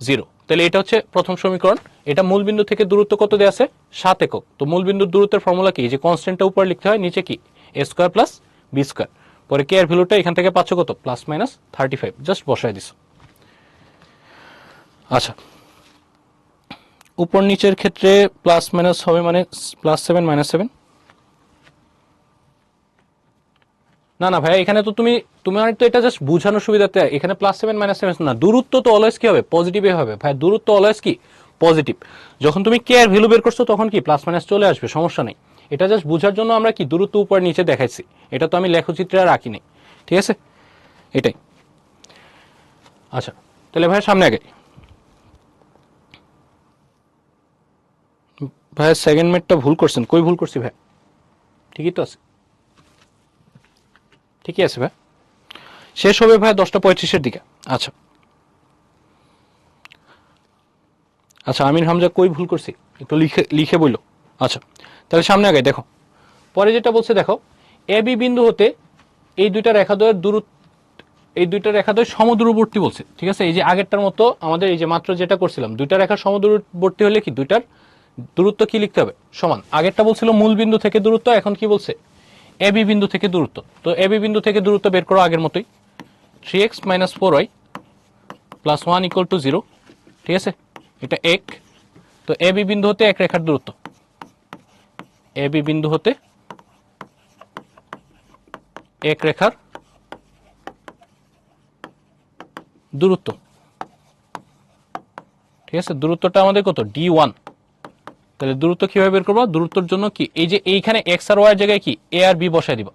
0 তাহলে এটা হচ্ছে প্রথম সমীকরণ এটা মূলবিন্দু থেকে দূরত্ব কত দেয়া আছে 7 একক তো মূলবিন্দুর দূরত্বের ফর্মুলা কি যে কনস্ট্যান্টটা উপরে লিখতে হয় নিচে কি a² + b² পরে কে এর ভ্যালুটা এখান থেকে পাচ্ছ কত +-35 জাস্ট বসায় দিছো আচ্ছা উপর নিচের ক্ষেত্রে প্লাস মাইনাস হবে মানে +7 -7 না ভাই এখানে তো তোমার তো এটা জাস্ট বোঝানোর সুবিধাতে এখানে +7 -7 না দূরত্ব তো অলওয়েজ কি হবে পজিটিভই হবে ভাই দূরত্ব অলওয়েজ কি পজিটিভ যখন তুমি কে এর ভ্যালু বের করছো তখন কি প্লাস মাইনাস চলে আসবে সমস্যা নেই এটা জাস্ট বোঝার জন্য আমরা কি দূরত্ব উপর নিচে দেখাইছি এটা তো আমি লেখচিত্রে আর রাখিনি ঠিক আছে এটাই আচ্ছা তাহলে ভাই সামনে আগে ভাই সেকেন্ড মিনিটটা ভুল করছেন কই ভুল করছি ভাই ঠিকই তো আছে ঠিকই আছে ভাই শেষ হবে ভাই 10:35 দিকে আচ্ছা আচ্ছা আমির হামজা কই ভুল করছি একটু লিখে বললো আচ্ছা তাহলে সামনে আগে দেখো পরে যেটা বলছে দেখো এ বি বিন্দু হতে এই দুইটা রেখাদ্বয় সমদূরবর্তী বলছে ঠিক আছে এই যে আগেরটার মতো আমাদের এই যে মাত্র যেটা করছিলাম দুইটা রেখা সমদূরবর্তী হলে কি দুইটার দূরত্ব কি লিখতে হবে সমান আগেরটা বলছিল মূল বিন্দু থেকে দূরত্ব এখন কি বলছে এ বি বিন্দু থেকে দূরত্ব তো এ বি বিন্দু থেকে দূরত্ব বের করো আগের মতোই 3x - 4y + 1 = 0 ঠিক আছে এটা এক তো এ বি বিন্দু হতে এক রেখার দূরত্ব এ বি বিন্দু হতে এক রেখার দূরত্ব ঠিক আছে দূরত্বটা আমাদের কত d1 তাহলে দূরত্ব কিভাবে বের করবো? দূরত্বের জন্য কি এই যে এইখানে এক্স আর ওয়াই এর জায়গায় কি এ আর বি বসাই দিবা।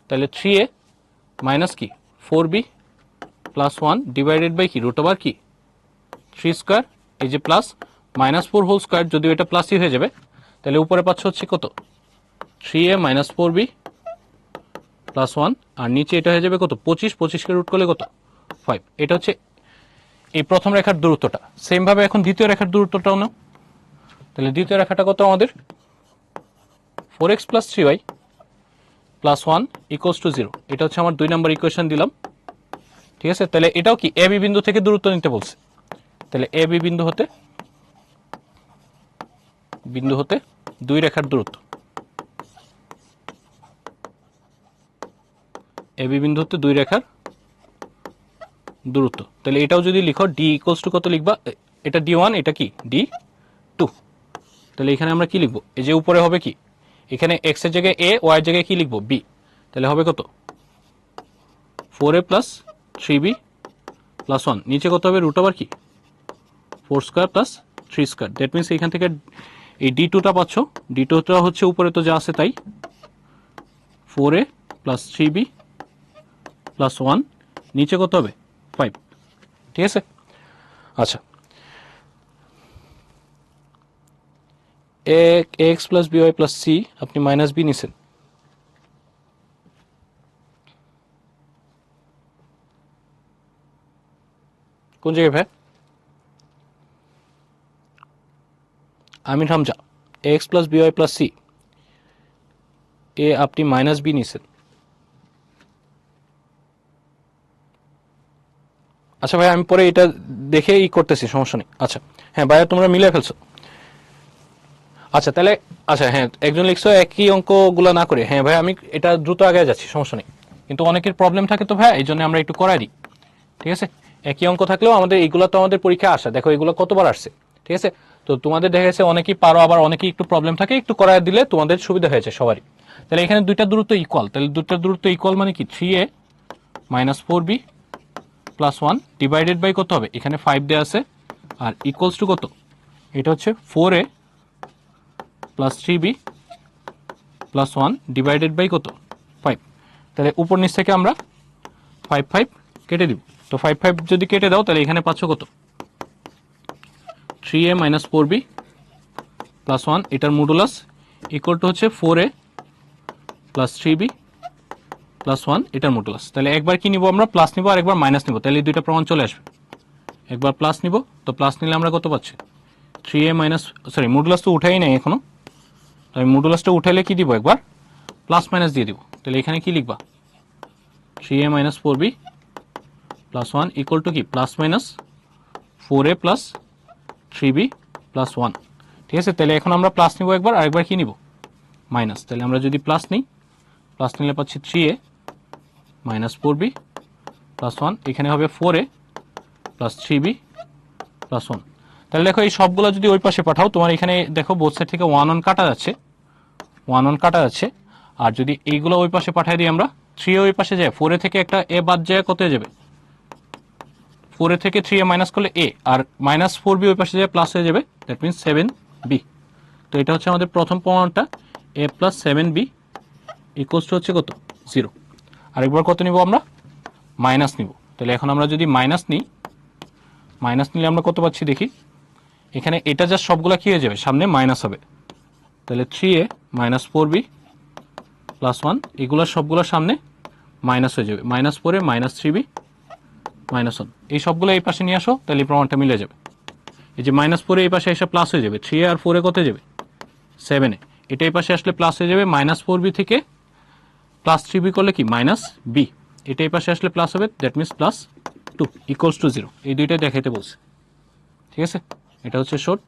তাহলে 3a মাইনাস কি 4b প্লাস 1 ডিভাইডেড বাই কি রুট ওভার কি 3 স্কয়ার, এই যে প্লাস মাইনাস 4 হোল স্কয়ার, যদিও এটা প্লাসই হয়ে যাবে। তাহলে উপরে পাচ্ছ হচ্ছে কত 3a মাইনাস 4b প্লাস 1, আর নিচে এটা হয়ে যাবে কত 25 কে রুট করলে কত 5। এটা হচ্ছে এই প্রথম রেখার দূরত্বটা। সেম ভাবে এখন দ্বিতীয় রেখার দূরত্বটাও নাও। তাহলে দ্বিতীয় রেখাটা কত আমাদের 4x plus 3y plus 1 equals to 0। এটা হচ্ছে আমার 2 নম্বর ইকুয়েশন দিলাম, ঠিক আছে। তাহলে এটাও কি এ বি বিন্দু থেকে দূরত্ব নিতে বলছে। তাহলে এ বি বিন্দু হতে দুই রেখার দূরত্ব, এ বি বিন্দু হতে দুই রেখার দূরত্ব। তাহলে এটাও যদি লিখো ডি ইকুয়ালস টু কত লিখবা, এটা d1, এটা কি d2। তাহলে এখানে আমরা কি লিখবো, এই যে উপরে হবে কি এখানে x এর জায়গায় a, y এর জায়গায় কি লিখবো b। তাহলে হবে কত 4a প্লাস 3b প্লাস 1, নিচে কত হবে রুট ওভার কি 4 square plus 3 square. That means এখান থেকে এই d2টা পাচ্ছ, d2টা হচ্ছে উপরে তো যা আছে তাই 4a প্লাস 3b প্লাস 1, নিচে কত হবে 5, ঠিক আছে। আচ্ছা, ax plus by plus c আপনি মাইনাস b নিছেন, কোন জায়গায় ভাই? Amir Hamza ax plus by plus c এ আপনি মাইনাস b নিছেন। আচ্ছা ভাই, আমি পরে এটা দেখে করতেছি, সমস্যা নেই। আচ্ছা হ্যাঁ ভাইয়া, তোমরা মিলে ফেলছো। আচ্ছা তাহলে আচ্ছা হ্যাঁ, একজন লিখছো একই অঙ্কগুলো না করে। হ্যাঁ ভাই, আমি এটা দ্রুত আগে যাচ্ছি, সমস্যা নেই। কিন্তু অনেকের প্রবলেম থাকে তো ভাই, এই জন্য আমরা একটু করাই দিই, ঠিক আছে। একই অঙ্ক থাকলেও আমাদের এইগুলো তো আমাদের পরীক্ষায় আসে, দেখো এগুলো কতবার আসছে, ঠিক আছে। তো তোমাদের দেখা গেছে অনেকেই পারো, আবার অনেকেই একটু প্রবলেম থাকে, একটু করাই দিলে তোমাদের সুবিধা হয়েছে সবারই। তাহলে এখানে দুইটা দূরত্ব ইকুয়াল, তাহলে দুইটা দূরত্ব ইকুয়াল মানে কি 3a minus 4b plus 1 divided by কত হবে, এখানে 5 দেওয়া আছে, আর ইকুয়ালস টু কত, এটা হচ্ছে 4a plus 3b plus 1 divided by কত 5। তাহলে উপর নিচ থেকে আমরা 5 5 কেটে দিব। তো 5 5 যদি কেটে দাও তাহলে এখানে পাচ্ছ কত 3a মাইনাস 4b প্লাস 1, এটার মডুলাস ইকুয়াল টু হচ্ছে 4a প্লাস 3b প্লাস 1, এটার মডুলাস। তাহলে একবার কি নিব আমরা, প্লাস নিব, আর একবার মাইনাস নিব, তাহলে এই দুইটা প্রমাণ চলে আসবে। একবার প্লাস নিব, তো প্লাস নিলে আমরা কত পাচ্ছি 3a মাইনাস, সরি মডুলাস তো উঠাই নাই এখনো, আমি মডুলাসটা উঠাইলে কি দিব, একবার প্লাস মাইনাস দিয়ে দিব। তাহলে এখানে কি লিখবা 3a minus 4b plus 1 equal to কি plus minus 4a plus 3b plus 1, ঠিক আছে। তাহলে এখন আমরা প্লাস নিব একবার, আর একবার কি নিব মাইনাস। তাহলে আমরা যদি প্লাস নিই, প্লাস নিলে পাচ্ছি 3a মাইনাস 4b প্লাস 1, এখানে হবে 4a প্লাস 3b প্লাস 1। তাহলে দেখো এই সবগুলো যদি ওই পাশে পাঠাও, তোমার এখানে দেখো বোথ সাইড থেকে 1 1 কাটা যাচ্ছে, 1 1 কাটা যাচ্ছে। আর যদি এইগুলো ওই পাশে পাঠিয়ে দিই আমরা, 3a ওই পাশে যায়, 4a থেকে একটা a বাদ যায়, কত হয়ে যাবে 4a থেকে 3a মাইনাস করলে a, আর মাইনাস 4b ওই পাশে যায়, প্লাস হয়ে যাবে, দ্যাট মিনস 7b। তো এটা হচ্ছে আমাদের প্রথম প্রমাণটা, a plus 7b equals to হচ্ছে কত 0। আরেকবার কত নিব আমরা, মাইনাস নিব। তাহলে এখন আমরা যদি মাইনাস নিই, মাইনাস নিলে আমরা কত পাচ্ছি দেখি, এখানে এটা জাস্ট সবগুলা কি হয়ে যাবে, সামনে মাইনাস হবে। তাহলে 3a মাইনাস 4b প্লাস 1, এগুলো সবগুলোর সামনে মাইনাস হয়ে যাবে, minus 4a minus 3b minus 1, এই সবগুলো এই পাশে নিয়ে আসো, তাহলে এই প্রমাণটা মিলে যাবে। এই যে মাইনাস 4a এই পাশে এসে প্লাস হয়ে যাবে, 3a আর 4a কত যাবে 7a, এটা এই পাশে আসলে প্লাস হয়ে যাবে, মাইনাস 4b থেকে প্লাস 3b করলে কি মাইনাস b, এটা এই পাশে আসলে প্লাস হবে, that means plus 2 equals to 0। এই দুইটাই দেখাইতে বলছে, ঠিক আছে। এটা হচ্ছে শর্ট,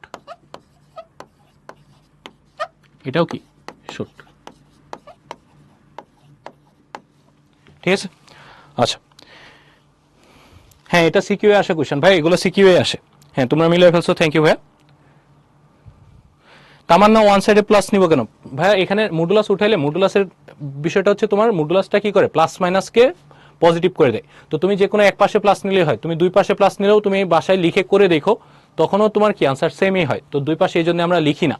এটাও কি শর্ট, ঠিক আছে। আচ্ছা হ্যাঁ, এটা সিকিউ এ আসে কোশ্চেন ভাই, এগুলো সিকিউ এ আসে। হ্যাঁ তোমরা মিলে ফেলছো, থ্যাংক ইউ ভাইয়া। তামান্না ওয়ান সাইডে প্লাস নিব কেন ভাইয়া, এখানে মডুলাস উঠাইলে মডুলাসের বিষয়টা হচ্ছে তোমার মডুলাসটা কি করে প্লাস মাইনাসকে পজিটিভ করে দেয়। তো তুমি যে কোনো এক পাশে প্লাস নিলেই হয়, তুমি দুই পাশে প্লাস নিলেও তুমি বাসায় লিখে করে দেখো, তখনও তোমার কি আনসার সেমই হয়। তো দুই পাশে এই জন্য আমরা লিখি না,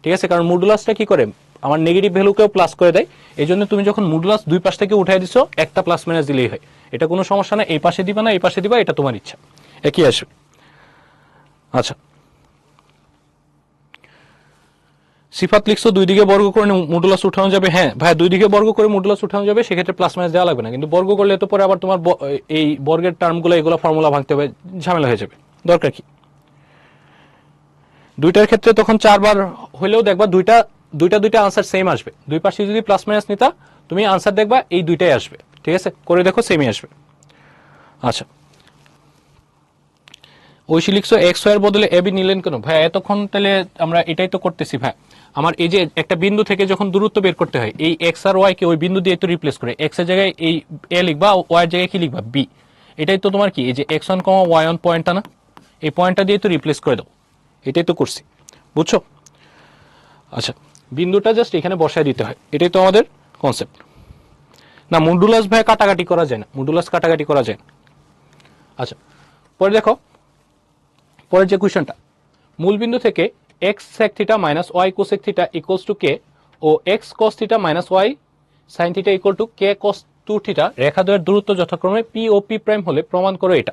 ঠিক আছে, কারণ মডুলাসটা কি করে আমার নেগেটিভ ভ্যালুকেও প্লাস করে দেয়। এই জন্য তুমি যখন মডুলাস দুই পাশ থেকে উঠাই দিছো একটা প্লাস মাইনাস দিলেই হয়, এটা কোনো সমস্যা না। এই পাশে দিবা না এই পাশে দিবা, এটা তোমার ইচ্ছা, একই আসবে। আচ্ছা, সিফাত লিখছো দুই দিকে বর্গ করে মডুলাস উঠানো যাবে। হ্যাঁ ভাই, দুই দিকে বর্গ করে মডুলাস উঠানো যাবে, সেক্ষেত্রে প্লাস মাইনাস দেওয়া লাগবে না। কিন্তু বর্গ করলে তো পরে আবার তোমার এই বর্গের টার্মগুলো এগুলো ফর্মুলা ভাঙতে হবে, ঝামেলা হয়ে যাবে, দরকার কি। দুইটার ক্ষেত্রে তখন 4 বার হলেও দেখবা দুইটা আনসার সেম আসবে। দুই পাশে যদি প্লাস মাইনাস নিতা তুমি আনসার দেখবা এই দুইটাই আসবে। ঠিক আছে, করে দেখো সেমই আসবে। আচ্ছা, ঐশী লিখছো এক্স ওয়াই এর বদলে এবি নিলেন কেন? ভাই এতক্ষণ তাহলে আমরা এটাই তো করতেছি ভাই। আমার এই যে একটা বিন্দু থেকে যখন দূরত্ব বের করতে হয়, এই এক্স আর ওয়াই কে ওই বিন্দু দিয়ে তো রিপ্লেস করে, এক্স এর জায়গায় এই এ লিখবা, ওয়াই এর জায়গায় কি লিখবা বি। এটাই তো তোমার কি এই যে x one comma y one পয়েন্টটা না, এই পয়েন্টটা দিয়ে তো রিপ্লেস করে দাও, এটাই তো করছি, বুঝছো? আচ্ছা, বিন্দুটা জাস্ট এখানে বসায় দিতে হয়, এটাই তো আমাদের কনসেপ্ট। না মডুলাস ভাই কাটাকাটি করা যায় না, মডুলাস কাটাকাটি করা যায় না। আচ্ছা, পরে দেখো পরের যে কোয়েশ্চনটা, মূলবিন্দু থেকে x sec theta minus y cosec theta equals to k ও x cos theta minus y sine theta equal to k cos two theta রেখাদ্বয়ের দূরত্ব যথাক্রমে পি ও পি প্রাইম হলে প্রমাণ করো এটা।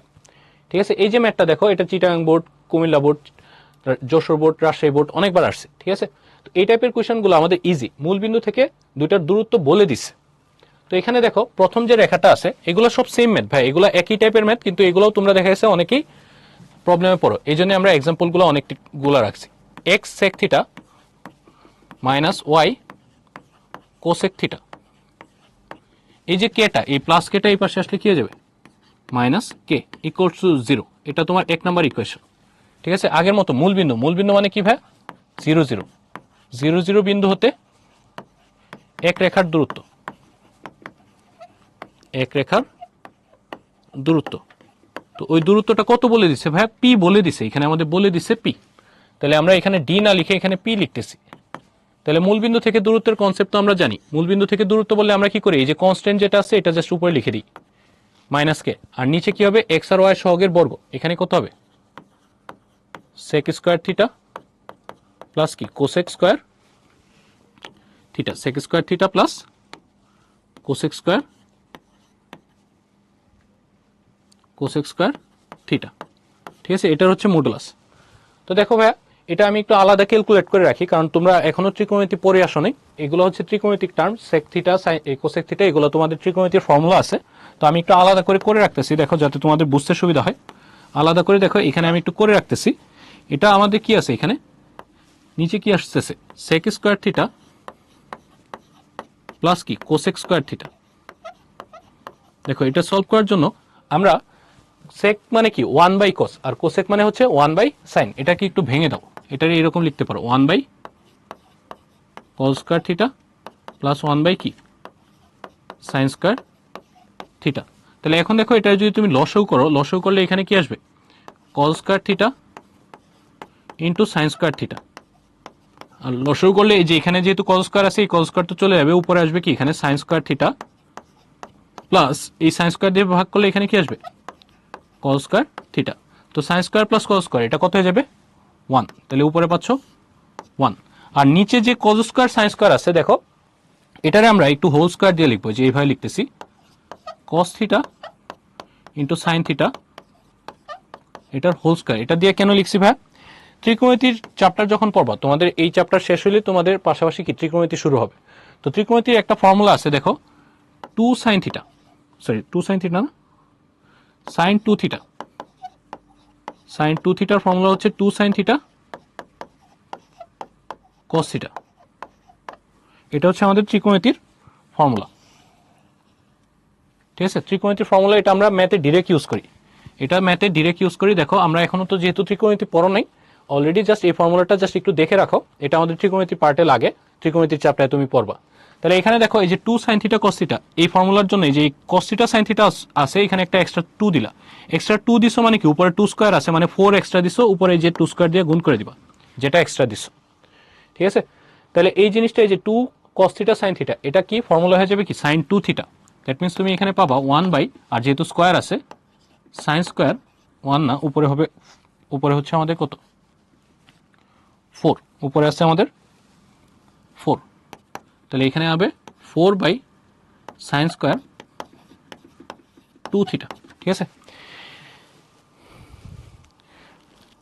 ঠিক আছে, এই যে ম্যাথটা দেখো, এটা Chittagong board, Comilla board, Jessore board, Rajshahi board অনেকবার আসছে। ঠিক আছে, তো এই টাইপের কোয়েশ্চনগুলো আমাদের ইজি, মূলবিন্দু থেকে দুইটার দূরত্ব বলে দিচ্ছে। তো এখানে দেখো প্রথম যে রেখাটা আছে এগুলো সব সেম ম্যাথ ভাই, এগুলো একই টাইপের ম্যাথ, কিন্তু এগুলোও তোমরা দেখা গেছে অনেকেই প্রবলেমে পড়ো, এই জন্য আমরা এক্সাম্পলগুলো অনেকগুলো রাখছি। X sec theta minus y cosec theta, এই যে কেটা, এই প্লাস কেটা এই পাশে আসলে কি হয়ে যাবে মাইনাস কে ইকুয়ালস টু 0, এটা তোমার 1 নাম্বার ইকুয়েশন। ঠিক আছে, আগের মতো মূলবিন্দু, মূলবিন্দু মানে কি ভাই 0 0 0 0 বিন্দু হতে এক রেখার দূরত্ব, এক রেখার দূরত্ব। তো ওই দূরত্বটা কত বলে দিছে ভাই, পি বলে দিছে, এখানে আমাদের বলে দিছে পি। তাহলে আমরা এখানে ডি না লিখে এখানে পি লিখতেছি। তাহলে মূলবিন্দু থেকে দূরত্বের কনসেপ্ট তো আমরা জানি, মূলবিন্দু থেকে দূরত্ব বললে আমরা কি করি, এই যে কনস্ট্যান্ট যেটা আছে এটা জাস্ট উপরে লিখে দিই মাইনাস কে, আর নিচে কি হবে এক্স আর ওয়াই সহগের বর্গ, এখানে কত হবে সেক স্কয়ার থিটা প্লাস কি cosec square theta, sec square theta plus cosec square theta. ঠিক আছে, এটার হচ্ছে মডুলাস। তো দেখো ভাইয়া, এটা আমি একটু আলাদা ক্যালকুলেট করে রাখি, কারণ তোমরা এখনো ত্রিকোণমিতি পড়ে আসো নাই। এগুলো হচ্ছে ত্রিকোণমিতিক term, sec theta cosec theta, এগুলো তোমাদের ত্রিকোণমিতির ফর্মুলা আছে। তো আমি একটু আলাদা করে রাখতেছি, দেখো যাতে তোমাদের বুঝতে সুবিধা হয়। আলাদা করে দেখো এখানে আমি একটু করে রাখতেছি। এটা আমাদের কি আছে এখানে নিচে কি আসতেছে সেক স্কয়ার থিটা প্লাস কি কোসেক স্কয়ার থিটা। দেখো এটা সলভ করার জন্য আমরা সেক মানে কি 1 বাই কস, আর কোসেক মানে হচ্ছে 1 বাই সাইন, এটাকে একটু ভেঙে দাও, এটা এরকম লিখতে পারো 1 by cos square theta plus 1 by কি সাইন স্কয়ার থিটা। তাহলে এখন দেখো এটা যদি তুমি লসাগু করো, লসাগু করলে এখানে কি আসবে cos square theta into sine square theta. আর লসাগু করলে এই যে এখানে যেহেতু কস স্কয়ার আছে, এই কস স্কয়ার তো চলে যাবে, উপরে আসবে কি এখানে সাইন স্কয়ার থিটা প্লাস এই সাইন স্কয়ার দিয়ে ভাগ করলে এখানে কি আসবে কস স্কয়ার থিটা। তো sine square plus cos square এটা কত হয়ে যাবে 1, তাহলে উপরে পাচ্ছ 1। আর নিচে যে কস স্কয়ার সাইন স্কয়ার আছে দেখো, এটারে আমরা একটু হোল স্কয়ার দিয়ে লিখবো, যে এইভাবে লিখতেছি cos theta into sine theta, এটার হোল স্কয়ার। এটা দিয়ে কেন লিখছি ভাই, ত্রিকোণমিতির চ্যাপ্টার যখন পড়বা, তোমাদের এই চ্যাপ্টার শেষ হলে তোমাদের পাশাপাশি কি ত্রিকোণমিতি শুরু হবে। তো ত্রিকোণমিতির একটা ফর্মুলা আছে দেখো, 2 sine theta, sorry 2 sine theta না, সাইন 2 থিটা, সাইন 2 থিটার ফর্মুলা হচ্ছে 2 সাইন থিটা কস থিটা। এটা হচ্ছে আমাদের ত্রিকোণমিতির ফর্মুলা। ঠিক আছে, ত্রিকোণমিতির ফর্মুলা এটা আমরা ম্যাথে ডিরেক্ট ইউজ করি, এটা ম্যাথে ডিরেক্ট ইউজ করি। দেখো আমরা এখনো তো যেহেতু ত্রিকোণমিতি পড়ো নাই অলরেডি, জাস্ট এই ফর্মুলাটা জাস্ট একটু দেখে রাখো, এটা আমাদের ত্রিকোণমিতি পার্টে লাগে, ত্রিকোণমিতির চ্যাপ্টারে তুমি পড়বা। তাহলে এখানে দেখো এই যে 2 সাইন থিটা কস থিটা, এই ফর্মুলার জন্য এই যে কস থিটা সাইন থিটা আছে, এখানে একটা এক্সট্রা 2 দিলা, এক্সট্রা 2 দিছো মানে কি উপরে 2 স্কয়ার আছে মানে 4 এক্সট্রা দিছো, উপরে যে 2 স্কয়ার দিয়ে গুণ করে দিবা যেটা এক্সট্রা দিছো। ঠিক আছে, তাহলে এই জিনিসটা এই যে 2 কস থিটা সাইন থিটা, এটা কি ফর্মুলা হয়ে যাবে কি সাইন 2 থিটা। দ্যাট মিন্স তুমি এখানে পাবা 1 বাই, আর যেহেতু স্কয়ার আছে সাইন স্কয়ার 1 না, উপরে হবে, উপরে হচ্ছে আমাদের কত 4, উপরে আছে আমাদের 4, তাহলে এখানে হবে 4/sin স্কয়ার 2 থিটা। ঠিক আছে,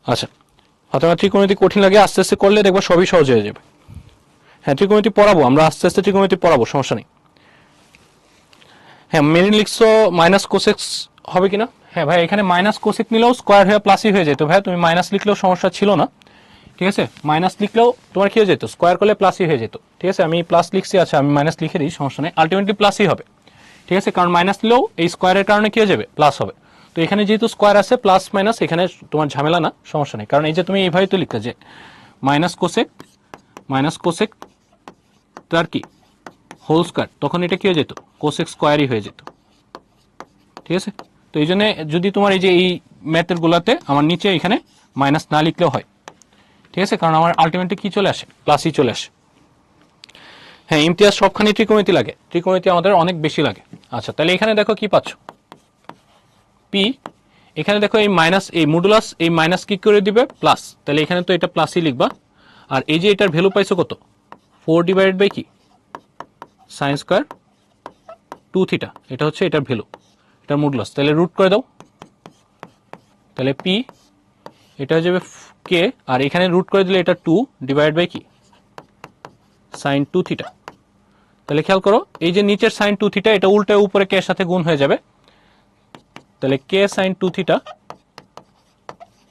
আচ্ছা হয়তো ত্রিকোণমিতি কঠিন লাগে, আস্তে আস্তে করলে দেখবো সবই সহজ হয়ে যাবে। হ্যাঁ ত্রিকোণমিতি পড়াবো আমরা, আস্তে আস্তে ত্রিকোণমিতি পড়াবো, সমস্যা নেই। হ্যাঁ মেরিন লিখছো মাইনাস কোসেক্স হবে কিনা? হ্যাঁ ভাই এখানে মাইনাস কোসেক নিলেও স্কোয়ার হয়ে প্লাসই হয়ে যেত ভাই, তুমি মাইনাস লিখলেও সমস্যা ছিল না। ঠিক আছে, মাইনাস লিখলেও তোমার কি হয়ে যেত, স্কোয়ার করলে প্লাসই হয়ে যেত। ঠিক আছে, আমি প্লাস লিখছি, আচ্ছা আমি মাইনাস লিখে দিই, সমস্যা নেই, আলটিমেটলি প্লাসই হবে। ঠিক আছে, কারণ মাইনাস নিলেও এই স্কোয়ারের কারণে কি হয়ে যাবে, প্লাস হবে। তো এখানে যেহেতু স্কোয়ার আছে প্লাস মাইনাস, এখানে তোমার ঝামেলা না, সমস্যা নেই, কারণ এই যে তুমি এইভাবে তো লিখতে যে মাইনাস কোসেক তার কি হোল স্কোয়ার, তখন এটা কি হয়ে যেত, কোসেক স্কোয়ারই হয়ে যেত। ঠিক আছে, তো এই জন্য যদি তোমার এই যে এই ম্যাথের গুলাতে আমার নিচে এখানে মাইনাস না লিখলেও হয়। ঠিক আছে, কারণ আমার আলটিমেটলি কি চলে আসে, প্লাসই চলে আসে। হ্যাঁ ইমতিয়াজ সবখানে ত্রিকোণমিতি লাগে, ত্রিকোণমিতি আমাদের অনেক বেশি লাগে। আচ্ছা তাহলে এখানে দেখো কি পাচ্ছ, পি, এখানে দেখো এই মাইনাস, এই মডুলাস এই মাইনাস কি করে দিবে, প্লাস, তাহলে এখানে তো এটা প্লাসই লিখবা। আর এই যে এটার ভ্যালু পাইছো কত, 4/, কি সাইন স্কয়ার 2 থিটা, এটা হচ্ছে এটার ভ্যালু, এটার মডুলাস, তাহলে রুট করে দাও, তাহলে পি এটা হয়ে যাবে কে, আর এখানে রুট করে দিলে এটা 2/, কি সাইন 2 থিটা। তাহলে খেয়াল করো এই যে নিচের সাইন 2 থিটা এটা উল্টে উপরে কে এর সাথে গুণ হয়ে যাবে, তাহলে কে সাইন 2 থিটা,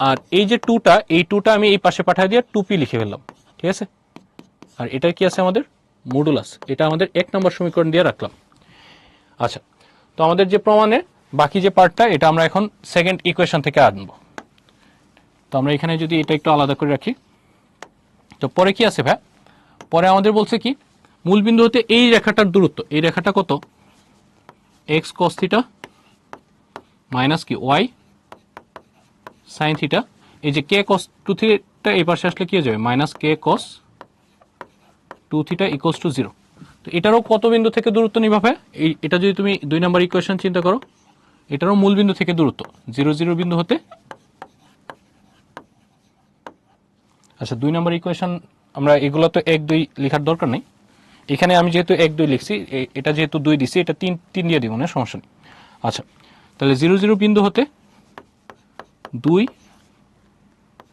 আর এই যে 2টা, এই 2টা আমি এই পাশে পাঠিয়ে দিয়ে 2p লিখে ফেললাম। ঠিক আছে, আর এটা কি আছে আমাদের মডুলাস, এটা আমাদের 1 নম্বর সমীকরণ দিয়ে রাখলাম। আচ্ছা, তো আমাদের যে প্রমাণে বাকি যে পার্টটা, এটা আমরা এখন সেকেন্ড ইকুয়েশন থেকে আনবো। তো আমরা এখানে যদি এটা একটু আলাদা করে রাখি, তো পরে কি আছে ভাই, পরে আমাদের বলছে কি, মূলবিন্দু হতে এই রেখাটার দূরত্ব, এই রেখাটা কত, এক্স কস থিটা মাইনাস কি ওয়াই সাইন থিটা, এই যে কে কস 2 থিটা এই পাশে আসলে কি হয়ে যাবে, মাইনাস কে কস 2 থিটা ইকুয়ালস টু 0। তো এটারও কত বিন্দু থেকে দূরত্ব নিভাবে, এই এটা যদি তুমি 2 নম্বর ইকুয়েশন চিন্তা করো, এটারও মূল বিন্দু থেকে দূরত্ব 0 0 বিন্দু হতে। আচ্ছা 2 নম্বর ইকুয়েশন আমরা এগুলো তো 1 2 লেখার দরকার নেই, এখানে আমি যেহেতু 1 2 লিখছি, এটা যেহেতু 2 দিছি, এটা 3 3 দিয়ে দিব না, সমস্যা নেই। আচ্ছা তাহলে 0 0 বিন্দু হতে 2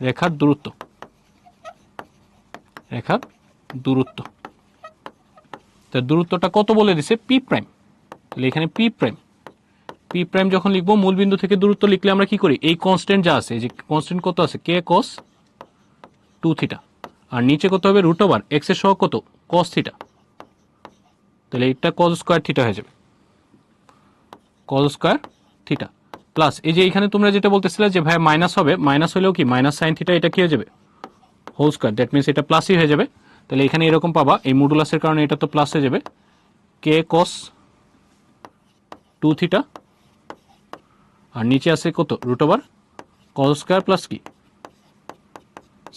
রেখার দূরত্ব, রেখার দূরত্ব, তার দূরত্বটা কত বলে দিছে, পি প্রাইম। তাহলে এখানে পি প্রাইম, পি প্রাইম যখন লিখবো, মূল বিন্দু থেকে দূরত্ব লিখলে আমরা কি করি, এই কনস্ট্যান্ট যা আছে, এই যে কনস্ট্যান্ট কত আছে, কে কস 2 থিটা, আর নিচে কত হবে, রুট ওভার এক্স এর সহগ কত, কস থিটা, তাহলে এটা কস স্কয়ার থিটা হয়ে যাবে, কস স্কয়ার থিটা প্লাস এই যে এখানে তোমরা যেটা বলতেছিলে যে ভাই মাইনাস হবে, মাইনাস হলেও কি মাইনাস সাইন থিটা, এটা কি হয়ে যাবে হোল স্কয়ার, দ্যাট মিনস এটা প্লাসই হয়ে যাবে। তাহলে এখানে এরকম পাবা, এই মডুলাসের কারণে এটা তো প্লাস হয়ে যাবে, কে কস 2 থিটা, আর নিচে আছে কত, root over cos square plus কি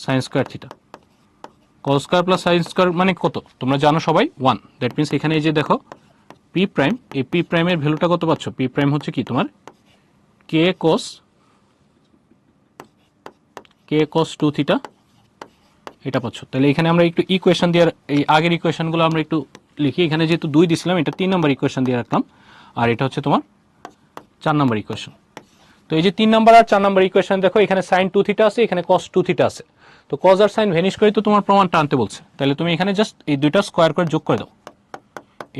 sine square theta, cos square plus sine square মানে কত তোমরা জানো সবাই 1, দ্যাট মিনস এখানে এই যে দেখো পি প্রাইম, এই পি প্রাইমের ভ্যালুটা কত পাচ্ছ, পি প্রাইম হচ্ছে কি তোমার কে কস 2 থিটা, এটা পাচ্ছ। তাহলে এখানে আমরা একটু ইকুয়েশন দিয়ে, এই আগের ইকুয়েশনগুলো আমরা একটু লিখি, এখানে যেহেতু 2 দিছিলাম, এটা 3 নম্বর ইকুয়েশন দিয়ে রাখলাম, আর এটা হচ্ছে তোমার 4 নম্বর ইকুয়েশন। তো এই যে 3 নম্বর আর 4 নম্বর ইকুয়েশন দেখো, এখানে সাইন 2 থিটা আছে, এখানে কস 2 থিটা আছে, তো কস আর সাইন ভ্যানিশ করে তো তোমার প্রমাণটা আনতে বলছে, তাহলে তুমি এখানে জাস্ট এই দুইটা স্কয়ার করে যোগ করে দাও,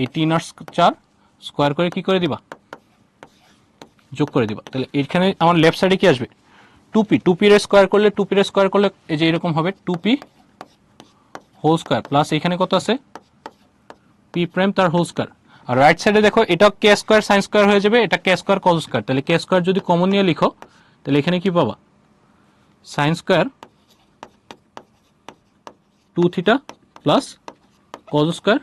এই 3 আর 4 স্কয়ার করে কি করে দিবা, যোগ করে দিবা। তাহলে এখানে আমার লেফট সাইডে কি আসবে, 2p এর স্কয়ার করলে, 2p এর স্কয়ার করলে এই যে এরকম হবে 2p হোল স্কয়ার প্লাস এখানে কত আছে পি প্রাইম তার হোল স্কয়ার, আর রাইট সাইডে দেখো এটা কে স্কয়ার সাইন স্কয়ার হয়ে যাবে, এটা কে স্কয়ার কস স্কয়ার, তাহলে কে স্কয়ার যদি কমন নিয়ে লিখো, তাহলে এখানে কি পাবা, sine square 2 theta plus cos square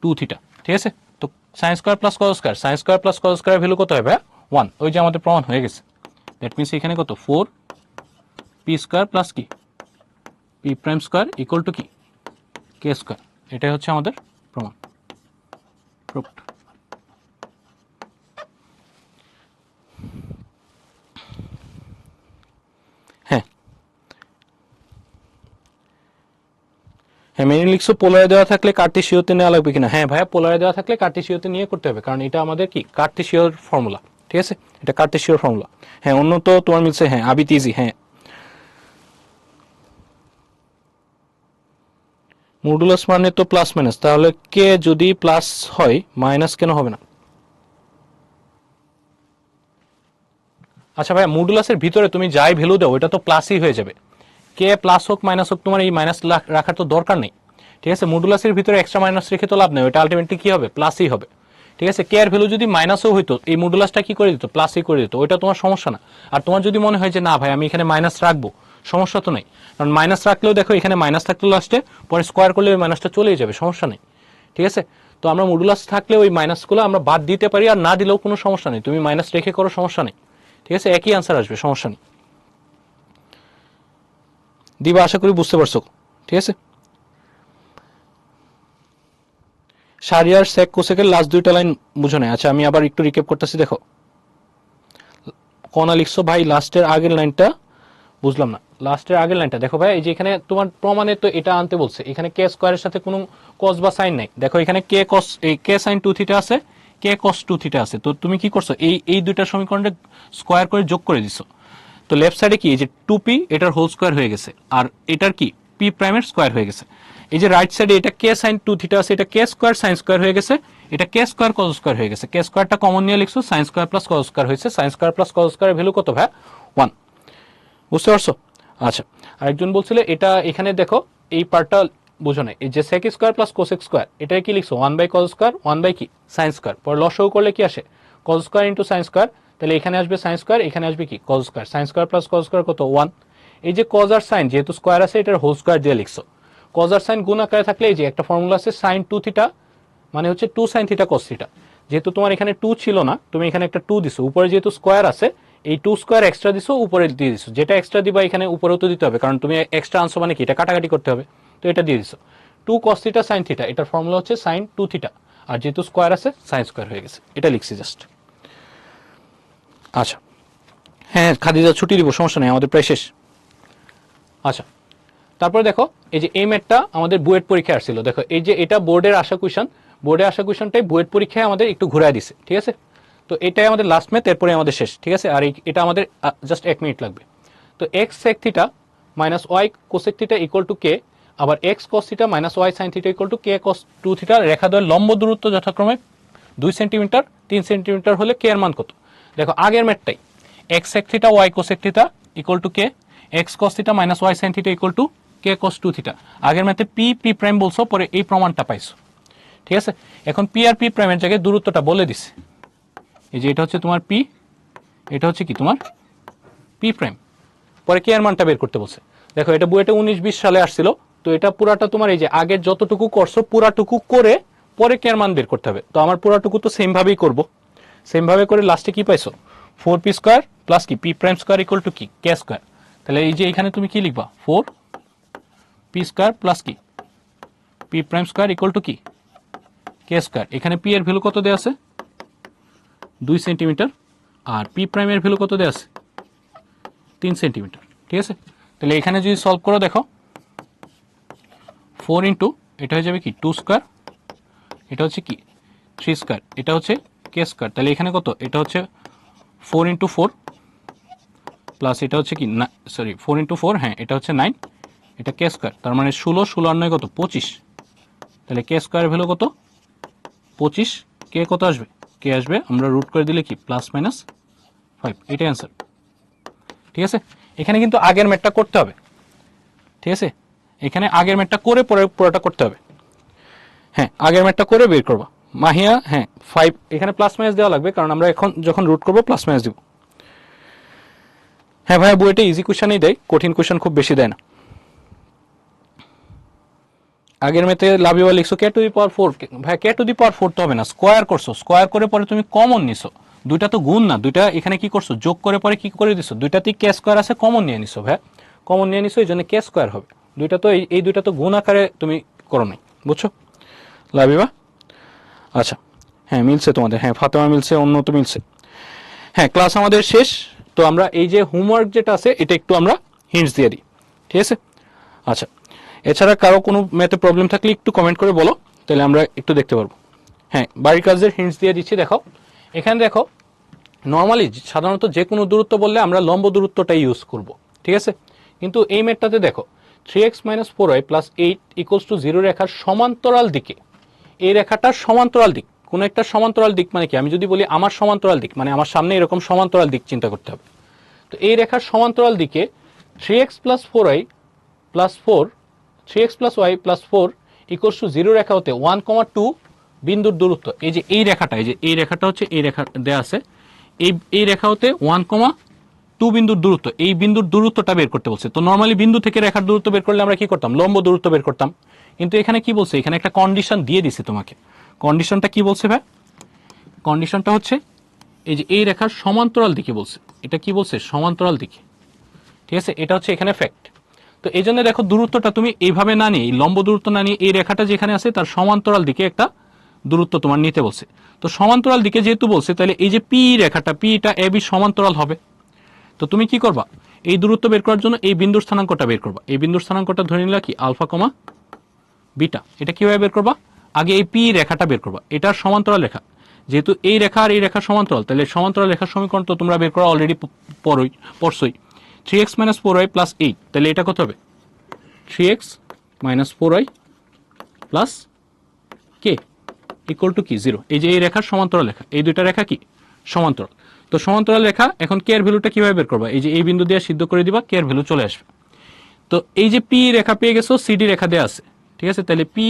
2 theta. ঠিক আছে, তো sine square plus cos square, sine square plus cos square value কত হবে, 1, ওই যে আমাদের প্রমাণ হয়ে গেছে, দ্যাট মিনস এখানে কত 4 পি স্কয়ার প্লাস কি P prime square equal to কি কে স্কয়ার, এটাই হচ্ছে আমাদের প্রমাণ, প্রুফড। হ্যাঁ হ্যাঁ মেনে লিখছো পোলারে দেওয়া থাকলে কার্টেসীয়তে নেওয়া লাগবে কিনা, হ্যাঁ ভাইয়া পোলারে দেওয়া থাকলে কার্টেসীয়তে নিয়ে করতে হবে, কারণ এটা আমাদের কি কার্টেসীয়র ফর্মুলা, ঠিক আছে, এটা কার্টেসীয়র ফর্মুলা। হ্যাঁ অন্য তো তোমার মিলছে, হ্যাঁ আবিত ইজি, হ্যাঁ মডুলাস মানে তো প্লাস মাইনাস, তাহলে কে যদি প্লাস হয় মাইনাস কেন হবে না? আচ্ছা ভাইয়া মডুলাসের ভিতরে তুমি যাই ভ্যালু দাও ওটা তো প্লাসই হয়ে যাবে, কে প্লাস হোক মাইনাস হোক তোমার এই মাইনাস রাখার তো দরকার নেই, ঠিক আছে। মডুলাসের ভিতরে এক্সট্রা মাইনাস রেখে তো লাভ নেই, ওটা আলটিমেটলি কি হবে প্লাসই হবে, ঠিক আছে। কে এর ভ্যালু যদি মাইনাসও হইতো এই মডুলাসটা কি করে দিত প্লাসই করে দিত, ওইটা তোমার সমস্যা না। আর তোমার যদি মনে হয় যে না ভাই আমি এখানে মাইনাস রাখবো, সমস্যা তো নেই, কারণ মাইনাস রাখলেও দেখো এখানে মাইনাস থাকলেও লাস্টে পরে স্কোয়ার করলে ওই মাইনাসটা চলেই যাবে, সমস্যা নেই, ঠিক আছে। তো আমরা মডুলাস থাকলে ওই মাইনাসগুলো আমরা বাদ দিতে পারি, আর না দিলেও কোনো সমস্যা নেই, তুমি মাইনাস রেখে করো সমস্যা নেই, ঠিক আছে, একই আনসার আসবে, সমস্যা নেই। দিবা আশা করি বুঝতে পারছো, ঠিক আছে। সারি আর সেক কোসেকের লাস্ট দুইটা লাইন বুঝো না, আচ্ছা আমি আবার একটু রিক্যাপ করতেছি, দেখো কোনা লিখছো ভাই লাস্টের আগের লাইনটা বুঝলাম না, লাস্টের আগের লাইনটা দেখো ভাই, এই যে এখানে তোমার প্রমাণে তো এটা আনতে বলছে, এখানে কে স্কোয়ারের সাথে কোনো কস বা সাইন নাই, দেখো এখানে কে কস এই কে সাইন 2 থিটা আছে, কে কস 2 থিটা আছে, তো তুমি কি করছো এই দুইটা সমীকরণে স্কোয়ার করে যোগ করে দিছো, তো লেফট সাইডে কি এই যে 2p এটার হোল স্কোয়ার হয়ে গেছে, আর এটার কি p প্রাইমের স্কোয়ার হয়ে গেছে, এই যে রাইট সাইডে এটা কে সাইন 2 থিটা আছে, এটা কে স্কোয়ার সাইন স্কোয়ার হয়ে গেছে, এটা কে স্কোয়ার কস স্কোয়ার হয়ে গেছে, কে স্কোয়ারটা কমন নিয়ে লিখছো sign square plus cos square হয়েছে, সাইন স্কোয়ার প্লাস কস স্কোয়ারের ভ্যালু কত ভাই 1, বুঝতে পারছো? আচ্ছা আরেকজন বলছিল এটা এখানে দেখো এই পার্টটা বুঝো না, এই যে sec square plus cosec square এটা কি লিখছো 1 বাই কস স্কোয়ার 1 বাই কি সাইন স্কোয়ার, পরে লসাগু করলে কি আসে cos square into sine square, তাহলে এখানে আসবে সাইন স্কোয়ার, এখানে আসবে কি cos square, sine square plus cos square কত 1, এই যে কজ আর সাইন যেহেতু স্কোয়ার আছে এটার হোল স্কোয়ার দিয়ে লিখছো, কজ আর সাইন গুণ আকারে থাকলে এই যে একটা ফর্মুলা আছে সাইন 2 থিটা মানে হচ্ছে 2 সাইন থিটা কস থিটা, যেহেতু তোমার এখানে 2 ছিল না তুমি এখানে একটা 2 দিছো, উপরে যেহেতু স্কোয়ার আছে এই 2 স্কোয়ার এক্সট্রা দিছো উপরে দিয়ে দিছো, যেটা এক্সট্রা দিবা এখানে উপরেও তো দিতে হবে, কারণ তুমি এক্সট্রা আনছো মানে কি এটা কাটাকাটি করতে হবে, তো এটা দিয়ে দিছো 2 cos থিটা sin থিটা, এটার ফর্মুলা হচ্ছে sin 2 থিটা, আর যেহেতু স্কোয়ার আছে sin স্কোয়ার হয়ে গেছে, এটা লিখছি জাস্ট। আচ্ছা হ্যাঁ খাদিজা ছুটি দিব সমস্যা নেই আমাদের প্রায় শেষ। আচ্ছা তারপরে দেখো এই যে এই ম্যাথটা আমাদের বুয়েট পরীক্ষায় আসছিল, দেখো এই যে এটা বোর্ডের আসা কোয়েশন, বোর্ডে আসা কোয়েশনটাই বুয়েট পরীক্ষায় আমাদের একটু ঘুরায় দিছে, ঠিক আছে। তো এটাই আমাদের লাস্ট ম্যাথ, এরপরে আমাদের শেষ, ঠিক আছে। আর এটা আমাদের জাস্ট 1 মিনিট লাগবে। তো x sec theta minus y cosec theta equal to k, আবার x cos theta minus y sine theta equal to k cos 2 theta, রেখাদ্বয়ের লম্ব দূরত্ব যথাক্রমে 2 সেন্টিমিটার 3 সেন্টিমিটার হলে কে এর মান কত? দেখো আগের ম্যাথটাই x sec theta y cosec theta equal to k, x cos theta minus y sine theta equal to k cos 2 theta, আগের ম্যাথে পি পি প্রাইম বলছো, পরে এই প্রমাণটা পাইছো, ঠিক আছে। এখন পি আর পি প্রাইমের জায়গায় দূরত্বটা বলে দিছে, এই যে এটা হচ্ছে তোমার পি, এটা হচ্ছে কি তোমার পি প্রাইম, পরে কে এর মানটা বের করতে বলছে। দেখো এটা বুয়েটে 19-20 সালে আসছিল, তো এটা পুরাটা তোমার এই যে আগের যতটুকু করছো পুরাটুকু করে পরে কে এর মান বের করতে হবে, তো আমার পুরাটুকু তো সেম ভাবেই করব, সেম ভাবে করে লাস্টে কি পাইছো 4p স্কয়ার প্লাস কি p prime square equal to কি কে স্কয়ার, তাহলে এই যে এখানে তুমি কি লিখবা 4p স্কয়ার প্লাস কি p prime square equal to কি কে স্কয়ার, এখানে p এর ভ্যালু কত দেয়া আছে 2 সেন্টিমিটার, আর p প্রাইম এর ভ্যালু কত দেয়া আছে 3 সেন্টিমিটার, ঠিক আছে। তাহলে এখানে যদি সলভ করো দেখো 4 ইন্টু এটা হয়ে যাবে কি 2 স্কয়ার, এটা হচ্ছে কি 3 স্কয়ার, এটা হচ্ছে কে স্কয়ার, তাহলে এখানে কত এটা হচ্ছে 4 ইন্টু 4 প্লাস এটা হচ্ছে কি না সরি 4 ইন্টু 4 হ্যাঁ এটা হচ্ছে 9, এটা কে স্কয়ার, তার মানে 16 16 আর 9 কত 25, তাহলে কে স্কয়ারের ভ্যালু কত 25, কে কত আসবে কে আসবে আমরা রুট করে দিলে কি প্লাস মাইনাস 5, এটাই অ্যান্সার, ঠিক আছে। এখানে কিন্তু আগের ম্যাথটা করতে হবে, ঠিক আছে, এখানে আগের ম্যাথটা করে পরে পুরোটা করতে হবে, হ্যাঁ আগের ম্যাথটা করে বের করবা মাহিয়া, হ্যাঁ 5 এখানে প্লাস মাইনাস দেওয়া লাগবে কারণ আমরা এখন যখন রুট করবো প্লাস মাইনাস দিব। হ্যাঁ ভাইয়া বুয়েটে ইজি কোয়েশনই দেয়, কঠিন কোয়েশন খুব বেশি দেয় না। আগের মেতে লাভিবা লিখছো কে টু দি পাওয়ার 4, ভাই কে টু দি পাওয়ার 4 তো হবে না, স্কোয়ার করছো, স্কোয়ার করে পরে তুমি কমন নিছো, দুইটা তো গুণ না, দুইটা এখানে কি করছো যোগ করে পরে কি করে দিছো, দুইটাতেই কে স্কোয়ার আছে কমন নিয়ে নিছো, ভাই কমন নিয়ে নিছো এই জন্য কে স্কোয়ার হবে, দুইটা তো এই দুইটা তো গুণ আকারে তুমি করো নাই, বুঝছো লাভিবা। আচ্ছা হ্যাঁ মিলছে তোমাদের, হ্যাঁ ফাতেমা মিলছে, অন্য তো মিলছে। হ্যাঁ ক্লাস আমাদের শেষ, তো আমরা এই যে হোমওয়ার্ক যেটা আছে এটা একটু আমরা হিন্টস দিয়ে দিই, ঠিক আছে। আচ্ছা এছাড়া কারো কোনো ম্যাথে প্রবলেম থাকলে একটু কমেন্ট করে বলো, তাহলে আমরা একটু দেখতে পারবো। হ্যাঁ, বাড়ির কাজের হিন্টস দিয়ে দিচ্ছি। দেখো এখানে দেখো, নর্মালি সাধারণত যে কোনো দূরত্ব বললে আমরা লম্ব দূরত্বটাই ইউজ করব, ঠিক আছে। কিন্তু এই ম্যাথটাতে দেখো 3x - 4y + 8 = 0 রেখার সমান্তরাল দিকে, এই রেখাটার সমান্তরাল দিক, কোন একটা সমান্তরাল দিক মানে কি, আমি যদি বলি আমার সমান্তরাল দিক মানে আমার সামনে এরকম সমান্তরাল দিক চিন্তা করতে হবে। তো এই রেখার সমান্তরাল দিকে 3x + 4y + 4 3x + y + 4 = 0 রেখা হতে 1,2 বিন্দুর দূরত্ব, এই যে এই রেখাটা, এই যে এই রেখাটা হচ্ছে এই রেখা দেয়া আছে, এই রেখা হতে 1,2 বিন্দুর দূরত্ব, এই বিন্দুর দূরত্বটা বের করতে বলছে। তো নর্মালি বিন্দু থেকে রেখার দূরত্ব বের করলে আমরা কি করতাম, লম্ব দূরত্ব বের করতাম। কিন্তু এখানে কি বলছে, এখানে একটা কন্ডিশন দিয়ে দিছে তোমাকে। কন্ডিশনটা কি বলছে ভাই? কন্ডিশনটা হচ্ছে এই যে এই রেখার সমান্তরাল দিকে বলছে। এটা কি বলছে, সমান্তরাল দিকে, ঠিক আছে। এটা হচ্ছে এখানে ফ্যাক্ট। তো এই জন্য দেখো দূরত্বটা তুমি এইভাবে না নিয়ে, লম্ব দূরত্ব না নিয়ে, এই রেখাটা যেখানে আছে তার সমান্তরাল দিকে একটা দূরত্ব তোমার নিতে বলছে। তো সমান্তরাল দিকে যেহেতু বলছে, তাহলে এই যে পি রেখাটা, পিটা এবি সমান্তরাল হবে। তো তুমি কি করবা, এই দূরত্ব বের করার জন্য এই বিন্দুর স্থানাঙ্কটা বের করবা। এই বিন্দুর স্থানাঙ্কটা ধরে নিলা কি, আলফা কমা বিটা। এটা কিভাবে বের করবা, আগে এই পি রেখাটা বের করবা, এটার সমান্তরাল রেখা, যেহেতু এই রেখা আর এই রেখা সমান্তরাল, তাহলে সমান্তরাল রেখার সমীকরণ তো তোমরা বের করা অলরেডি পড়ছই। 3x - 4y + 8, তাহলে এটা কত হবে, 3x - 4y + k = কি 0। এই যে এই রেখার সমান্তরাল রেখা, এই দুইটা রেখা কি সমান্তরাল। তো সমান্তরাল রেখা, এখন কে এর ভ্যালুটা কিভাবে বের করবা, এই যে এই বিন্দু দিয়ে সিদ্ধ করে দিবা, কে এর ভ্যালু চলে আসবে। তো এই যে পি রেখা পেয়ে গেছো, সিডি রেখা দেয়া আছে, ঠিক আছে। তাহলে পি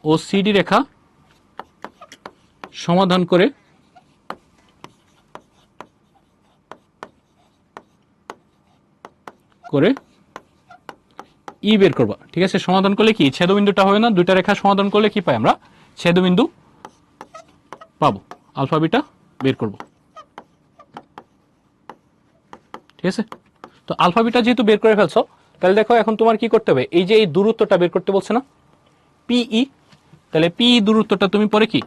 ও সিডি রেখা সমাধান করে ই বের করবা, ঠিক আছে। সমাধান করলে কি ছেদবিন্দুটা হবে না, দুইটা রেখা সমাধান করলে কি পাই আমরা, ছেদবিন্দু পাবো, আলফা বিটা বের করব, ঠিক আছে। তো আলফা বিটা যেহেতু বের করে ফেলছো, তাহলে দেখো এখন তোমার কি করতে হবে, এই যে এই দূরত্বটা বের করতে বলছে না, পিই, তাহলে পি দূরত্বটা তুমি পরে কি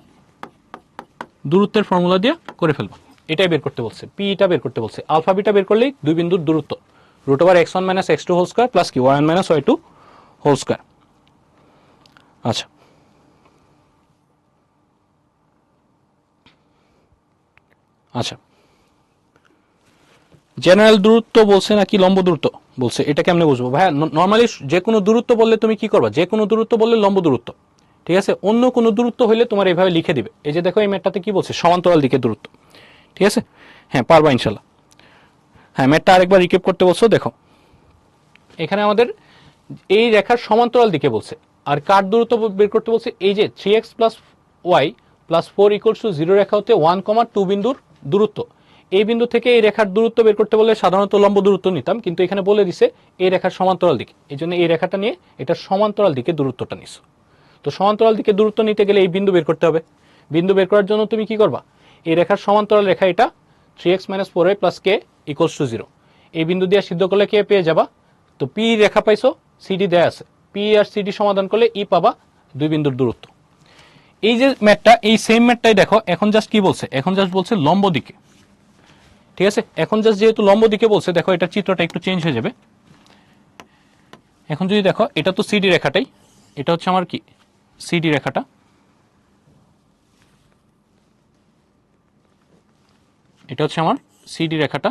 দূরত্বের ফর্মুলা দিয়ে করে ফেলবো। এটাই বের করতে বলছে, পিটা বের করতে বলছে। আলফা বিটা বের করলেই দুই বিন্দুর দূরত্ব, √x1 - x2 whole square plus কি y1 - y2 হোল স্কয়ার। আচ্ছা, আচ্ছা, জেনারেল দূরত্ব বলছে নাকি লম্ব দূরত্ব বলছে, এটা কেমনে বুঝবো ভাই? নর্মালি যে কোনো দূরত্ব বললে তুমি কি করবা, যে কোনো দূরত্ব বললে লম্ব দূরত্ব, ঠিক আছে। অন্য কোনো দূরত্ব হইলে তোমার এইভাবে লিখে দিবে। এই যে দেখো এই ম্যাটটাতে কি বলছে, সমান্তরাল দিকে দূরত্ব, ঠিক আছে। হ্যাঁ, পারবা ইনশাল্লাহ। হ্যাঁ, ম্যাটটা আরেকবার রিকেপ করতে বলছো। দেখো এখানে আমাদের এই রেখার সমান্তরাল দিকে বলছে, আর কার দূরত্ব বের করতে বলছে, এই যে 3x + y + 4 = 0 রেখা হতে 1,2 বিন্দুর দূরত্ব। এই বিন্দু থেকে এই রেখার দূরত্ব বের করতে বললে সাধারণত লম্ব দূরত্ব নিতাম, কিন্তু এখানে বলে দিছে এই রেখার সমান্তরাল দিকে, এই জন্য এই রেখাটা নিয়ে এটা সমান্তরাল দিকে দূরত্বটা নিছো। তো সমান্তরাল দিকে দূরত্ব নিতে গেলে এই বিন্দু বের করতে হবে। বিন্দু বের করার জন্য তুমি কি করবা, এই রেখার সমান্তরাল রেখা এটা 3x - 4y + k = 0, এই বিন্দু দিয়ে সিদ্ধ করলে কে পেয়ে যাবা। তো পি রেখা পাইছো, সিডি দেয়া আছে, পি আর সিডি সমাধান করলে ই পাবা দুই বিন্দুর দূরত্ব। এই যে ম্যাথটা, এই সেম ম্যাথটাই দেখো এখন জাস্ট কি বলছে, এখন জাস্ট বলছে লম্ব দিকে, ঠিক আছে। এখন জাস্ট যেহেতু লম্ব দিকে বলছে, দেখো এটা চিত্রটা একটু চেঞ্জ হয়ে যাবে। এখন যদি দেখো, এটা তো সিডি রেখাটাই, এটা হচ্ছে আমার কি সিডি রেখাটা, এটা হচ্ছে আমার সিডি রেখাটা,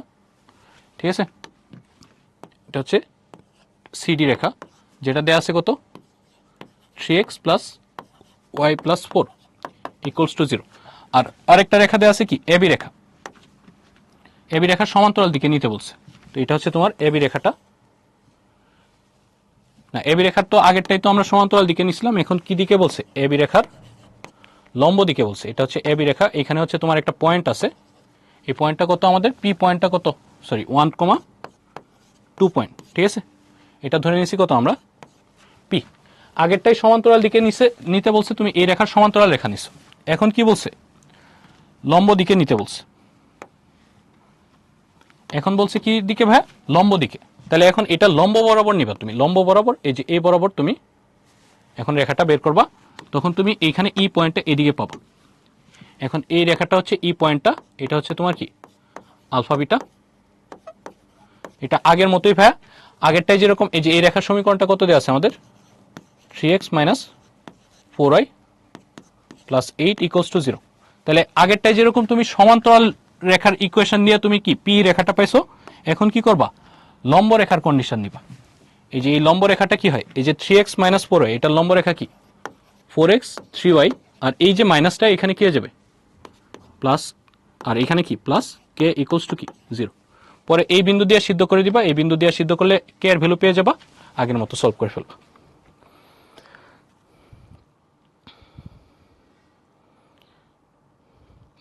ঠিক আছে। এটা হচ্ছে সিডি রেখা, যেটা দেয়া আছে কত, 3x + y + 4 = 0। আর আরেকটা রেখা দেয়া আছে কি, এবি রেখা, এবি রেখার সমান্তরাল দিকে নিতে বলছে। তো এটা হচ্ছে তোমার এবি রেখাটা, না এবি রেখার তো আগেরটাই তো আমরা সমান্তরাল দিকে নিছিলাম, এখন কি দিকে বলছে, এবি রেখার লম্ব দিকে বলছে। এটা হচ্ছে এবি রেখা, এখানে হচ্ছে তোমার একটা পয়েন্ট আছে, এই পয়েন্টটা কত আমাদের, পি পয়েন্টটা কত, সরি 1,2 পয়েন্ট, ঠিক আছে। এটা ধরে নিয়েছি কত আমরা, পি। আগেরটাই সমান্তরাল দিকে নিতে বলছে, তুমি এই রেখার সমান্তরাল রেখা নিছো। এখন কি বলছে, লম্ব দিকে নিতে বলছে। এখন বলছে কি দিকে ভাই, লম্ব দিকে। তাহলে এখন এটা লম্ব বরাবর নিবা তুমি, লম্ব বরাবর, এই যে এই বরাবর তুমি এখন রেখাটা বের করবা, তখন তুমি এইখানে ই পয়েন্টটা এদিকে পাবা। এখন এই রেখাটা হচ্ছে ই পয়েন্টটা, এটা হচ্ছে তোমার কি আলফা বিটা, এটা আগের মতোই ভাইয়া। আগেরটাই যেরকম, এই যে এই রেখার সমীকরণটা কত দেওয়া আছে আমাদের, 3x minus 4y plus 8 equals to 0। তাহলে আগেরটাই যেরকম তুমি সমান্তরাল রেখার ইকুয়েশন দিয়ে তুমি কি পি রেখাটা পাইছো, এখন কি করবা, লম্ব রেখার কন্ডিশন নিবা। এই যে এই লম্ব রেখাটা কি হয়, এই যে 3x মাইনাস 4y, এটার লম্ব রেখা কি 4x 3y, আর এই যে মাইনাসটা এখানে কি হয়ে যাবে প্লাস, আর এখানে কি প্লাস কে ইকুয়ালস টু কি 0। পরে এই বিন্দু দিয়ে সিদ্ধ করে দিবা, এই বিন্দু দিয়ে সিদ্ধ করলে কে এর ভ্যালু পেয়ে যাবা, আগের মতো সলভ করে ফেলবা।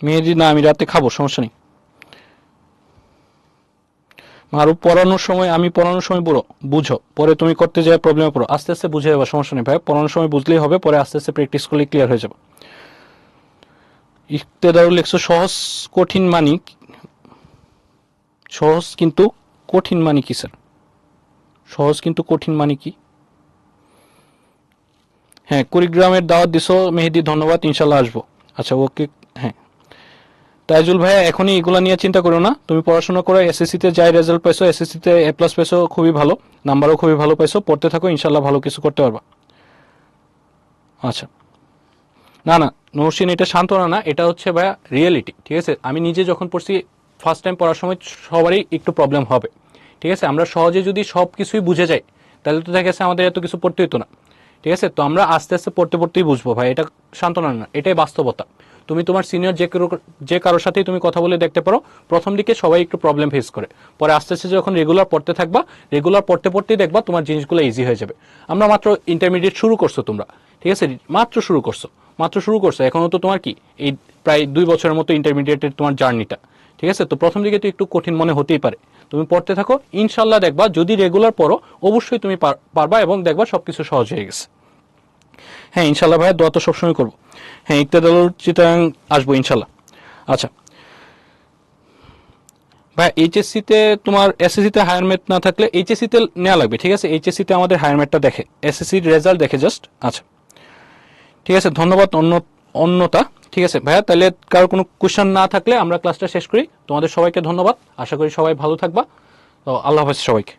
মেহেদি না আমি রাতে খাবো, সমস্যা নেই। মারুফ পড়ানোর সময়, আমি পড়ানোর সময় বুঝো, পরে তুমি করতে যাওয়ার প্রবলেমে পড়ো, আস্তে আস্তে বুঝে যাবে, সমস্যা নেই ভাই, পড়ানোর সময় বুঝলেই হবে, পরে আস্তে আস্তে প্র্যাকটিস করলে ক্লিয়ার হয়ে যাবে। ইক্তেদারুল লিখছো সহজ কঠিন মানি, সহজ কিন্তু কঠিন মানি কি স্যার, সহজ কিন্তু কঠিন মানি কি? হ্যাঁ, কুড়িগ্রামের দাওয়াত দিছো মেহেদি, ধন্যবাদ, ইনশাল্লাহ আসবো। আচ্ছা ওকে, হ্যাঁ তাইজুল ভাইয়া এখনই এগুলা নিয়ে চিন্তা করো না, তুমি পড়াশোনা করো, এসএসসিতে যাই রেজাল্ট পাইছো, এসএসসিতে এ প্লাস পাইছো, খুবই ভালো, নাম্বারও খুবই ভালো পাইছো, পড়তে থাকো, ইনশাল্লাহ ভালো কিছু করতে পারবা। আচ্ছা না না নৌসিন, এটা সান্ত্বনা না, এটা হচ্ছে ভাইয়া রিয়েলিটি, ঠিক আছে। আমি নিজে যখন পড়ছি ফার্স্ট টাইম পড়ার সময় সবারই একটু প্রবলেম হবে, ঠিক আছে। আমরা সহজে যদি সব কিছুই বুঝে যাই তাহলে তো দেখা গেছে আমাদের এত কিছু পড়তে হতো না, ঠিক আছে। তো আমরা আস্তে আস্তে পড়তে পড়তেই বুঝবো ভাই, এটা সান্ত্বনা না, এটাই বাস্তবতা। তুমি তোমার সিনিয়র যে কারোর সাথেই তুমি কথা বলে দেখতে পারো, প্রথম দিকে সবাই একটু প্রবলেম ফেস করে, পরে আস্তে আস্তে যখন রেগুলার পড়তে থাকবা, রেগুলার পড়তে পড়তেই দেখবা তোমার জিনিসগুলো ইজি হয়ে যাবে। আমরা মাত্র ইন্টারমিডিয়েট শুরু করছো তোমরা, ঠিক আছে, মাত্র শুরু করছো, এখনো তো তোমার কি এই প্রায় 2 বছরের মতো ইন্টারমিডিয়েটের তোমার জার্নিটা, ঠিক আছে। তো প্রথম দিকে তো একটু কঠিন মনে হতেই পারে, তুমি পড়তে থাকো, ইনশাল্লাহ দেখবা যদি রেগুলার পড়ো অবশ্যই তুমি পারবা, এবং দেখবা সবকিছু সহজ হয়ে গেছে। হ্যাঁ ইনশাল্লাহ ভাইয়া, দোয়া তো সবসময় করবো। হ্যাঁ ইকতাদুল চিটাং আসবো ইনশাল্লাহ। আচ্ছা ভাই, এইচএসসিতে তোমার, এসএসসিতে হায়ার ম্যাথ না থাকলে এইচএসসিতে নেওয়া লাগবে, ঠিক আছে। এইচএসসিতে আমাদের হায়ার ম্যাথটা দেখে, এসএসসির রেজাল্ট দেখে জাস্ট। আচ্ছা ঠিক আছে, ধন্যবাদ অন্যতা। ঠিক আছে ভাইয়া, তাহলে কারো কোনো কোশ্চেন না থাকলে আমরা ক্লাসটা শেষ করি। তোমাদের সবাইকে ধন্যবাদ, আশা করি সবাই ভালো থাকবা। তো আল্লাহ হাফেজ সবাইকে।